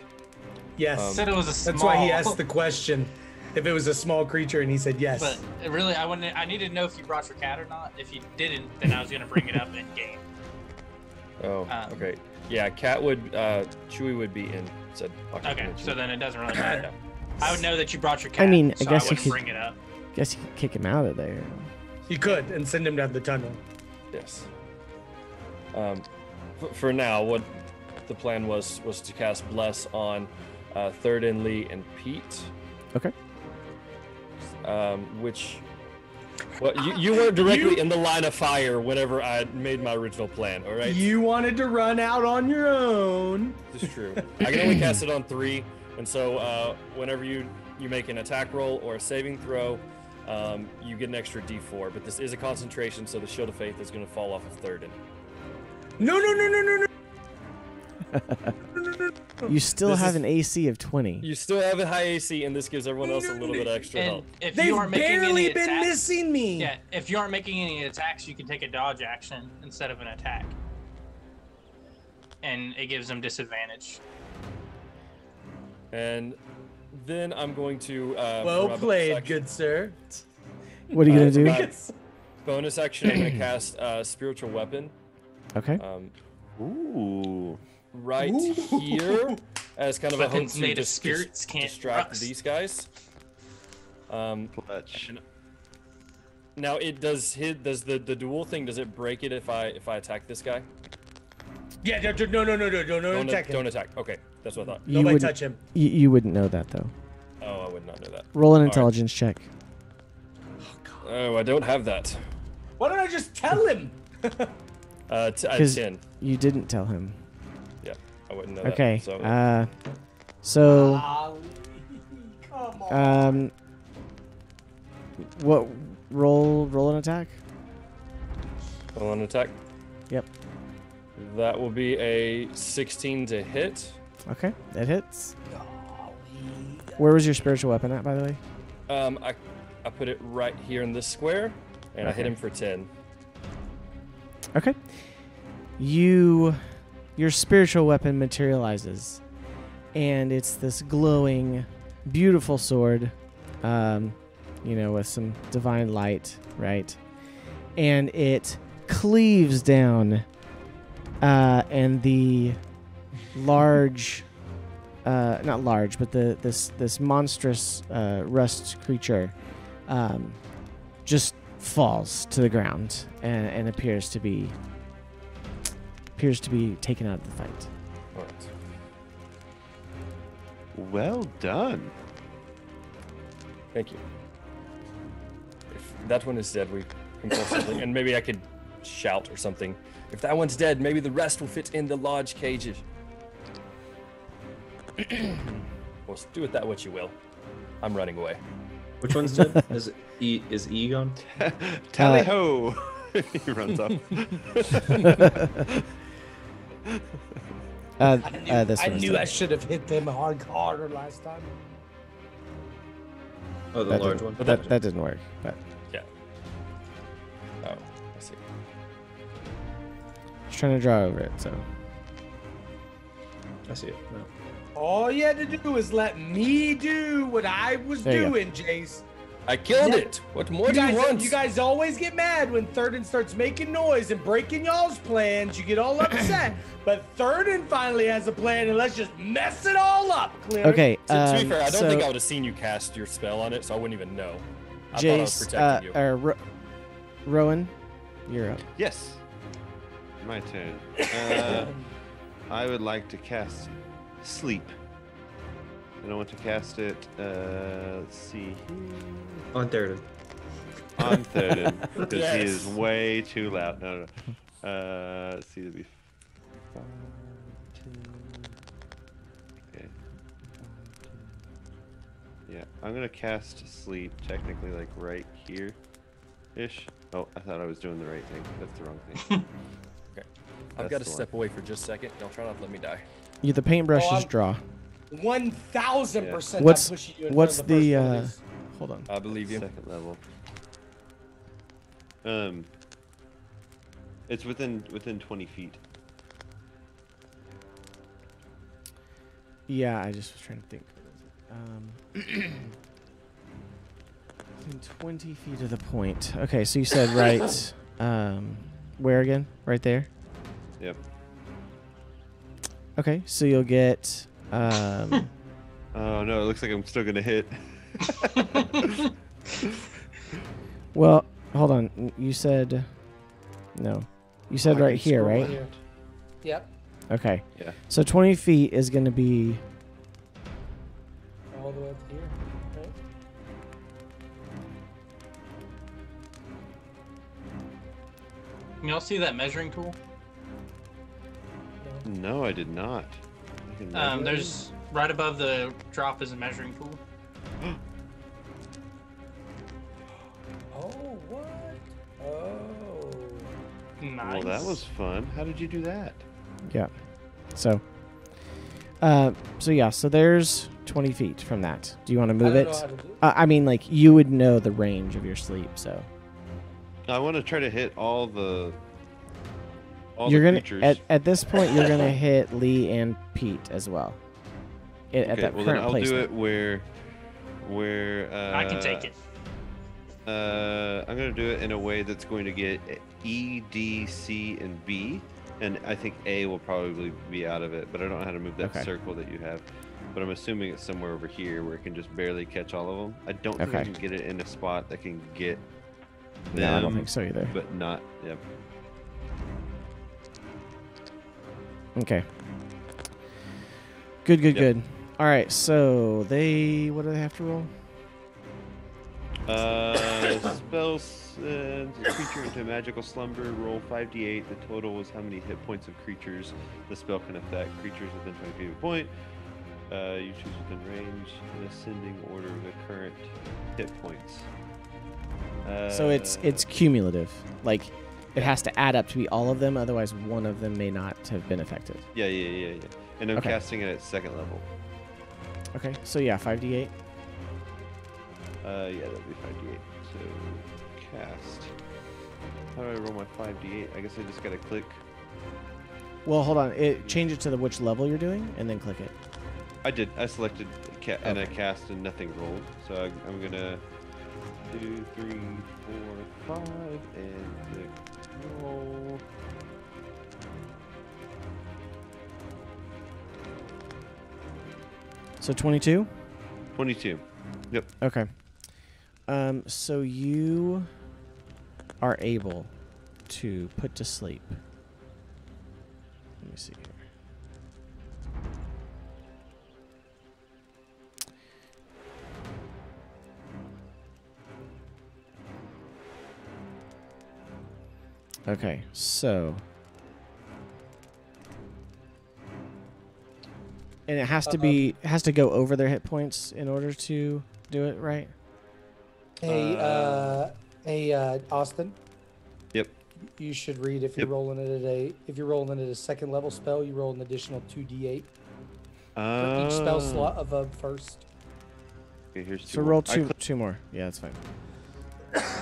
Yes. Said it was a small. That's why he asked the question. If it was a small creature, and he said yes. But it really, I needed to know if you brought your cat or not. If you didn't, then I was gonna bring it up in game. Oh, okay. Yeah, Cat would, Chewy would be in said pocket. Okay, dimension. so then it doesn't really matter. I would know that you brought your cat. I mean, I so guess you wouldn't could- bring it up. Guess you could kick him out of there. You could and send him down the tunnel. Yes. For now, what the plan was to cast Bless on Theoden, Lee, and Pete. Okay. Which, well, you weren't directly in the line of fire whenever I made my original plan. All right. You wanted to run out on your own. This is true. I can only cast it on 3, and so whenever you make an attack roll or a saving throw, you get an extra D4. But this is a concentration, so the Shield of Faith is going to fall off of Theoden. No. You still This have is- an AC of 20. You still have a high AC, and this gives everyone else a little bit extra And help. if They've you aren't making any barely been attacks, missing me. yeah, if you aren't making any attacks, you can take a dodge action instead of an attack, and it gives them disadvantage. And then I'm going to. for Well my played, bonus action- good sir. What are you going to do? my bonus action, I'm going to cast Spiritual Weapon. Okay. Ooh. Right here as kind of a hook Weapons to made of dis- spirits can't distract rust. these guys. Clutch. Now it does the dual thing, does it break it if I attack this guy? Yeah, no, don't attack him. Don't attack. Okay, that's what I thought. You Nobody wouldn't- touch him. You wouldn't know that, though. Oh, I would not know that. Roll an right. intelligence check. Oh, I don't have that. Why don't I just tell him? I 'Cause 10. You didn't tell him. Yeah, I wouldn't know Okay. that. So, Golly, come on. what? Roll an attack. Roll an attack. Yep. That will be a 16 to hit. Okay, that hits. Where was your spiritual weapon at, by the way? I put it right here in this square, and I hit Okay. him for 10. Okay. Your spiritual weapon materializes, and it's this glowing, beautiful sword, with some divine light, right? And it cleaves down, and the large, not large, but this monstrous rust creature, just falls to the ground and appears to be taken out of the fight. All right. Well done. Thank you. If that one is dead, we compulsively, and maybe I could shout or something. If that one's dead, maybe the rest will fit in the large cages. Well, do with that what you will. I'm running away. Which one's dead? Is E gone? Tally ho! He runs off. This I one is knew dead. I should have hit them harder last time. Oh, the That large didn't- one. That didn't work. But Yeah. Oh, I see. just trying to draw over it. So I see it. No. All you had to do was let me do what I was There you go. doing, Jace. I killed Yeah. it. What more do you want? You guys always get mad when Thurden starts making noise and breaking y'all's plans. You get all upset. But Thurden finally has a plan, and let's just mess it all up, Clear. okay. To be fair, I don't so think I would have seen you cast your spell on it, so I wouldn't even know. I thought I was Jace, protecting you. Rowan, you're up. Yes. My turn. I would like to cast Sleep. And I want to cast it, let's see here. On Theoden. On Theoden. Because he Yes. is way too loud. No. Let's see, it'll be 5, 10. Okay. 5, 10. Yeah, I'm gonna cast Sleep, technically, like right here ish. Oh, I thought I was doing the right thing. That's the wrong thing. Okay. I've That's got to the step away for just a second. Y'all try not to let me die. You the paintbrushes I'm- draw. 1,000%. What's- I'm pushing you in what's front of the the, first one of these. Hold on. I believe you. Second level. It's within 20 feet. Yeah, I just was trying to think. Within 20 feet of the point. Okay, so you said right. Where again? Right there. Yep. Okay, so you'll get. Oh no, it looks like I'm still gonna hit. Well, hold on. You said. No. You said I right can here, scroll right? left. Yep. Okay. Yeah. So 20 feet is going to be. All the way up here. Right? Can y'all see that measuring tool? No, I did not. I can measure There's right above the drop is a measuring tool. Oh, what? Oh. Nice. Well, that was fun. How did you do that? Yeah. So So yeah, so there's 20 feet from that. Do you want to move I it? don't know how to do it. I mean, like you would know the range of your sleep, so I want to try to hit all the you're gonna creatures. at this point you're gonna hit Lee and Pete as well. At Okay, that well then current I'll placement. do it where I can take it. I'm gonna do it in a way that's going to get E, D, C, and B, and I think A will probably be out of it, but I don't know how to move that Okay. circle that you have. But I'm assuming it's somewhere over here where it can just barely catch all of them. I don't think I Okay. can get it in a spot that can get them, No, I don't think so either. but not. Yep. Okay. Good, Yep. good. All right, so what do they have to roll? Spell sends a creature into magical slumber. Roll 5d8. The total is how many hit points of creatures the spell can affect. Creatures within 20 feet of a point. You choose within range in ascending order of the current hit points. So it's cumulative. Like it has to add up to be all of them, otherwise one of them may not have been affected. Yeah. And I'm Okay. casting it at second level. Okay, so yeah, 5d8. Yeah, that'd be 5d8. So cast. How do I roll my 5d8? I guess I just gotta click. Well, hold on. Change it to which level you're doing, and then click it. I did. I selected and I Okay. cast and nothing rolled. So I'm gonna 2, 3, 4, 5 and click roll. So 22. 22. Yep. Okay. So you are able to put to sleep. Let me see here. Okay, so and it has to be has to go over their hit points in order to do it, right? Hey, Austin. Yep. You should read if you're Yep. rolling it if you're rolling it at a second level spell, you roll an additional 2d8 for each Oh. spell slot of a first. Okay, here's two So more. roll I two more. Yeah, that's fine.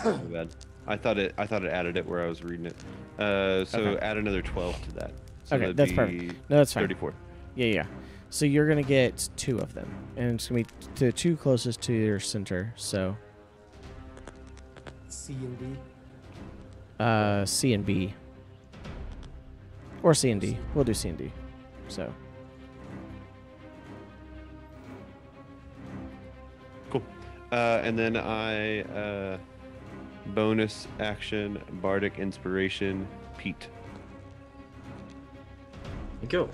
My bad. I thought it added it where I was reading it. So Okay. add another 12 to that. So Okay, that'd that's be perfect. No, that's fine. 34. Yeah. So you're gonna get 2 of them, and it's gonna be the 2 closest to your center. So C and D. C and B, or C and D. We'll do C and D. So Cool. And then I bonus action bardic inspiration Pete. Go. I And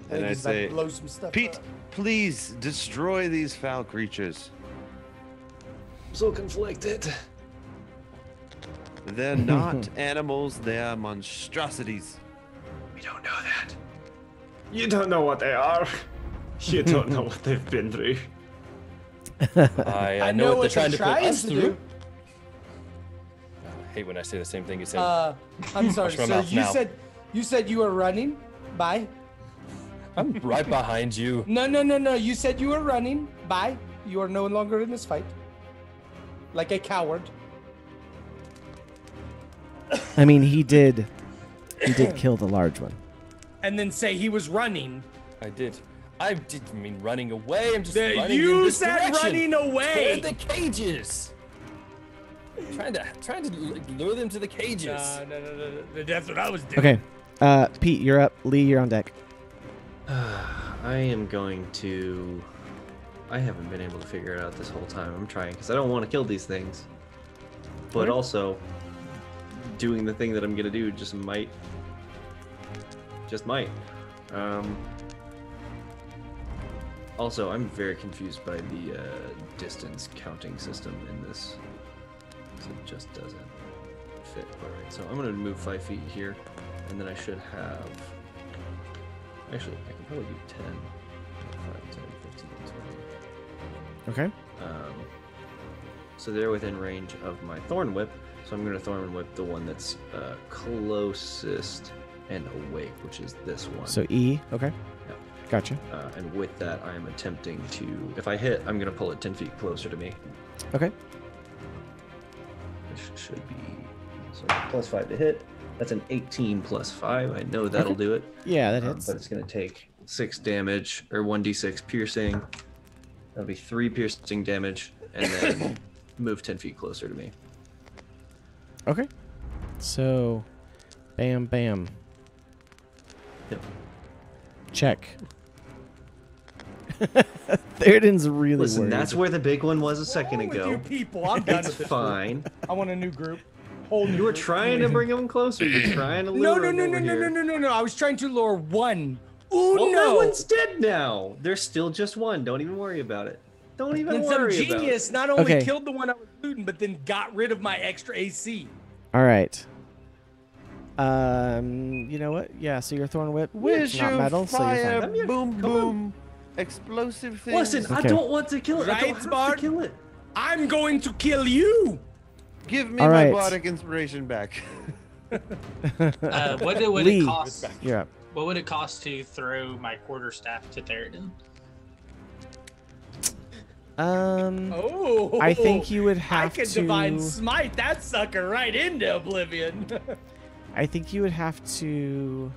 think I he's about to say, blow some stuff Pete, up. please destroy these foul creatures. I'm so conflicted. They're not animals, they are monstrosities. We don't know that. You don't know what they are. You don't know what they've been through. I know what they're trying to put us to through. do. I hate when I say the same thing you said. I'm sorry, Watch my sir. mouth You now. said you were running. Bye. I'm right behind you. No. You said you were running. Bye. You are no longer in this fight. Like a coward. I mean, he did kill the large one. And then say he was running. I didn't mean running away. I'm just running in You this said direction. running away. Toward the cages. Trying to lure them to the cages. No. That's what I was doing. Okay, Pete, you're up. Lee, you're on deck. I am going to. I haven't been able to figure it out this whole time. I'm trying because I don't want to kill these things. But Okay. also, doing the thing that I'm gonna do just might. Also, I'm very confused by the distance counting system in this. 'Cause it just doesn't fit quite right. So I'm gonna move 5 feet here, and then I should have. Actually, I can probably do 10. 5, 10, 15, 20. Okay. So they're within range of my Thorn Whip. So I'm going to Thorn Whip the one that's closest and awake, which is this one. So E. Okay. Gotcha. And with that, I am attempting to. If I hit, I'm going to pull it 10 feet closer to me. Okay. Which should be so +5 to hit. That's an 18 plus 5. I know that'll do it. Yeah, that hits. But it's going to take 6 damage, or 1d6 piercing. That'll be 3 piercing damage, and then move 10 feet closer to me. Okay. So, bam, bam. Yep. Check. Theoden's really Listen, worried. that's where the big one was a second What's wrong ago. with you people, I'm done It's with this. fine. I want a new group. Whole new You were group. trying to bring them closer. You're trying to lure them over here. No. I was trying to lure one. Well, that Uno. one's dead now. There's still just one. Don't even worry about it. Don't even And some worry about it. genius not only Okay. killed the one I was looting, but then got rid of my extra AC. All right. You know what? Yeah, so your thorn whip, Where's it's not your metal, so you're fire, fine. here. boom, Come on. boom, explosive things? Listen, I Okay. don't want to kill it. I Right, don't have Bart? to kill it. I'm going to kill you. Give me All my right. bardic inspiration back. What would Lee, it cost? you're up. What would it cost to throw my quarterstaff to Theoden? Oh. I think you would I have could to. divine smite that sucker right into oblivion. I think you would have to.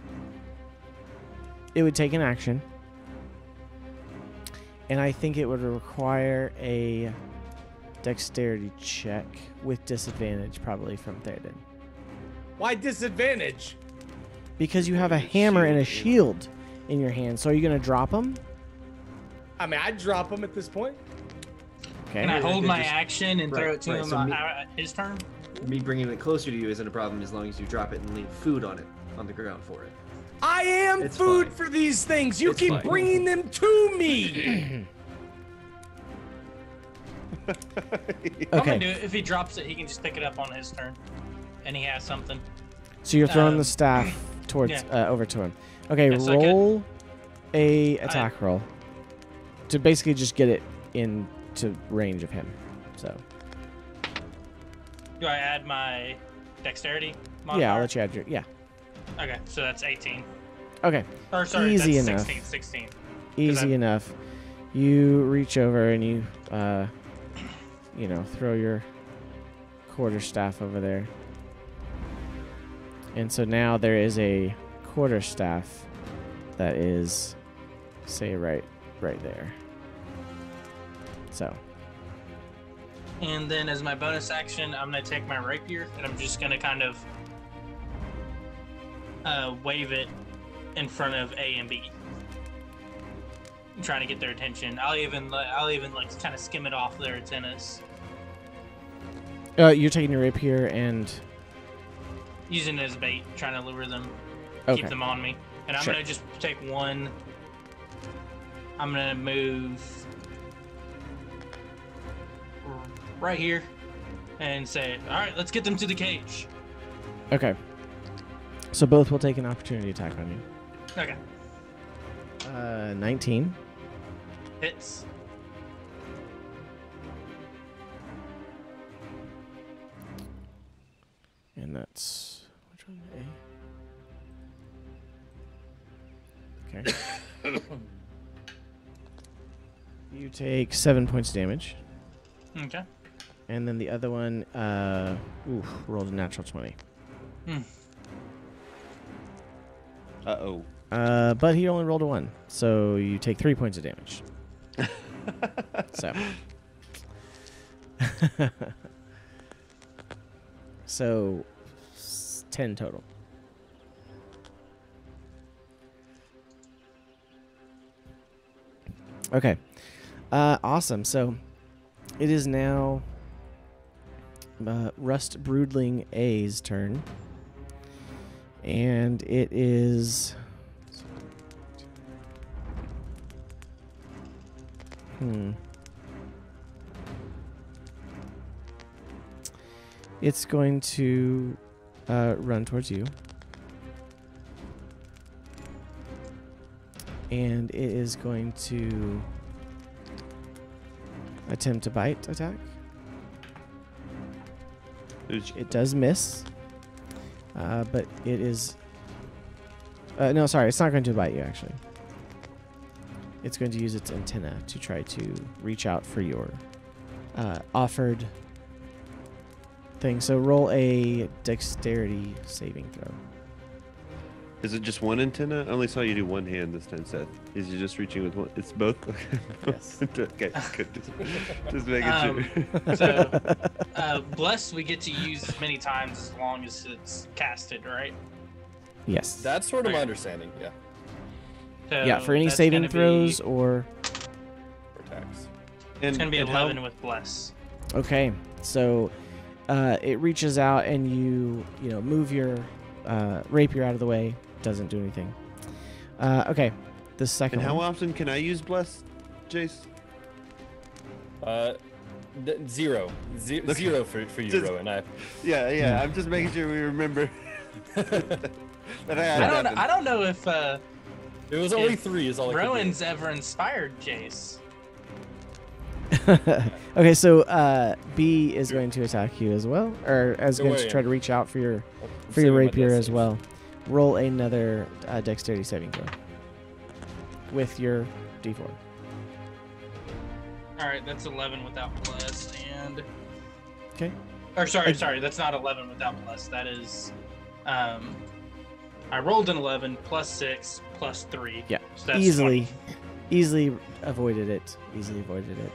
It would take an action, and I think it would require a dexterity check with disadvantage, probably from Theoden, Why disadvantage? because you have a hammer and a shield in your hand. So are you gonna drop them? I mean, I'd drop him at this point. Okay. Can I hold they my just- action and throw right, it to right, him so me- his turn? Me bringing it closer to you isn't a problem as long as you drop it and leave food on it, on the ground for it. I am It's food fine. for these things. You It's keep fine. bringing them to me. I'm gonna Okay. do it. If he drops it, he can just pick it up on his turn, and he has something. So you're throwing the Um, staff towards yeah. over to him. Okay, Yeah, so I get- roll a attack roll to basically just get it into range of him. So Do I add my dexterity modifier? yeah, I'll let you add your Okay, so that's 18. Okay, Or sorry, Easy that's enough. 16. easy I- enough. You reach over and you throw your quarterstaff over there, and so now there is a quarterstaff that is, say, right there. So. And then as my bonus action, I'm going to take my rapier, and I'm just going to kind of wave it in front of A and B. I'm trying to get their attention. I'll even like kind of skim it off their antennas, You're taking your rapier and using it as bait, trying to lure them, okay. keep them on me. And I'm Sure. going to just take one. I'm going to move right here and say, all right, let's get them to the cage. Okay. So both will take an opportunity attack on you. Okay. 19. Hits. And that's which one? A. Okay. You take 7 points damage, Okay. and then the other one, rolled a natural 20. Uh-oh. But he only rolled a 1, so you take 3 points of damage. So. So, 10 total. Okay. Awesome. So, it is now Rust Broodling A's turn. And it is... It's going to run towards you. And it is going to attempt a bite attack. It does miss. But it is... no, sorry, it's not going to bite you, actually. it's going to use its antenna to try to reach out for your offered thing. So roll a dexterity saving throw. Is it just one antenna? I only saw you do one hand this time, Seth. Is you just reaching with one? It's both? Yes. Okay, good. Just making sure. So, Bless, we get to use as many times as long as it's casted, right? Yes. That's sort of my Okay. understanding. Yeah. So Yeah, for any that's saving gonna throws be, or... For attacks. it's gonna be and how- 11 with Bless. Okay, so it reaches out and you move your rapier out of the way. Doesn't do anything. Okay, the second And how one. often can I use Bless, Jace? Zero. Zero for you, Just- Rowan. Yeah. I'm just making sure we remember. that I don't know if It was only If 3 is all I could do. Rowan's ever inspired Jace. Okay, so B is going to attack you as well, or as Don't going to worry, try I'm- to reach out for your I'm for your saving my rapier death as saves. well. Roll another dexterity saving throw with your D4. All right, that's 11 without Bless, and Okay. or sorry, that's not 11 without Bless. That is, I rolled an 11 plus 6 plus 3. Yeah, so that's easily 20. easily avoided it.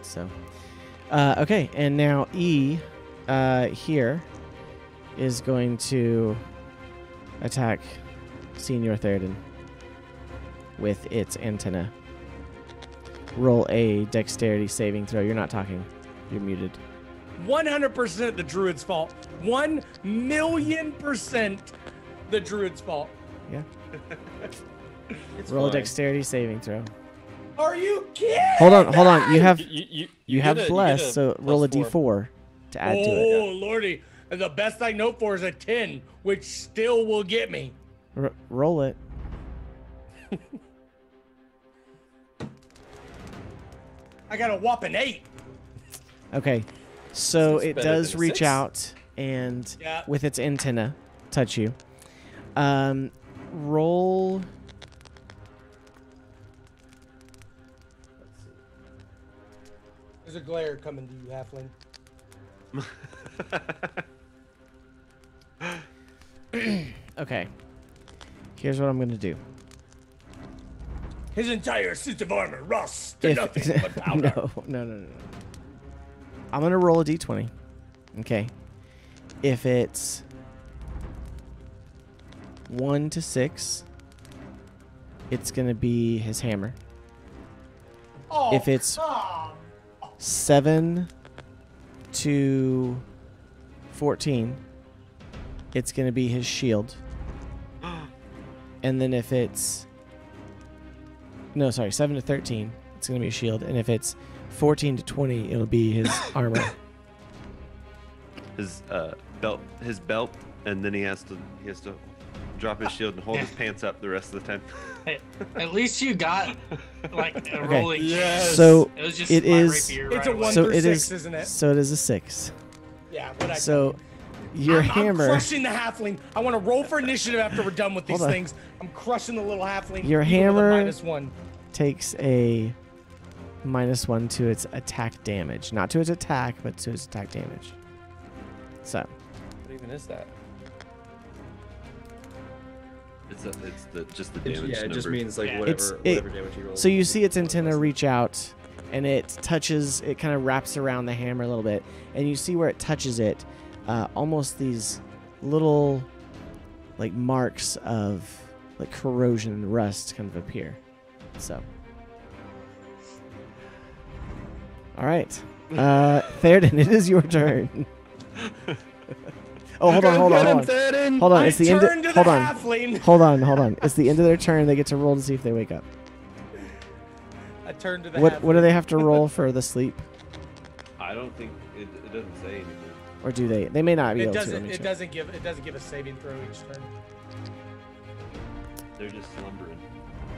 So, okay, and now E here is going to attack Senior Theoden with its antenna. Roll a dexterity saving throw. You're not talking. You're muted. 100% the druid's fault. 1,000,000% the druid's fault. Yeah. It's Roll a fine. dexterity saving throw. Are you kidding? Hold on. You have You have get bless. So roll a +4. D4 to add to it. Oh, lordy. The best I know for is a 10, which still will get me. Roll it. I got a whopping 8. Okay. So This is it better does than a reach 6. out and Yeah. with its antenna touch you. Roll. There's a glare coming to you, halfling. Okay. Here's what I'm gonna do. His entire suit of armor rusts to nothing but powder. No. I'm gonna roll a d20. Okay. If it's 1 to 6, it's gonna be his hammer. Oh, If it's come. 7 to 14, it's gonna be his shield. And then if it's 7 to 13, it's gonna be a shield. And if it's 14 to 20, it'll be his armor. His belt, and then he has to drop his shield and hold his pants up the rest of the time. Hey, at least you got like a Okay. rolling. Yes. So It was just it my is. rapier It's right a away. 1 So through it 6, is. isn't it? So it is a 6. Yeah, what I So your I'm hammer. crushing the halfling. I want to roll for initiative after we're done with these Hold on. things. I'm crushing the little halfling. Your even with a hammer- -1. Takes a -1 to its attack damage, not to its attack, but to its attack damage. So What even is that? It's just the damage Yeah, it number. just means like Yeah. whatever It- damage you roll. So you see its antenna reach out, and it touches. It kind of wraps around the hammer a little bit, and you see where it touches it, almost these little, like marks of like corrosion and rust kind of appear. So, all right, Theoden, it is your turn. Oh, hold on. Hold on. It's the end. Turn to the Hold on. halfling. Hold on. It's the end of their turn. They get to roll to see if they wake up. I turn to the What halfling. do they have to roll for the sleep? I don't think it doesn't say anything. Or do they? They may not be It able to. doesn't. Let me It check. doesn't give. It doesn't give a saving throw each turn. They're just slumbering.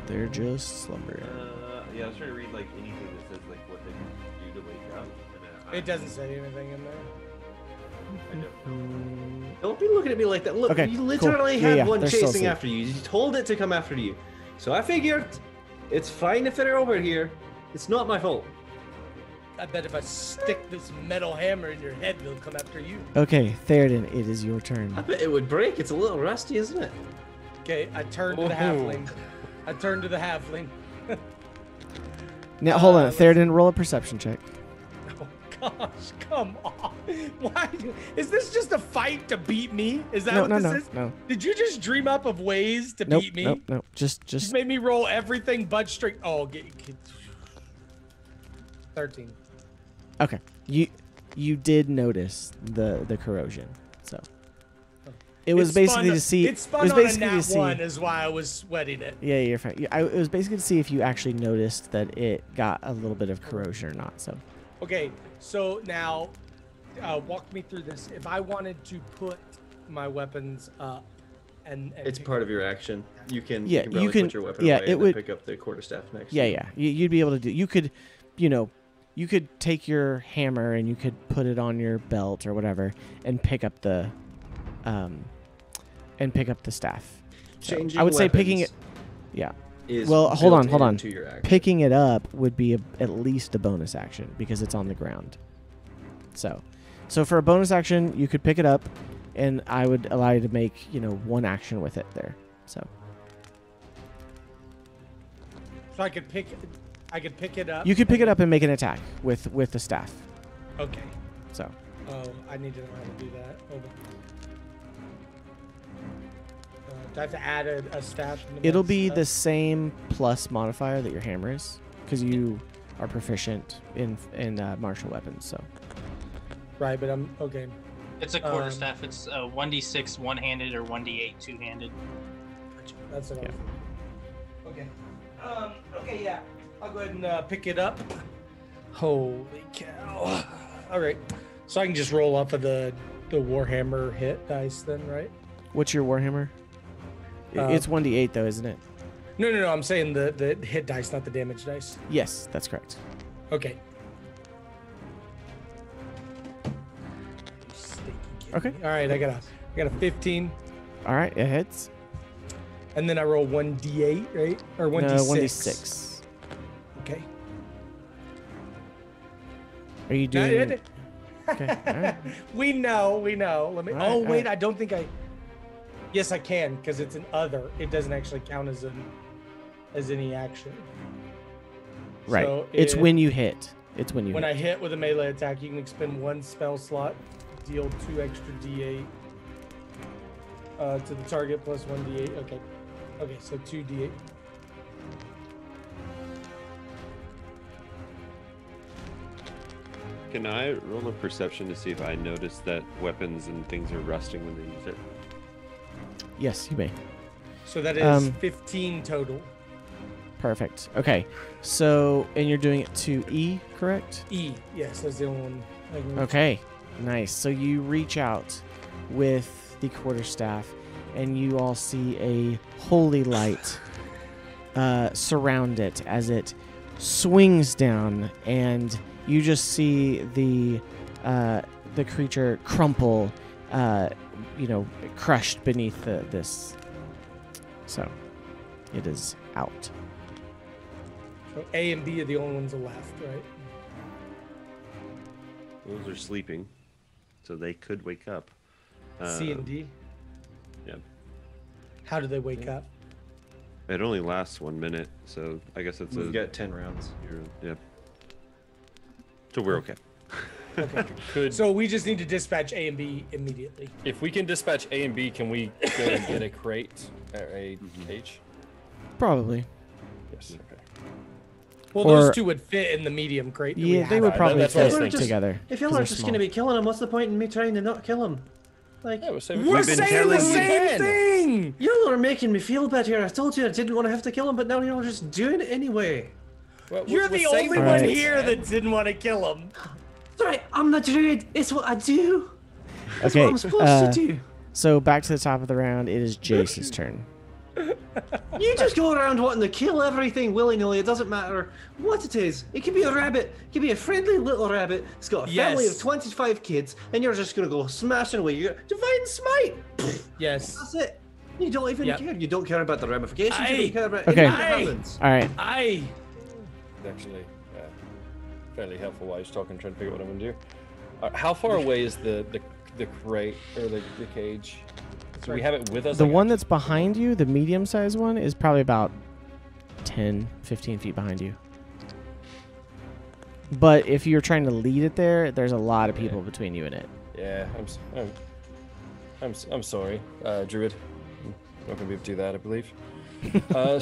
They're just slumbering. Yeah, I was trying to read like anything that says like what they can do to wake up. And, It doesn't say anything in there. I don't know. Don't be looking at me like that. Look, Okay, you cool. literally Yeah, had yeah, one they're still chasing asleep. after you. You told it to come after you. So I figured It's fine if they're over here. It's not my fault. I bet if I stick this metal hammer in your head, they'll come after you. Okay, Theoden, it is your turn. I bet it would break. It's a little rusty, isn't it? Okay, I turn to the halfling. I turn to the halfling. Now, hold on. Theoden, roll a perception check. Oh gosh, come on. Why? Is this just a fight to beat me? Is that No, what no, this no, is? no. Did you just dream up of ways to Nope, beat me? nope, nope. Just Just made me roll everything but straight. Oh, 13. okay. You did notice the corrosion, so it was basically to see. It spun was on a basically to nat see. 1 is why I was sweating it. Yeah, you're fine. It was basically to see if you actually noticed that it got a little bit of corrosion or not. So Okay, so now walk me through this. If I wanted to put my weapons up, and It's part of your action. You can Yeah, probably you can- put your weapon yeah, away it and would- then pick up the quarterstaff next. yeah, yeah, you'd be able to do. You could, you could take your hammer and you could put it on your belt or whatever, and pick up the staff. So Changing I would say picking it. weapons Yeah. is Well, hold on, built hold on. into your action. Picking it up would be at least a bonus action because it's on the ground. So for a bonus action, you could pick it up, and I would allow you to make one action with it there. So So I could pick it up. you could pick it up and make an attack with the staff. Okay. So Oh, I need to know how to do that. Hold on. Do I have to add a staff? into my it'll be stuff? the same plus modifier that your hammer is because you are proficient in martial weapons. So Right, but I'm okay. It's a quarterstaff. It's 1d6 one-handed or 1d8 two-handed. That's what Yeah. I'm thinking. Okay. Okay, yeah. I'll go ahead and pick it up. Holy cow. All right. So I can just roll off of the Warhammer hit dice then, right? what's your warhammer? Uh, It's 1d8 though, isn't it? No. I'm saying the hit dice, not the damage dice. Yes, that's correct. Okay. Okay. All right, I got a 15, All right, it hits. and then I roll 1d8, right? Or 1d6. No, 1d6. Okay. Are you doing? It- Okay. All right. we know. Let me. All right, Oh all wait, right. I don't think I. Yes, I can because it's an other. It doesn't actually count as any action. Right. So It's when you hit. It's when you. When hit. I hit with a melee attack, you can expend 1 spell slot, deal 2 extra d8 to the target plus 1 d8. Okay, so 2 d8. Can I roll a perception to see if I notice that weapons and things are rusting when they use it? Yes, you may. So that is 15 15 total. Perfect. Okay. So, and you're doing it to E, correct? E. Yes, that's the only one. I can reach. Okay. Nice. So you reach out with the quarterstaff, and you all see a holy light surround it as it swings down, and you just see the creature crumple, crushed beneath this. So, it is out. So A and B are the only ones left, right? Those are sleeping, so they could wake up. C and D. Yeah. How do they wake up? It only lasts 1 minute, so I guess it's We've got 10 rounds. yeah. So we're okay. Okay. Could So we just need to dispatch A and B immediately. if we can dispatch A and B, can we go and get a crate or a cage? Probably. Yes. Okay. Well, Or- those two would fit in the medium crate. that we Yeah, they have. would probably that's what I was fit thinking. together. If y'all 'cause are they're just small. going to be killing him, what's the point in me trying to not kill him? Like, Yeah, we'll save it. We're We've been saying telling the you. same thing. y'all are making me feel better. I told you I didn't want to have to kill him, but now y'all are just doing it anyway. You're the only saving one it. here that didn't want to kill him. Sorry, I'm the druid. It's what I do. That's Okay. what I'm supposed to do. So back to the top of the round. It is Jace's turn. You just go around wanting to kill everything willy-nilly. It doesn't matter what it is. It could be a rabbit. It could be a friendly little rabbit. It's got a family Yes. of 25 kids, and you're just going to go smashing away. You're Divine Smite. Yes. That's it. You don't even Yep. care. You don't care about the ramifications. You don't care about Okay. anything that happens. All right. Actually, fairly helpful while he's talking, trying to figure out what I'm gonna do. How far away is the crate or the cage? So we have it with us. The like, one that's behind you, the medium-sized one, is probably about 10, 15 feet behind you. But if you're trying to lead it there, there's a lot of people between you and it. Yeah, I'm sorry, Druid. I'm not gonna be able to do that, I believe.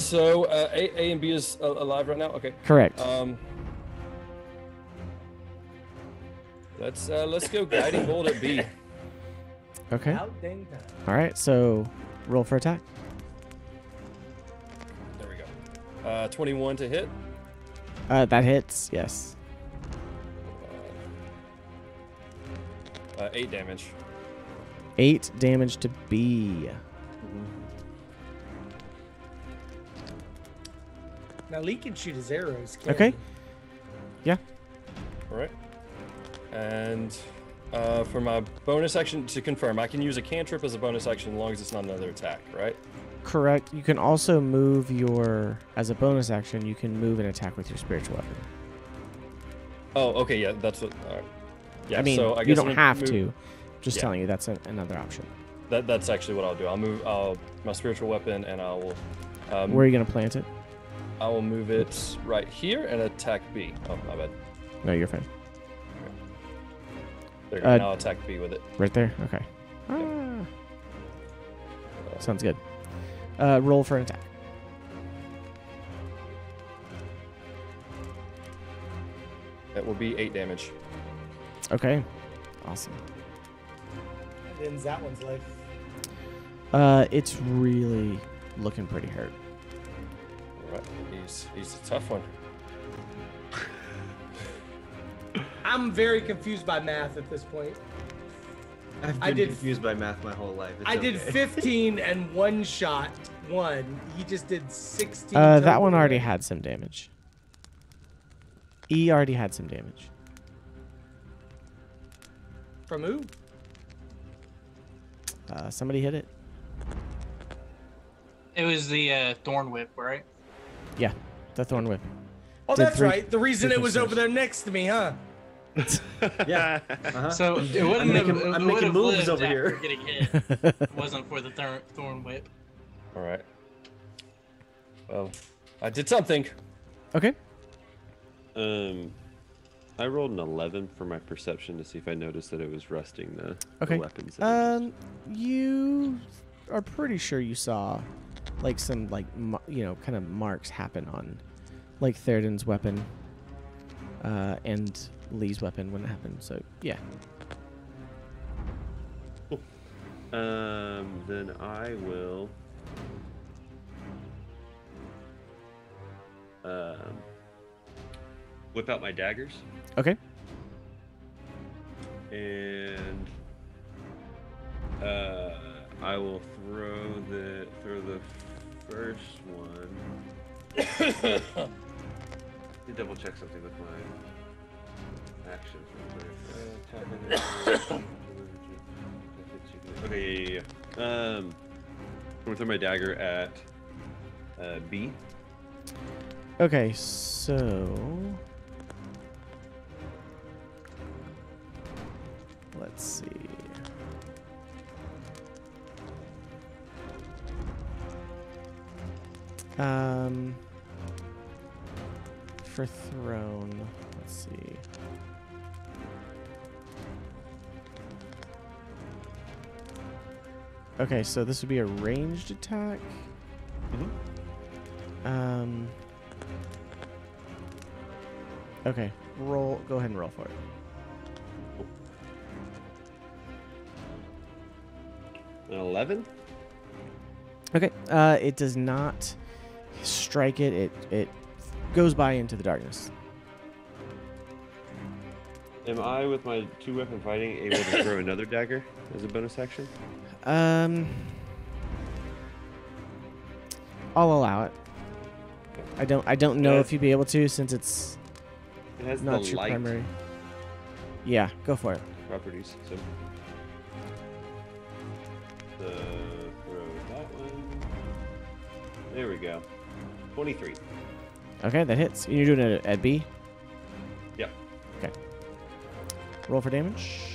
So A and B is alive right now. Okay. Correct. Let's go guiding bolt at B. Okay. Out dang time. All right. So roll for attack. There we go. 21 to hit. That hits. Yes. 8 damage. 8 damage to B. Now Lee can shoot his arrows. can't Okay. he? Yeah. All right. And for my bonus action, to confirm, I can use a cantrip as a bonus action as long as it's not another attack, right? Correct. You can also move as a bonus action, you can move and attack with your spiritual weapon. Oh, okay, yeah, that's what. All right. Yeah, I mean, so I you guess don't I'm gonna have move- to. Just Yeah. telling you, that's another option. That's actually what I'll do. I'll move my spiritual weapon, and I will. Where are you going to plant it? I will move it right here and attack B. Oh, my bad. No, you're fine. There you go. Now I'll attack B with it. Right there? Okay. Sounds good. Roll for an attack. That will be 8 damage. Okay. Awesome. That ends that one's life. It's really looking pretty hurt. All right. He's a tough one. I'm very confused by math at this point. I've I been did- confused by math my whole life. It's I did okay. 15 and one shot. One. He just did 16. That one total. already had some damage. E already had some damage. From who? Somebody hit it. It was the Thorn Whip, right? Yeah, the Thorn Whip. Oh, Did that's three- right. The reason three it was percent. over there next to me, huh? Yeah. Uh-huh. So it wouldn't I'm making- have, it I'm making would've moves lived over after here. Getting hit. If it wasn't for the Thorn Whip. All right. Well, I did something. Okay. I rolled an 11 for my perception to see if I noticed that it was rusting the Okay. weapons. that it was- You are pretty sure you saw, like, some, like, kind of marks happen on, like, Theoden's weapon, and Lee's weapon when it happened. So, yeah. Then I will. Whip out my daggers Okay. and I will throw the first one. Let me double check something with my actions real quick. Okay, yeah. I'm gonna throw my dagger at B. Okay, so let's see. For throne, let's see. Okay, so this would be a ranged attack. Okay, roll. Go ahead and roll for it. An 11. Okay, it does not strike it. It goes by into the darkness. Am I, with my 2-weapon fighting, able to throw another dagger as a bonus action? I'll allow it. I don't know Yeah. if you'd be able to, since it's It has not the your light primary. Yeah, go for it. properties. So, throw that one. There we go. 23. Okay, that hits. You're doing it at B? Yep. Okay. Roll for damage.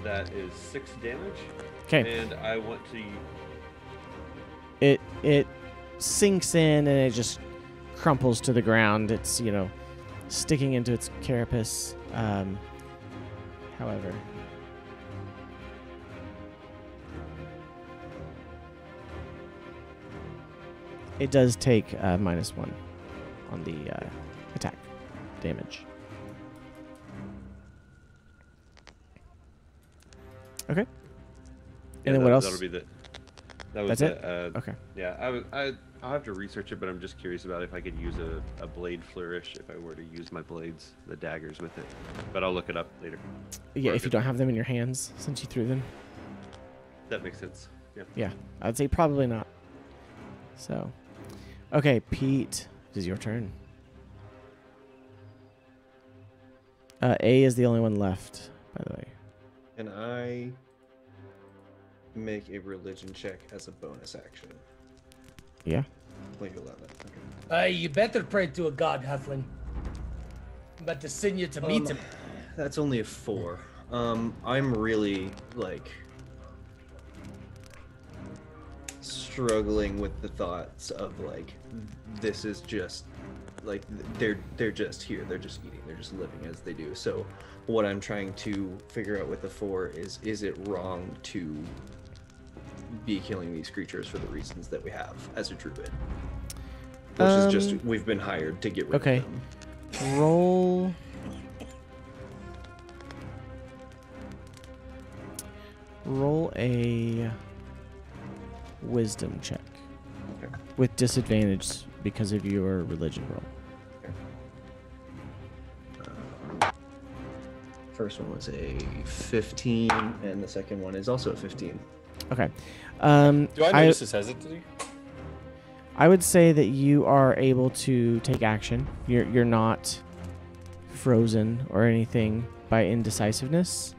That is 6 damage. Okay. And I want to... It sinks in and it just crumples to the ground. It's, sticking into its carapace. However, it does take -1 on the attack damage. Okay. And then what else? That'll be the... That was That's it? Okay. Yeah, I'll have to research it, but I'm just curious about if I could use a blade flourish if I were to use my blades, the daggers with it. But I'll look it up later. Yeah, if you don't have them in your hands since you threw them. That makes sense. Yeah. Yeah, I'd say probably not. So, okay, Pete, it is your turn. A is the only one left, by the way. Can I make a religion check as a bonus action? Yeah. Leave 11. Okay. You better pray to a god, Halfling. I'm about to send you to meet him. That's only a 4. I'm really struggling with the thoughts of this is just they're just here, they're just eating, they're just living as they do. So what I'm trying to figure out with the 4 is it wrong to be killing these creatures for the reasons that we have as a druid? Which is just, we've been hired to get rid of them. Roll a wisdom check. Okay. With disadvantage because of your religion roll. First one was a 15, and the second one is also a 15. Okay. Do I notice his hesitancy? I would say that you are able to take action. You're not frozen or anything by indecisiveness.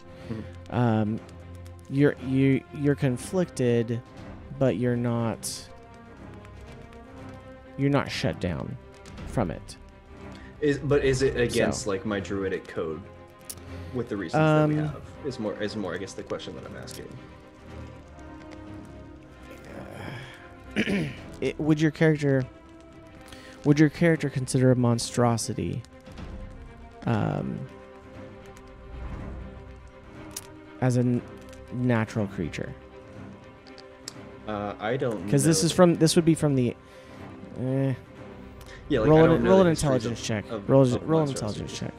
Mm-hmm. You're conflicted, but you're not shut down from it. Is it against my druidic code with the reasons that we have? Is more I guess the question that I'm asking. Would your character consider a monstrosity as a natural creature? I don't, because this would be from the yeah, roll an intelligence check. Roll an intelligence check.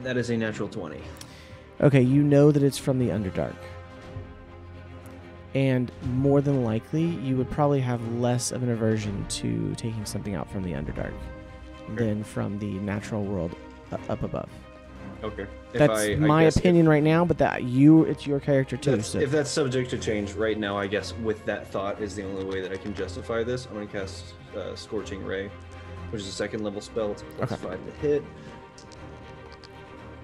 That is a natural 20. Okay, you know that it's from the Underdark. And more than likely, you would probably have less of an aversion to taking something out from the Underdark than from the natural world up above. Okay. That's my opinion right now, but it's your character too. So. If that's subject to change right now, I guess with that thought is the only way that I can justify this. I'm going to cast Scorching Ray, which is a 2nd level spell. It's a +5 to hit.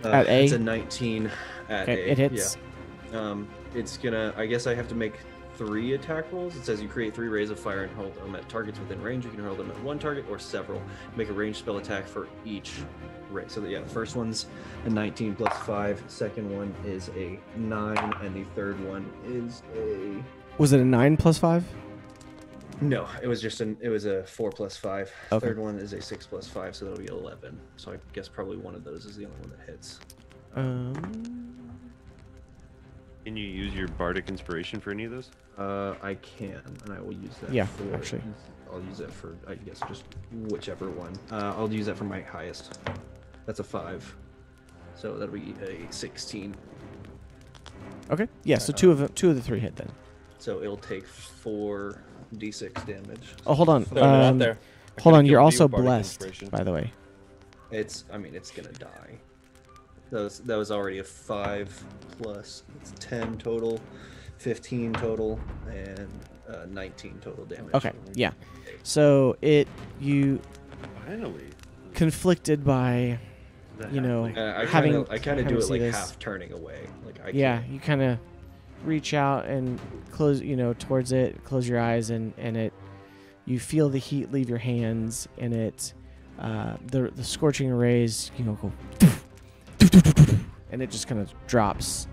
At A? It's a 19 at A. It hits. Yeah. It's gonna, I guess I have to make 3 attack rolls. It says you create 3 rays of fire and hold them at targets within range. You can hold them at 1 target or several. Make a ranged spell attack for each ray. So the first one's a 19 plus 5. Second one is a 9, and the third one is a... Was it a 9 plus 5? No, it was just it was a 4 plus 5. Okay. Third one is a 6 plus 5, so that'll be 11. So I guess probably one of those is the only one that hits. Can you use your bardic inspiration for any of those? I can, and I will use that. Yeah, actually. I'll use that for, I guess, just whichever one. I'll use that for my highest. That's a 5. So that'll be a 16. Okay. Yeah. So two of the 3 hit then. So it'll take 4d6 damage. Oh, hold on. No, not there. Hold on. You're also blessed, by the way. It's gonna die. That was already a 5 plus, it's 10 total, 15 total, and 19 total damage. Okay. Yeah. So you Finally. conflicted by you know, I having kind of do it see like this. half turning away. Like I Yeah, can't- you kind of reach out and close, you know, towards it, close your eyes, and it, you feel the heat leave your hands, and it, the scorching rays, you know, go, and it just kind of drops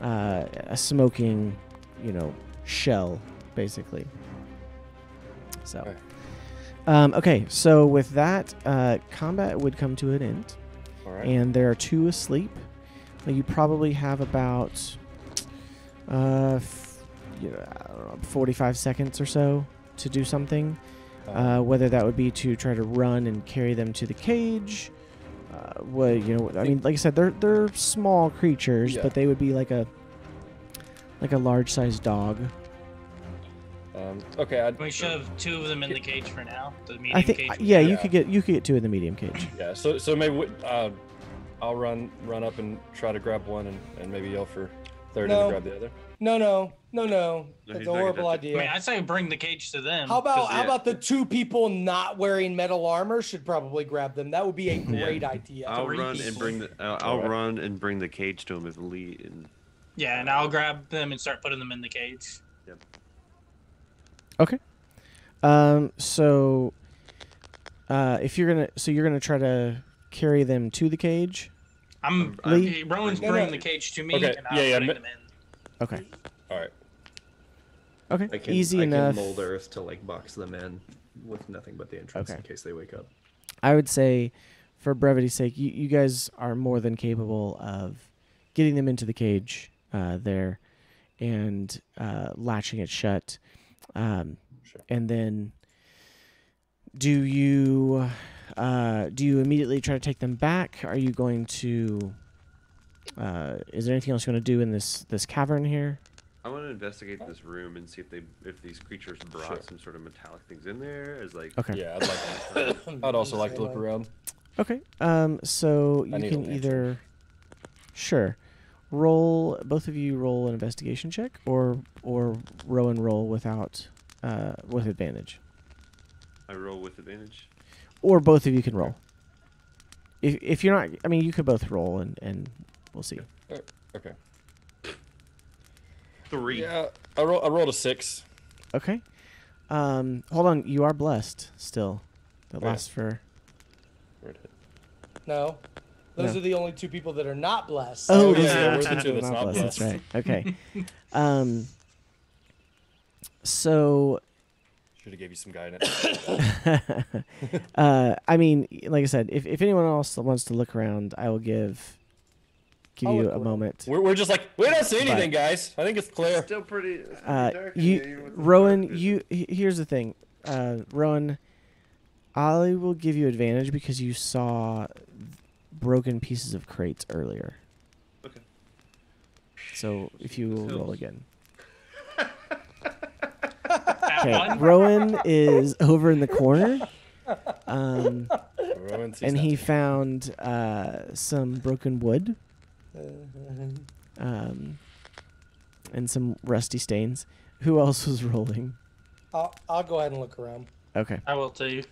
a smoking, you know, shell, basically. So, okay, so with that, combat would come to an end, All right. and there are 2 asleep. You probably have about, you know, I don't know, 45 seconds or so to do something. Whether that would be to try to run and carry them to the cage. What, you know, I mean, like I said, they're small creatures, Yeah. but they would be like a large-sized dog. Okay. Can we shove 2 of them in the cage for now? The medium I think, cage. yeah, you Yeah. could get 2 in the medium cage. Yeah. So maybe I'll run up and try to grab one, and maybe yell for third No. and grab the other. No. No, That's he's a not gonna horrible touch it. idea. I mean, I'd say bring the cage to them. How 'cause about the 2 people not wearing metal armor should probably grab them? That would be a great idea. I'll Three run and people. bring the I'll run and bring the cage to him if Lee and Yeah, and I'll grab them and start putting them in the cage. Okay. So, if you're gonna try to carry them to the cage. Rowan's No, bringing no. the cage to me, Okay, and I'm yeah, putting yeah, them in. Okay. All right. Okay. I can, Easy I enough. can mold earth to like box them in with nothing but the entrance Okay. in case they wake up. I would say, for brevity's sake, you guys are more than capable of getting them into the cage there and latching it shut. Sure. And then, do you immediately try to take them back? Are you going to? Is there anything else you want to do in this cavern here? I want to investigate this room and see if these creatures brought Sure. some sort of metallic things in there as like Okay. Yeah, I'd also like to look around. Okay. So I you need can a lantern. either, sure, both of you roll an investigation check, or Rowan roll without with advantage, I roll with advantage. or both of you can roll. If you're not, I mean, you could both roll and we'll see. Okay. 3. Yeah, I rolled a 6. Okay. Hold on, you are blessed still. That Oh, yeah. lasts for. Where'd it? No. Those No. are the only 2 people that are not blessed. Oh, yeah, those yeah, are we're the the two two that that's are not blessed. That's blessed. right. Okay. So. Should have gave you some guidance. I mean, like I said, if anyone else wants to look around, I will give I'll you look a around. moment. we're just like, we don't see anything, guys. I think it's clear. Still pretty dark in here, even with the Rowan, dark vision. here's the thing, Rowan, I will give you advantage because you saw broken pieces of crates earlier. Okay. So if you will roll again. That Okay, one? Rowan is over in the corner. Rowan sees And he nothing. found some broken wood, and some rusty stains. Who else was rolling? I'll go ahead and look around. Okay. I will too.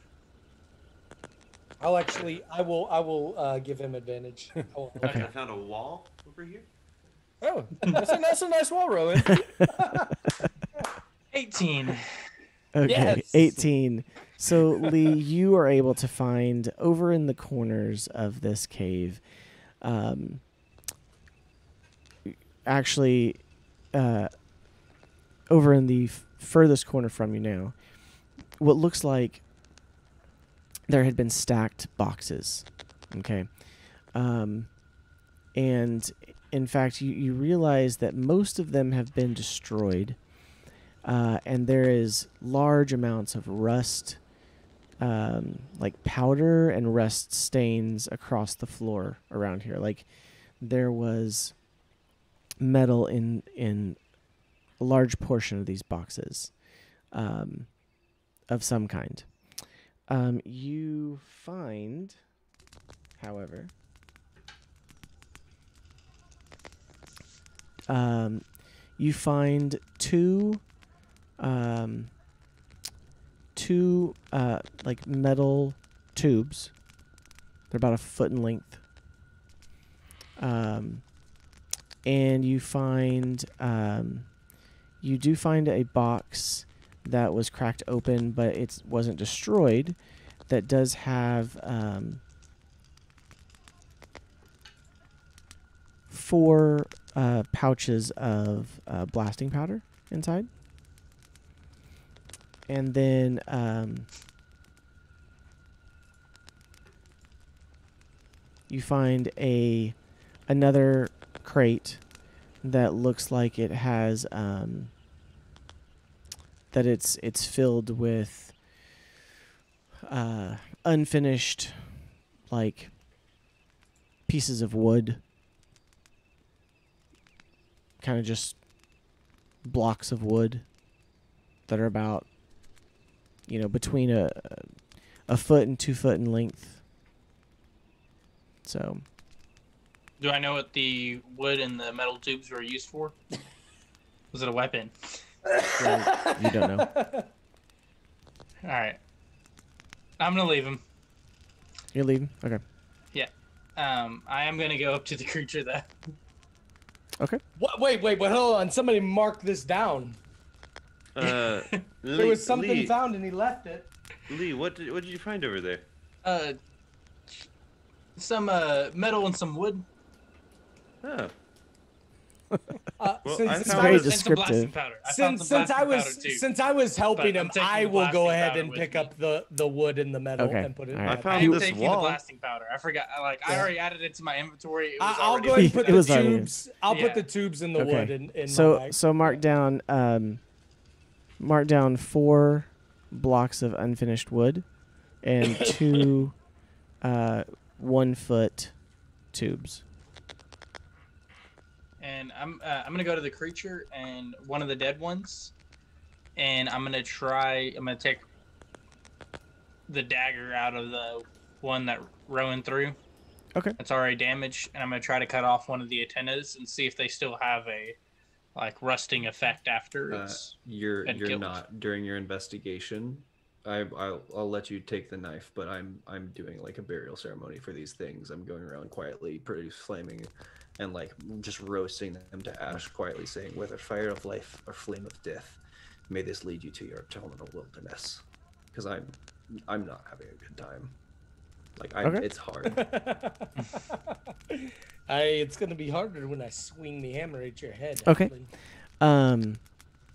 I will give him advantage. I will- Okay. I found a wall over here. Oh, that's a nice wall, Rowan. 18. Okay. Yes. 18. So Lee, you are able to find over in the corners of this cave, actually, over in the furthest corner from you now, what looks like there had been stacked boxes. Okay. And in fact, you realize that most of them have been destroyed, and there is large amounts of rust, like powder and rust stains across the floor around here. Like there was metal in a large portion of these boxes, of some kind. You find, however, you find two like metal tubes. They're about a foot in length, And you find you do find a box that was cracked open, but it wasn't destroyed. That does have 4 pouches of blasting powder inside. And then you find another crate that looks like it has that it's filled with unfinished like pieces of wood, kind of just blocks of wood that are about between a foot and 2 foot in length. So Do I know what the wood and the metal tubes were used for? Was it a weapon? you don't know. All right. I'm going to leave him. You're leaving? Okay. Yeah. I am going to go up to the creature, though. Okay. What, wait, hold on. Somebody mark this down. There was something Lee, found and he left it. Lee, what did you find over there? Some metal and some wood. Oh. Well, I found very And some blasting descriptive. powder. I found some Since I was helping But I'm him, taking I the will go blasting ahead powder and with pick me. up the wood and the metal Okay. and put it. All right. I found I'm this taking the wall. blasting powder. I forgot. I already added it to my inventory. It was I'll already go ahead and put It the was already- tubes. I'll Yeah. put the tubes and the wood in my So bag. so mark down 4 blocks of unfinished wood and 2 1 foot tubes. And I'm gonna go to the creature and one of the dead ones, and I'm gonna take the dagger out of the one that Rowan threw. Okay. It's already damaged, and I'm gonna try to cut off one of the antennas and see if they still have a rusting effect after it's You're been killed. not during your investigation. I'll let you take the knife, but I'm doing like a burial ceremony for these things. I'm going around quietly, pretty flaming, and like just roasting them to ash, quietly saying, "Whether fire of life or flame of death, may this lead you to your terminal wilderness." Because I'm not having a good time. Like Okay. it's hard. It's gonna be harder when I swing the hammer at your head. Okay. Halfling. Um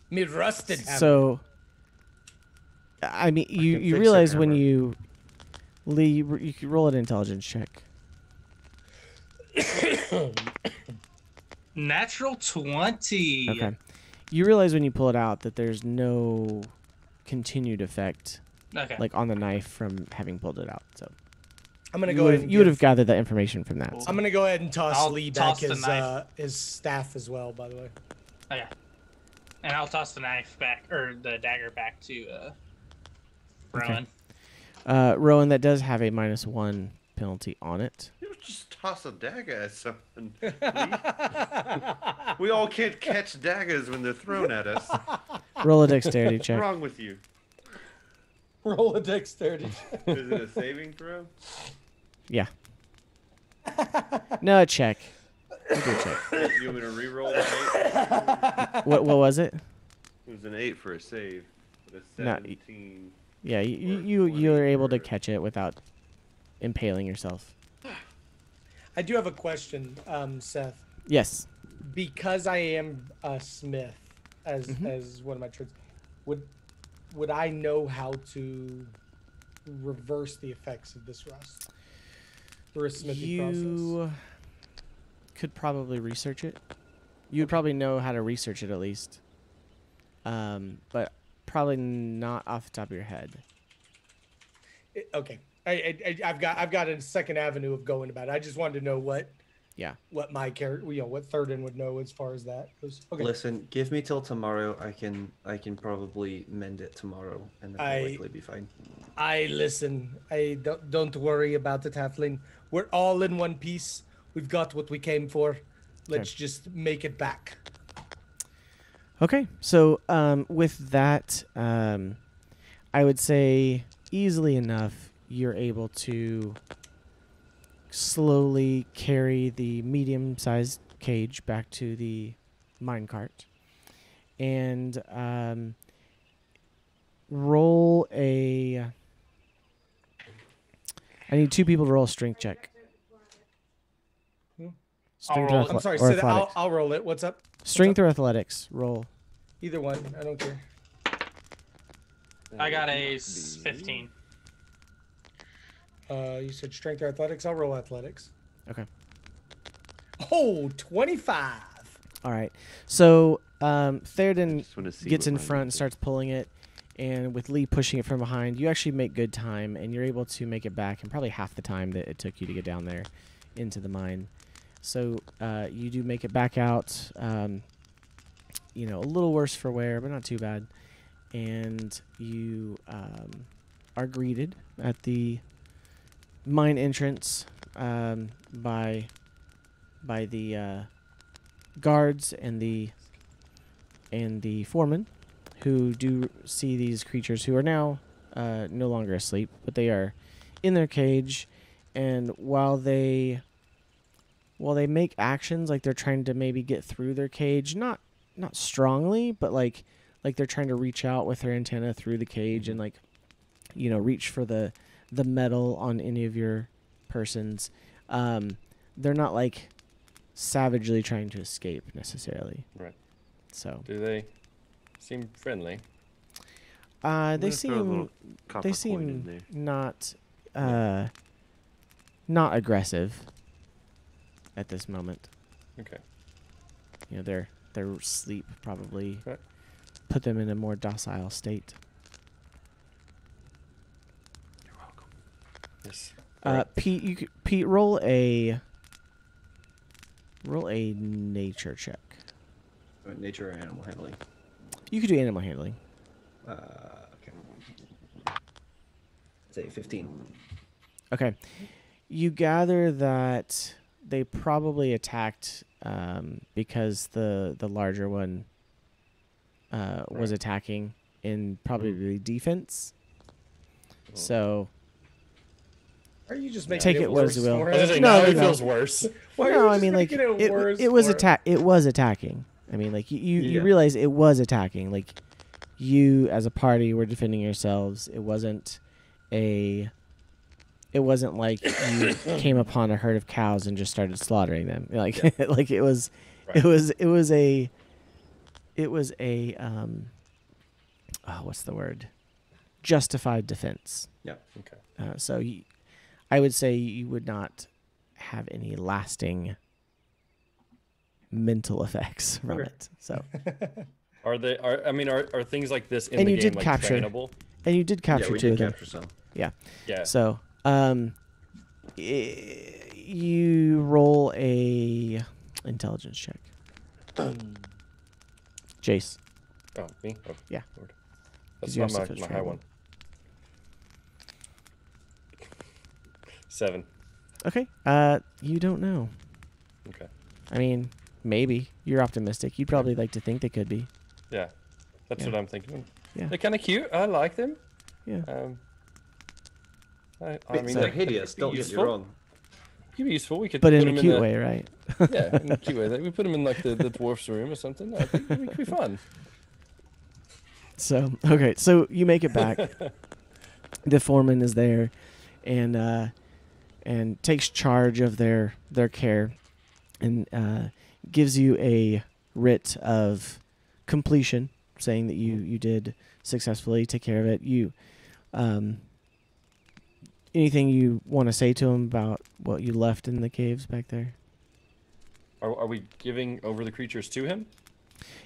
Me rusted hammer. so I mean can you fix realize your when hammer. you could roll an intelligence check. Natural 20. Okay. You realize when you pull it out that there's no continued effect Okay. like on the knife from having pulled it out. So I'm gonna you go would ahead. have, And you would have gathered that information from that. Cool. so. I'm gonna go ahead and toss I'll Lee back toss the knife. his staff as well. By the way. Okay. And I'll toss the knife back, or the dagger back to Rowan. Rowan, that does have a -1 penalty on it. You just toss a dagger at someone. Lee. We all can't catch daggers when they're thrown at us. Roll a dexterity What's check. wrong with you? Roll a dexterity. Is it a saving throw? Yeah. No, a check. We'll do a check. You want me to re-roll an 8? What was it? It was an 8 for a save. But a No, 17. Yeah, you were able to catch it without impaling yourself. I do have a question, Seth. Yes. Because I am a smith, as one of my trades, would I know how to reverse the effects of this rust through a smithing process? You could probably research it. You would probably know how to research it at least. But probably not off the top of your head. Okay, I've got a second avenue of going about it. I just wanted to know what my character, what Thurden would know as far as that goes. Okay. Listen, give me till tomorrow. I can probably mend it tomorrow, and then I'll likely be fine. I listen. I don't worry about it, Halfling. We're all in one piece. We've got what we came for. Let's just make it back. Okay, so with that, I would say easily enough you're able to slowly carry the medium-sized cage back to the minecart, and roll a. I need 2 people to roll a strength check. Strength roll or, it. I'm sorry. or So athletics. I'll roll it. What's up? Strength or athletics. Roll. Either one. I don't care. I got a 15. You said strength or athletics. I'll roll athletics. Okay. Oh, 25. All right. So Theoden Just wanna see gets what in mine front would and be. starts pulling it, and with Lee pushing it from behind, you actually make good time, and you're able to make it back in probably half the time that it took you to get down there into the mine. So you do make it back out, you know, a little worse for wear, but not too bad. And you are greeted at the mine entrance by the guards and the foreman, who do see these creatures who are now no longer asleep, but they are in their cage, and while they make actions like they're trying to maybe get through their cage, not strongly, but like they're trying to reach out with their antenna through the cage and, like, you know, reach for the metal on any of your persons. They're not like savagely trying to escape necessarily. Right. So Do they seem friendly? they I'm gonna throw a seem little copper coin in there. not not aggressive at this moment. Okay. You know, their sleep probably Right. put them in a more docile state. You're welcome. Yes. Pete, roll a nature check. Nature or animal handling. You could do animal handling. Okay. Say 15. Okay. You gather that they probably attacked because the larger one was attacking in probably defense. So Are you just Yeah. making take it it worse as you will. for I was us? gonna say, No, now it no. feels worse. Why are no, you I just mean, like making it worse it was for us? it was attacking. I mean, like you Yeah. realize it was attacking. Like you as a party were defending yourselves. It wasn't like you came upon a herd of cows and just started slaughtering them. Like like it was Right. it was a what's the word? Justified defense. Yeah. Okay. So I would say you would not have any lasting mental effects from Okay. it. So Are things like this in And the you game did like capture- trainable? and you did capture yeah, we two did of them. capture some. Yeah. So you roll a intelligence check. Jace. Oh, me? Oh, Yeah. Lord. 'Cause That's you not have to my high travel. one. 7. Okay. You don't know. Okay. I mean, maybe you're optimistic. You'd probably like to think they could be. Yeah. That's Yeah. what I'm thinking. Yeah. They're kind of cute. I like them. Yeah. I Wait, mean, they're they hideous. could be Don't get me useful. wrong. Could be useful. We could But put in them a cute the, way, right? Yeah, in a cute way. Like, we put them in like the dwarf's room or something. I think it could be fun. So okay, so you make it back. The foreman is there, and takes charge of their care, and gives you a writ of completion, saying that you did successfully take care of it. You, anything you want to say to him about what you left in the caves back there? Are we giving over the creatures to him?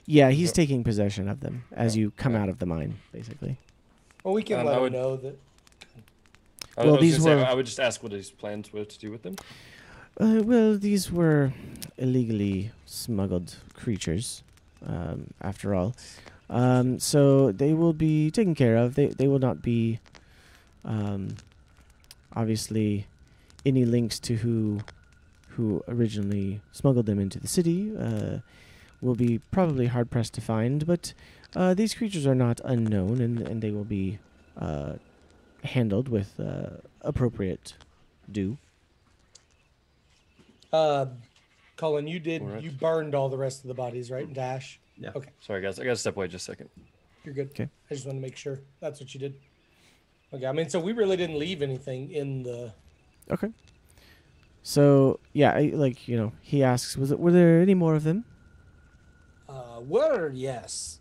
Yeah, he's Yep. taking possession of them as Oh, you come okay. out of the mine, basically. Well, we can I let him would- know that. I Well, was these gonna say, were- I would just ask what his plans were to do with them. Well, these were illegally smuggled creatures, after all. So they will be taken care of. They will not be, obviously, any links to who originally smuggled them into the city. Will be probably hard pressed to find, but these creatures are not unknown, and they will be handled with appropriate due. Colin, you did. Alright. You burned all the rest of the bodies, right? And Dash. Yeah. Okay, Sorry, guys. I got to step away just a second. you're good. Okay. I just want to make sure that's what you did. Okay. I mean, so we really didn't leave anything in the. Okay. So yeah, he asks, were there any more of them? Yes.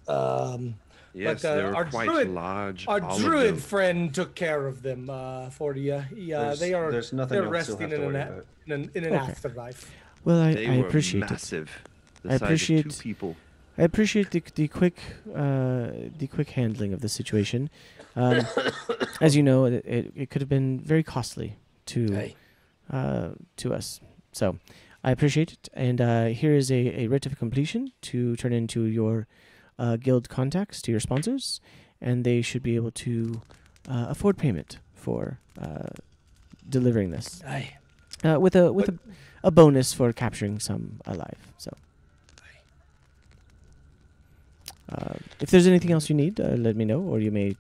Yes, But, they were our quite druid- large. Our all of druid them. friend took care of them for you. Yeah, they are. There's nothing They're else you'll resting have to in worry an, about. in an Okay. afterlife. Well, I They were appreciate it. massive. The I size appreciate- of 2 people. I appreciate the quick handling of the situation. As you know, it could have been very costly to us. So I appreciate it. And here is a writ of completion to turn into your guild contacts, to your sponsors, and they should be able to afford payment for delivering this. Aye. With a bonus for capturing some alive. So. If there's anything else you need, let me know, or you may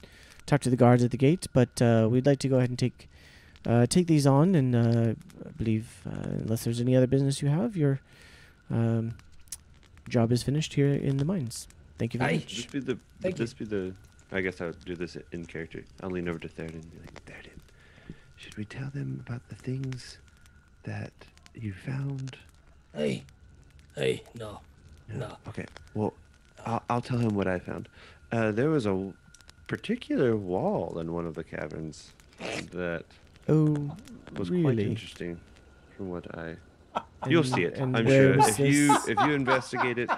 talk to the guards at the gate. But we'd like to go ahead and take these on, and I believe, unless there's any other business you have, your job is finished here in the mines. Thank you very much. Thank you. This be the. I guess I'll do this in character. I'll lean over to Theoden and be like, Theoden, should we tell them about the things that you found? Hey, no. Okay. Well, I'll tell him what I found. There was a particular wall in one of the caverns that Oh, was quite really? interesting, from what I. You'll see it. and I'm where sure. was If you this? investigate it,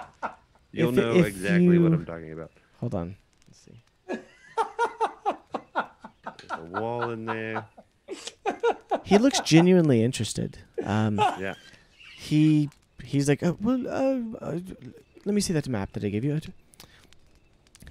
you'll If- know if exactly what you- I'm talking about. Hold on. Let's see. There's a wall in there. He looks genuinely interested. Yeah. He's like, let me see that map that I gave you.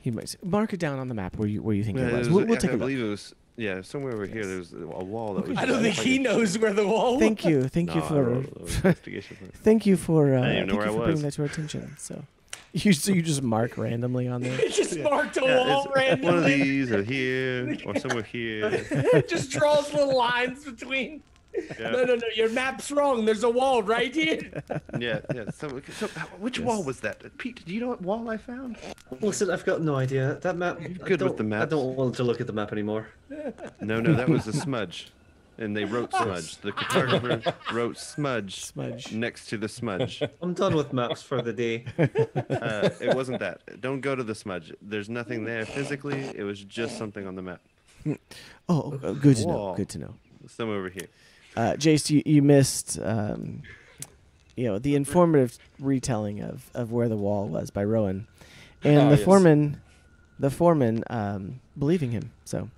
He might say, mark it down on the map where you think it was. We'll take a I look. believe it was. Yeah, somewhere over here. There was a wall that was. I don't think he knows where the wall. Thank you for investigation. thank you for didn't even know where I bringing was. that to our attention. So you just mark randomly on there. He just marked a Yeah, wall it's one of randomly. these, or here, or somewhere here. Just draws little lines between. Yeah. No, your map's wrong. There's a wall right here. Yeah. So which wall was that? Pete, do you know what wall I found? Listen, I've got no idea. That map. good with the I maps. don't want to look at the map anymore. No, that was a smudge. And they wrote smudge. The cartographer wrote smudge next to the smudge. I'm done with maps for the day. It wasn't that. Don't go to the smudge. There's nothing there physically. It was just something on the map. Oh, good to know. Wall. Good to know. Somewhere over here. Jace, you missed the informative retelling of where the wall was by Rowan, and yes. the foreman believing him. So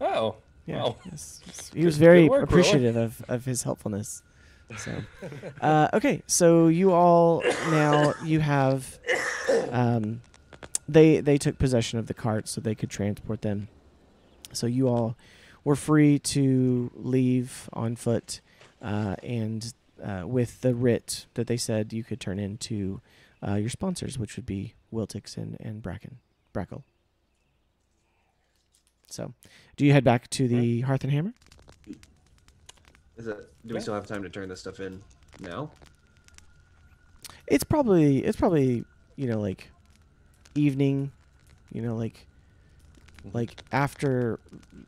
Oh. yeah, Wow. he was Good very work, Rowan. appreciative of his helpfulness. So okay, so you all now you have they took possession of the cart so they could transport them. So you all were free to leave on foot, and with the writ that they said you could turn into your sponsors, which would be Wiltix and Brackle. So, do you head back to the Hearth and Hammer? Do we still have time to turn this stuff in now? It's probably like evening, like after,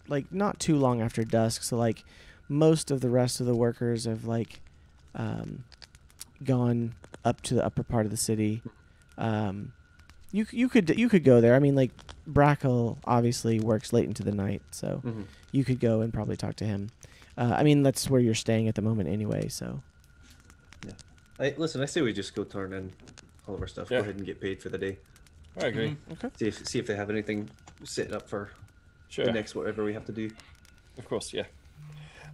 like not too long after dusk. So like most of the rest of the workers have gone up to the upper part of the city. You could go there. I mean, like Brackle obviously works late into the night, so you could go and probably talk to him. I mean, that's where you're staying at the moment anyway. So Yeah. Listen, I say we just go turn in all of our stuff. Yeah. Go ahead and get paid for the day. I agree. okay. See if they have anything set up for Sure. the next whatever we have to do. Of course, yeah.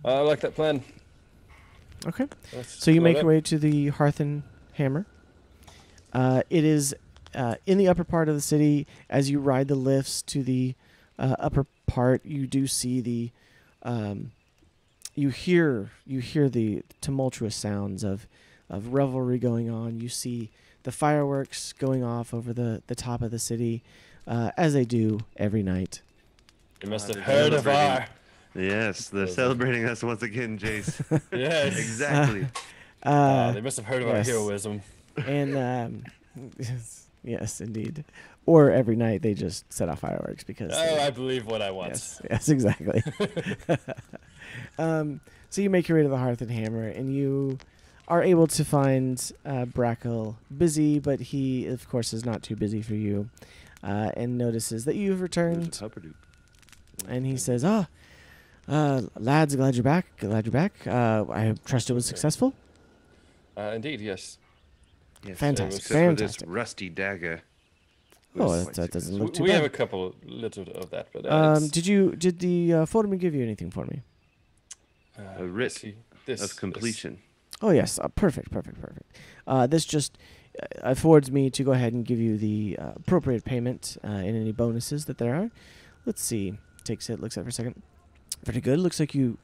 I like that plan. Okay. Let's So you load make up. your way to the Hearth and Hammer. It is in the upper part of the city. As you ride the lifts to the upper part, you do see the you hear the tumultuous sounds of revelry going on. You see the fireworks going off over the top of the city, as they do every night. You must have they're heard of celebrating. our. Yes, they're celebrating us once again, Jace. Yes. Exactly. They must have heard of our yes. heroism. And yes, indeed. Or every night they just set off fireworks because. Oh, I believe what I want. Yes, exactly. So you make your way to the Hearth and Hammer, and you are able to find Brackle busy, but he, of course, is not too busy for you, and notices that you've returned. Hupperdook. And he says, lads, glad you're back. I trust it was successful. Indeed, yes. Yes, Fantastic, except for this fantastic. rusty dagger. Oh, Quite that doesn't look too We bad. have a couple little of that, but Did the foreman give you anything for me? A writ this of completion. Oh, yes. Perfect. This just affords me to go ahead and give you the appropriate payment and any bonuses that there are. Let's see. Takes it, looks at it for a second. Pretty good. Looks like you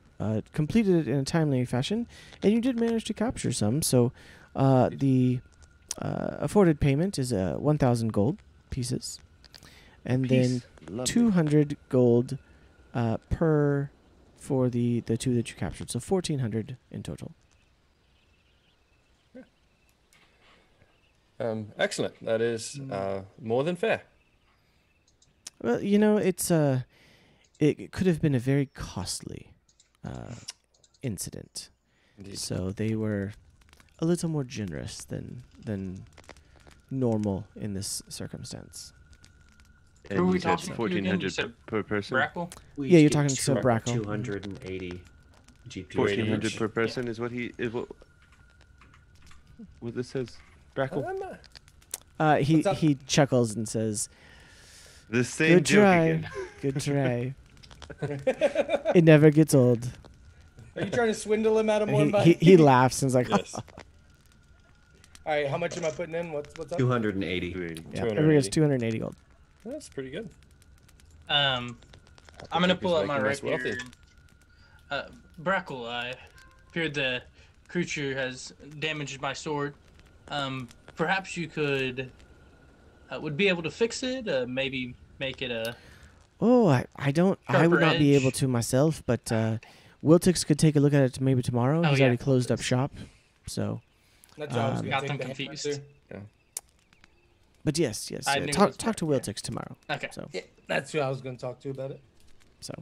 completed it in a timely fashion, and you did manage to capture some. So the afforded payment is 1,000 gold pieces, and then Lovely. 200 gold per for the two that you captured. So 1,400 in total. Excellent. That is more than fair. Well, it's it could have been a very costly incident. Indeed. So they were a little more generous than normal in this circumstance. And Who are you we said talking to again? You 1,400 said per person? Brackle? We Yeah, you're each talking get to Brackle. 280 GP. 1,400 each. per person is what he is. What this says, Brackle. He What's up? he chuckles and says, The same "Good joke try, again. good try. It never gets old." Are you trying to swindle him out of more And money? he laughs and is like, Yes. All right, how much am I putting in? What's up? 280. 280. "Yeah, everybody gets 280. 280 gold." That's pretty good. I'm gonna pull out my making us rapier. wealthy. Brackle, I fear the creature has damaged my sword. Perhaps you would be able to fix it. Maybe make it a. Oh, I don't. I would Sharper not be edge. able to myself, but Wiltix could take a look at it maybe tomorrow. Oh, He's yeah, already closed up Wiltix. shop, so. That's what I was Um, gonna Got take them the hammer confused. to. But yes, I knew it talk was to tomorrow, Wiltix tomorrow. Okay. So Yeah, that's who I was going to talk to about it. so.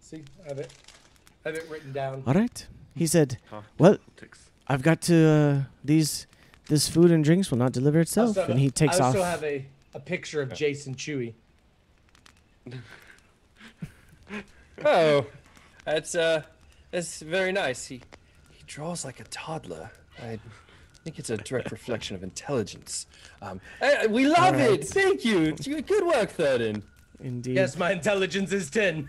See, I have it written down. All right. He said, Huh. "Well, Ticks. I've got to this food and drinks will not deliver itself," and he takes I off. also have a picture of Jason Chewy. Oh, that's very nice. He draws like a toddler. I think it's a direct reflection of intelligence. We love All right. it. Thank you. Good work, Thurden. Indeed. Yes, my intelligence is 10.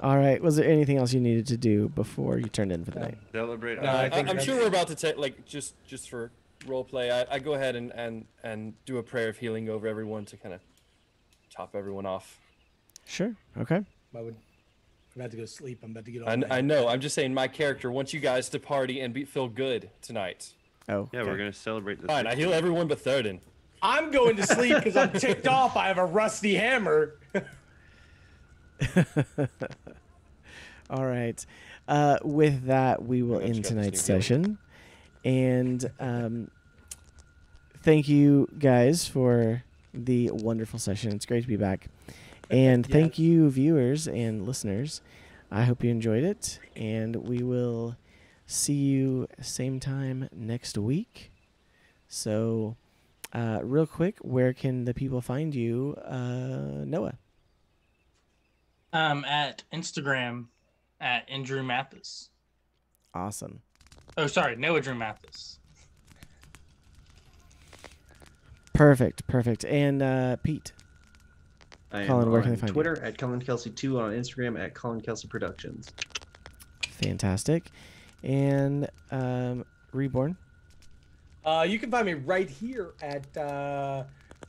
All right. Was there anything else you needed to do before you turned in for the night? Celebrate. No, I think I'm that's- sure we're about to take just for role play. I go ahead and do a prayer of healing over everyone to kind of top everyone off. Sure. Okay. I'm about to go sleep. I'm about to get off. I know. I'm just saying my character wants you guys to party and feel good tonight. Oh. Yeah, okay. we're gonna celebrate this. Fine. I heal everyone but Thurden. I'm going to sleep because I'm ticked off. I have a rusty hammer. All right. With that, we will Pretty much end got tonight's this new session. And thank you guys for the wonderful session. It's great to be back. And thank you, viewers and listeners. I hope you enjoyed it. And we will see you same time next week. So, real quick, where can the people find you, Noah? At Instagram at Andrew Mathis. Awesome. Oh, sorry, Noah Drew Mathis. Perfect. And Pete. I am Colin, where can on they find you? Twitter at Colin Kelsey 2, on Instagram at Colin Kelsey Productions. Fantastic. And Reborn. You can find me right here at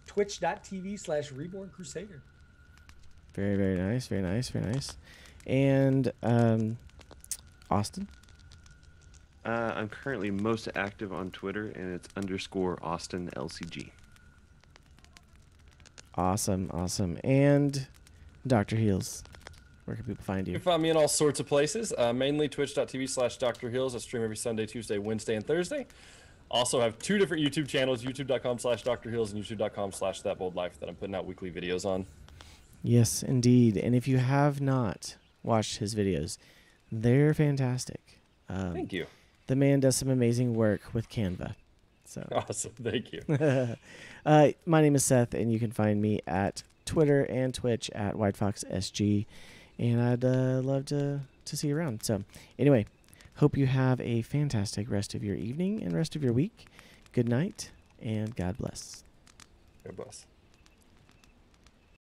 twitch.tv/Reborn Crusader. Very, very nice. Very nice. Very nice. And Austin. I'm currently most active on Twitter, and it's _Austin LCG. Awesome. And Dr. Heels. Where can people find You you? can find me in all sorts of places, mainly twitch.tv/Dr. Hills. I stream every Sunday, Tuesday, Wednesday, and Thursday. Also have 2 different YouTube channels, youtube.com/Dr. Hills and youtube.com/ThatBoldLife that I'm putting out weekly videos on. Yes, indeed. And if you have not watched his videos, they're fantastic. Thank you. The man does some amazing work with Canva. So Awesome. Thank you. my name is Seth, and you can find me at Twitter and Twitch at WhiteFoxSG. And I'd love to see you around. So anyway, hope you have a fantastic rest of your evening and rest of your week. Good night, and God bless. God bless.